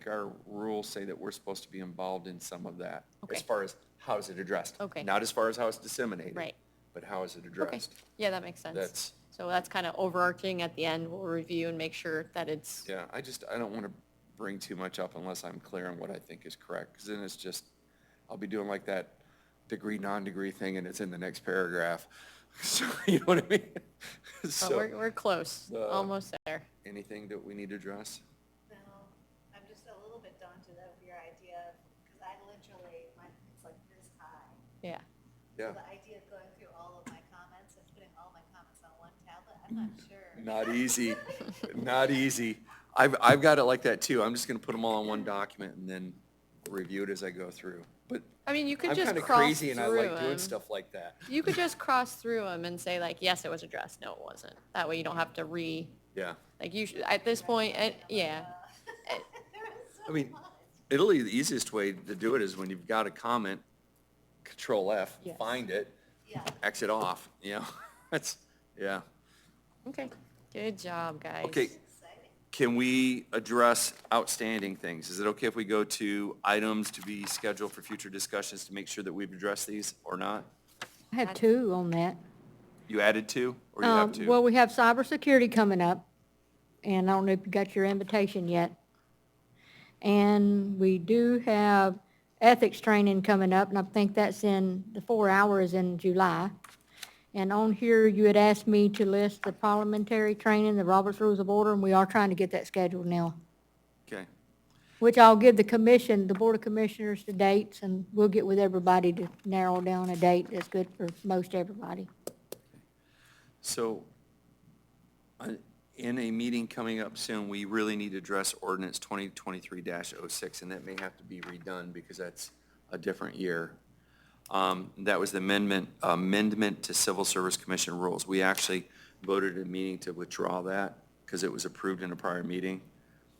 our rules say that we're supposed to be involved in some of that. Okay. As far as how is it addressed. Okay. Not as far as how it's disseminated. Right. But how is it Okay, addressed. yeah, that makes sense. That's- So that's kind of overarching at the end. We'll review and make sure that it's, Yeah, I don't want to bring too much up unless I'm clear on what I think is correct, because then it's just, I'll be doing like that degree, non-degree thing, and it's in the next paragraph. So, you know what I mean? but So, we're close, almost there. anything that we need to address? No, I'm just a little bit daunted of your idea, because I literally, it's like this high. Yeah. Yeah. The idea of going through all of my comments and putting all my comments on one tablet, I'm not sure. Not easy, not easy. I've got it like that too. I'm just gonna put them all on one document and then review it as I go through. But I mean, you could I'm just kinda cross crazy and I like through doing 'em. stuff like that. You could just cross through them and say like, yes, it was addressed, no, it wasn't. That way you don't have to Yeah. like you should, at this point, yeah. Italy, the easiest way to do it is when you've got a comment, Control F, Yes. find it, Yeah. exit off, That's, yeah. Okay, good job, guys. Okay, can we address outstanding things? Is it okay if we go to items to be scheduled for future discussions to make sure that we've addressed these or not? I have 2 on that. You added 2, or you have 2? Well, we have cybersecurity coming up, and I don't know if you got your invitation yet. And we do have ethics training coming up, and I think that's in, the 4 hours in July. And on here, you had asked me to list the parliamentary training, the Robert's Rules of Order, and we are trying to get that scheduled now, Okay, which I'll give the commission, the Board of Commissioners, the dates, and we'll get with everybody to narrow down a date that's good for most everybody. so, in a meeting coming up soon, we really need to address ordinance 2023-06, and that may have to be redone because that's a different year. That was the amendment to Civil Service Commission rules. We actually voted at a meeting to withdraw that because it was approved in a prior meeting.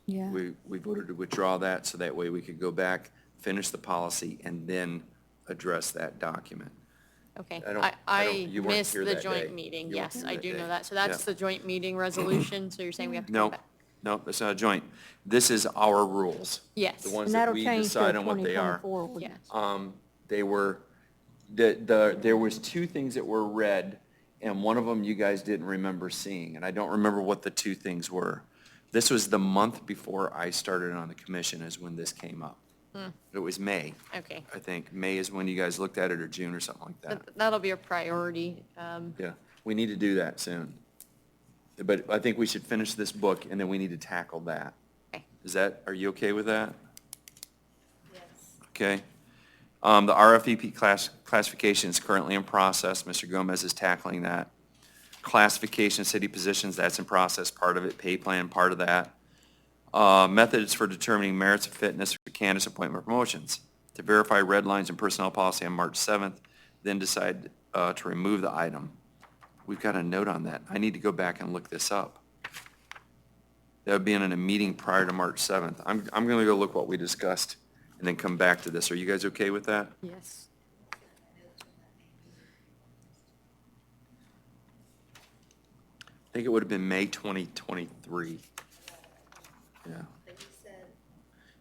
Yeah. We voted to withdraw that, so that way we could go back, finish the policy, and then address that document. Okay, I don't- I you weren't missed here the that joint day. meeting, You weren't yes, here I that do day. know that. So that's Yeah. the joint meeting resolution, so you're saying we have to go No, back? no, that's not a joint. This is our rules. Yes. The ones And that that'll we change to decide a on what they are. 2024 ordinance. They were, there was 2 things that were read, and one of them you guys didn't remember seeing, and I don't remember what the 2 things were. This was the month before I started on the commission is when this came up. It was May, Okay, I think. May is when you guys looked at it, or June or something like that. that'll be a priority. Yeah, we need to do that soon. But I think we should finish this book, and then we need to tackle that. Okay. Are you okay with that? Yes. Okay. The RFEP classification is currently in process. Mr. Gomez is tackling that. Classification of city positions, that's in process, part of it. Pay plan, part of that. Methods for determining merits of fitness for candidates appointment or promotions. To verify red lines in personnel policy on March 7th, then decide to remove the item. We've got a note on that. I need to go back and look this up. That would be in a meeting prior to March 7th. I'm going to go look what we discussed and then come back to this. Are you guys okay with that? Yes. I think it would have been May 2023. Yeah.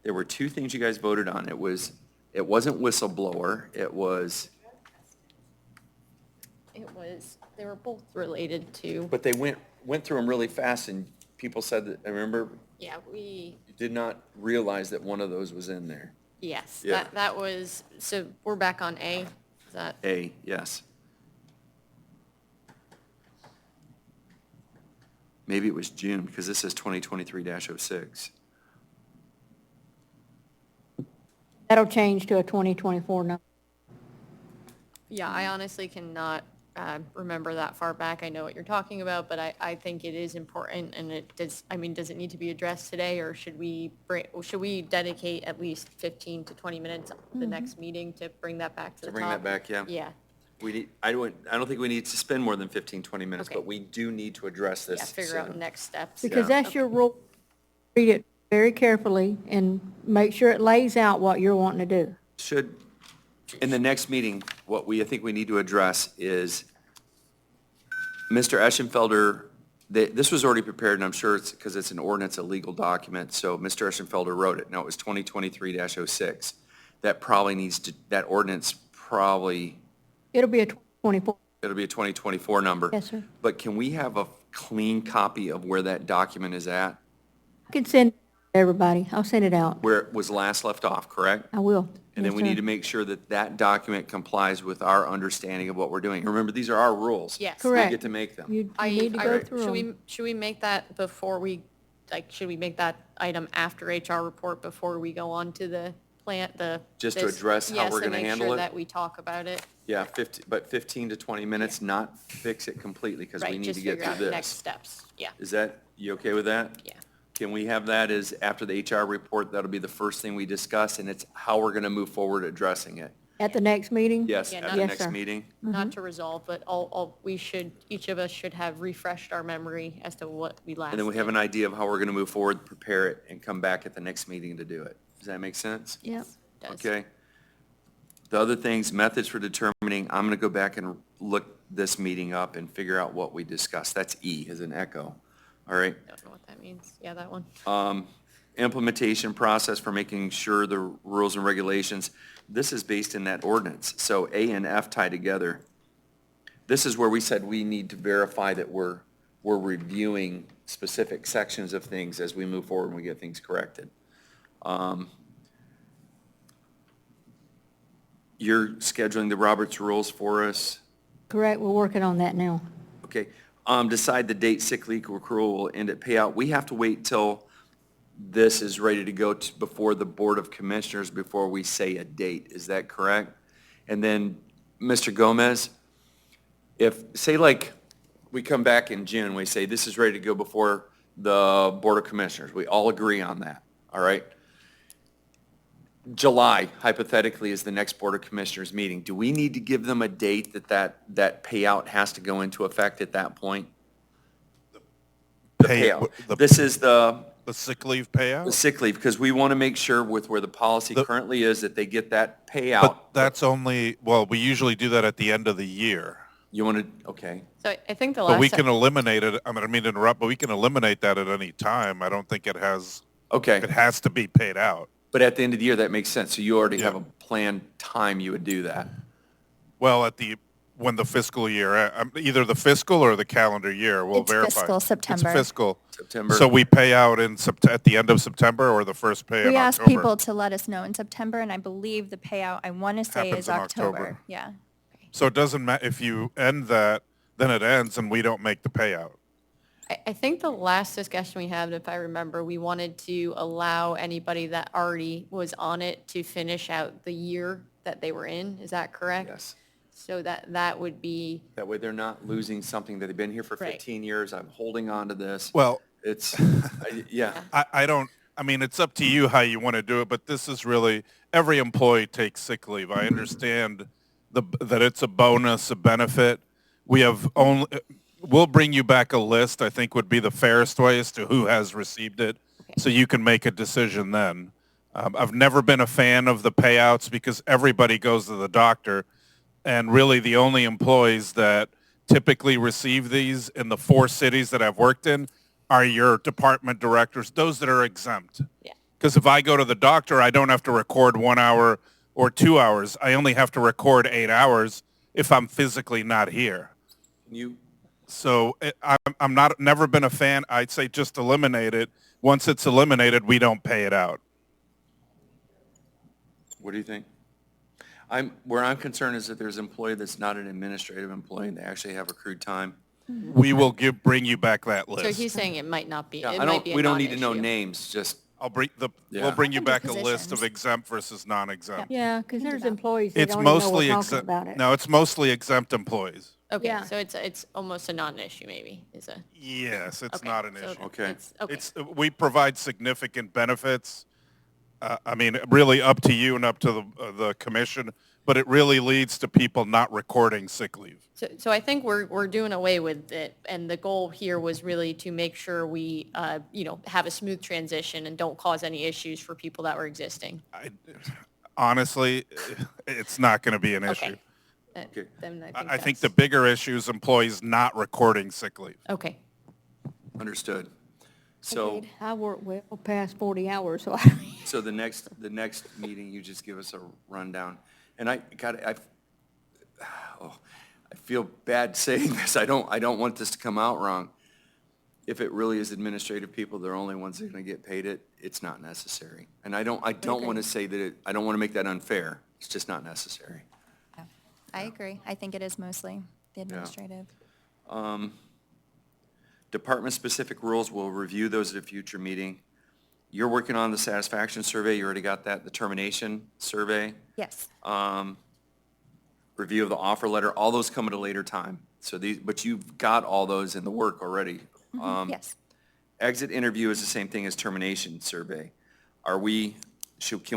There were two things you guys voted on. It wasn't whistleblower, it was, They were both related to, but they went through them really fast and people said that, I remember, yeah, you did not realize that one of those was in there. yes, Yeah. that was, so we're back on A. Is that, A, yes. Maybe it was June, because this says 2023-06. That'll change to a 2024 number. yeah, I honestly cannot remember that far back. I know what you're talking about, but I think it is important, and does it need to be addressed today, or should we dedicate at least 15 to 20 minutes the next meeting to bring that back to the To top? bring that back, yeah. Yeah, I don't think we need to spend more than 15, 20 minutes, Okay. but we do need to address this. yeah, figure out soon. next steps. Because Yeah. that's your rule. Read it very carefully and make sure it lays out what you're wanting to do. Should, in the next meeting, I think we need to address is, Mr. Eschenfelder, this was already prepared, and I'm sure it's because it's an ordinance, a legal document, so Mr. Eschenfelder wrote it. Now, it was 2023-06. That ordinance probably, It'll be a 24. it'll be a 2024 number. Yes, sir. But can we have a clean copy of where that document is at, I can send it to everybody. I'll send it out. where it was last left off, correct? I will. And then Yes, we sir. need to make sure that that document complies with our understanding of what we're doing. Remember, these are our rules. Yes. Correct. We get to make them. You need to go through Should them. should we make that before we, should we make that item after HR report before we go on to the plant, Just to address how we're gonna handle Yes, and make it? sure that we talk about it. Yeah, 15 to 20 minutes, not fix it completely, because we Right, need just to get figure through out next this. steps. Yeah, You okay with that? yeah. Can we have that as, after the HR report, that'll be the first thing we discuss, and it's how we're gonna move forward addressing it? At the next meeting? Yes, Yeah, at not- the Yes, next sir. meeting? Not to resolve, but each of us should have refreshed our memory as to what we last And then we have did. an idea of how we're gonna move forward, prepare it, and come back at the next meeting to do it. Does that make sense? Yep. Does. Okay. The other things, methods for determining, I'm going to go back and look this meeting up and figure out what we discussed. That's E, as an echo. All right. Don't know what that means. Yeah, that one. Implementation process for making sure the rules and regulations, this is based in that ordinance. So A and F tie together. This is where we said we need to verify that we're reviewing specific sections of things as we move forward and we get things corrected. You're scheduling the Roberts rules for us. Correct, we're working on that now. Okay. Decide the date sick leave accrual will end at payout. We have to wait till this is ready to go before the Board of Commissioners before we say a date. Is that correct? And then, Mr. Gomez, say like, we come back in June, we say this is ready to go before the Board of Commissioners. We all agree on that, all right? July, hypothetically, is the next Board of Commissioners meeting. Do we need to give them a date that payout has to go into effect at that point? The Pay- payout. the- This is the sick leave payout? sick leave, because we want to make sure with where the policy The- currently is that they get that payout. But that's only, well, we usually do that at the end of the year. You want to, okay. So I think the But we last, can eliminate it, I mean to interrupt, but we can eliminate that at any time. I don't think it has Okay, to be paid out. but at the end of the year, that makes sense. So you already have Yeah. a planned time you would do that. Well, when the fiscal year, either the fiscal or the calendar year, we'll It's verify. fiscal September. It's fiscal. September. So we pay out at the end of September or the first pay in We October? asked people to let us know in September, and I believe the payout, I want to say, Happens is in October. October. Yeah. So it doesn't matter, if you end that, then it ends and we don't make the payout. I think the last discussion we had, if I remember, we wanted to allow anybody that already was on it to finish out the year that they were in, is that correct? Yes. So that would be, That way they're not losing something that they've been here for Right. 15 years. I'm holding on to this. Well, It's, yeah. I don't, I mean, it's up to you how you want to do it, but this is really, every employee takes sick leave. I understand that it's a bonus, a benefit. We have only, we'll bring you back a list, I think would be the fairest way as to who has received it, so you can make a decision then. I've never been a fan of the payouts because everybody goes to the doctor, and really the only employees that typically receive these in the 4 cities that I've worked in are your department directors, those that are exempt. yeah. Because if I go to the doctor, I don't have to record 1 hour or 2 hours. I only have to record 8 hours if I'm physically not here. You, So I'm not, never been a fan. I'd say just eliminate it. Once it's eliminated, we don't pay it out. what do you think? Where I'm concerned is that there's an employee that's not an administrative employee and they actually have accrued time. We will bring you back that So list. he's saying it might not be, Yeah, it I might don't, be a we don't need to know non-issue. names, just, We'll bring you Under back a list of positions. exempt versus non-exempt. Yeah, because Think there's about it. employees that It's don't even know mostly we're talking exempt. about it. No, it's mostly exempt employees. Okay, Yeah. so it's almost a non-issue maybe, is a, Yes, it's okay. not an so issue. Okay. Okay. It's, we provide significant benefits. I mean, really up to you and up to the commission, but it really leads to people not recording sick leave. So I think we're doing away with it, and the goal here was really to make sure we, have a smooth transition and don't cause any issues for people that were existing. Honestly, it's not going to be an issue. Okay. Okay. Then I think the that's- bigger issue is employees not recording sick leave. Okay, understood. So, I work well past 40 hours, so so the next meeting, you just give us a rundown. And I feel bad saying this. I don't want this to come out wrong. If it really is administrative people, they're only ones that are going to get paid it, it's not necessary. And I don't want to say that I don't want to make that unfair. It's just not necessary. I agree. I think it is mostly the administrative. Department-specific rules, we'll review those at a future meeting. You're working on the satisfaction survey, you already got that, the termination survey, Yes. review of the offer letter, all those come at a later time. So but you've got all those in the work already. Yes. Exit interview is the same thing as termination survey. Can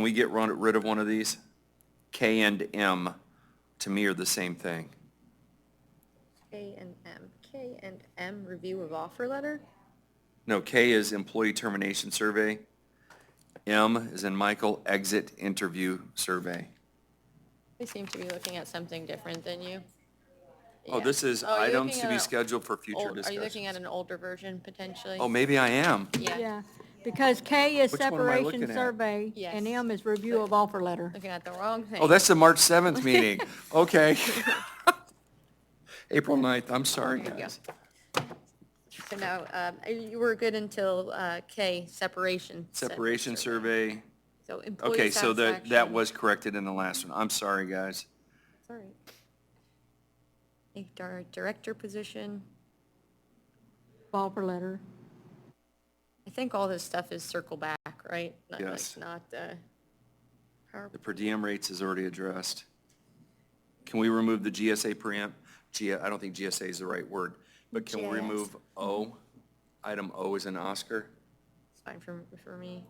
we get rid of one of these? K and M, to me, are the same thing. K and M, review of offer letter? No, K is employee termination survey. M is in Michael, exit interview survey. They seem to be looking at something different than you. Oh, Yeah. this is Oh, you're items looking to at be an scheduled for future Are you looking at discussions. an older version potentially? Oh, maybe I am. yeah. Because K is Which one am I separation looking at? survey and Yes. M is review of offer letter. Looking at the wrong thing. Oh, that's the March 7th meeting. Okay. April 9th, I'm sorry, There you go. guys. So now, you were good until K, separation. Separation survey. So employee Okay, so that satisfaction. was corrected in the last one. I'm sorry, guys. Sorry. HR director position. Offer letter. I think all this stuff is circle back, right? Not- like, Yes. Not, The per diem rates is already addressed. Can we remove the GSA preempt? I don't think GSA is the right word, but can we GIS. remove O? Item O is in Oscar? it's fine for me.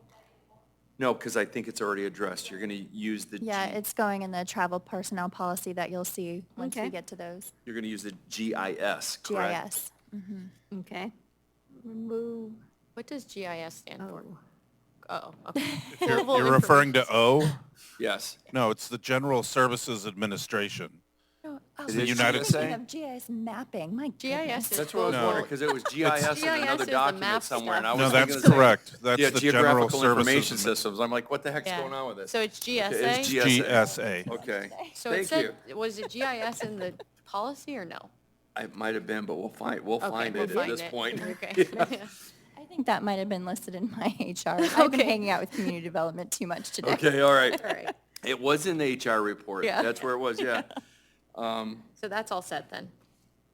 No, because I think it's already addressed. You're going to use the Yeah, it's going in the travel personnel policy that you'll see once we Okay. get to those. You're going to use the GIS, correct? GIS. Okay. Remove. What does GIS stand for? Oh. Oh, okay. You're Global you're referring to information. O? Yes. No, it's the General Services Administration. Oh, Is The it United- I'm thinking of GIS mapping, my GIS is That's what I was global. wondering, because it was GIS in GIS another is the document map somewhere, and I stuff. was No, thinking that's the same. correct. That's Yeah, the General geographical information Services. systems. I'm like, what the heck's Yeah. going on with this? So it's GSA? It is GSA. GSA. Okay. So it Thank you. said, was it GIS in the policy or no? It might have been, but we'll find Okay, it we'll at this find it. point. Okay. Yeah. I think that might have been listed in my HR. I've been Okay. hanging out with community development too much today. Okay, all right. All right. It was in the HR report. Yeah. That's where it was, yeah. So that's all set then.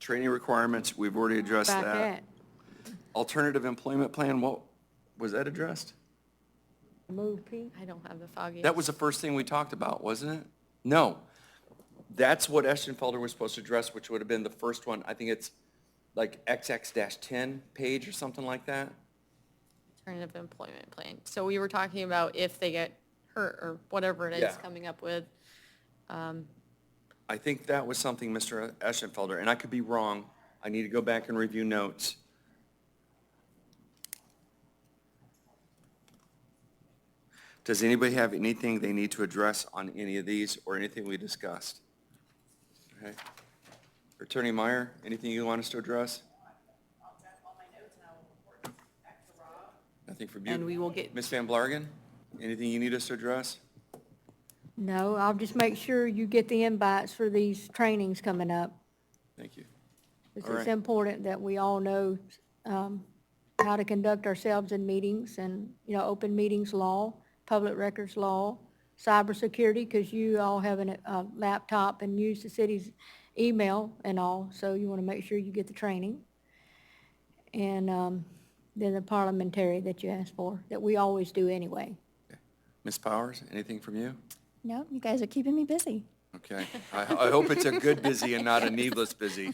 Training requirements, we've already addressed Back that. at. Alternative employment plan, what, was that addressed? Remove P. I don't have the foggiest. That was the first thing we talked about, wasn't it? No. That's what Eschenfelder was supposed to address, which would have been the first one. I think it's like XX-10 page or something like that. Alternative employment plan. So we were talking about if they get hurt or whatever it is Yeah. coming up with. I think that was something Mr. Eschenfelder, and I could be wrong. I need to go back and review notes. Does anybody have anything they need to address on any of these or anything we discussed? Okay. Attorney Meyer, anything you want us to address? Nothing from you? And we will get, Ms. Van Blargen, anything you need us to address? No, I'll just make sure you get the invites for these trainings coming up. Thank you. Because All it's right. important that we all know how to conduct ourselves in meetings and, open meetings law, public records law, cybersecurity, because you all have a laptop and use the city's email and all, so you want to make sure you get the training. And then the parliamentary that you asked for, that we always do anyway. Ms. Powers, anything from you? No, you guys are keeping me busy. Okay. I hope it's a good busy and not a needless busy.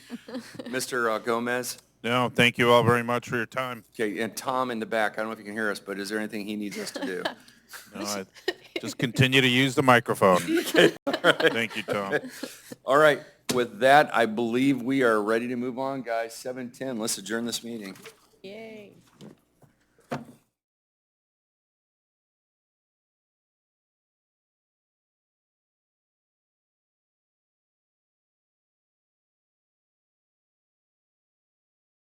Mr. Gomez? No, thank you all very much for your time. Okay, and Tom in the back, I don't know if you can hear us, but is there anything he needs us to do? No, just continue to use the microphone. Thank you, Tom. All right, with that, I believe we are ready to move on, guys. 7:10, let's adjourn this meeting. Yay.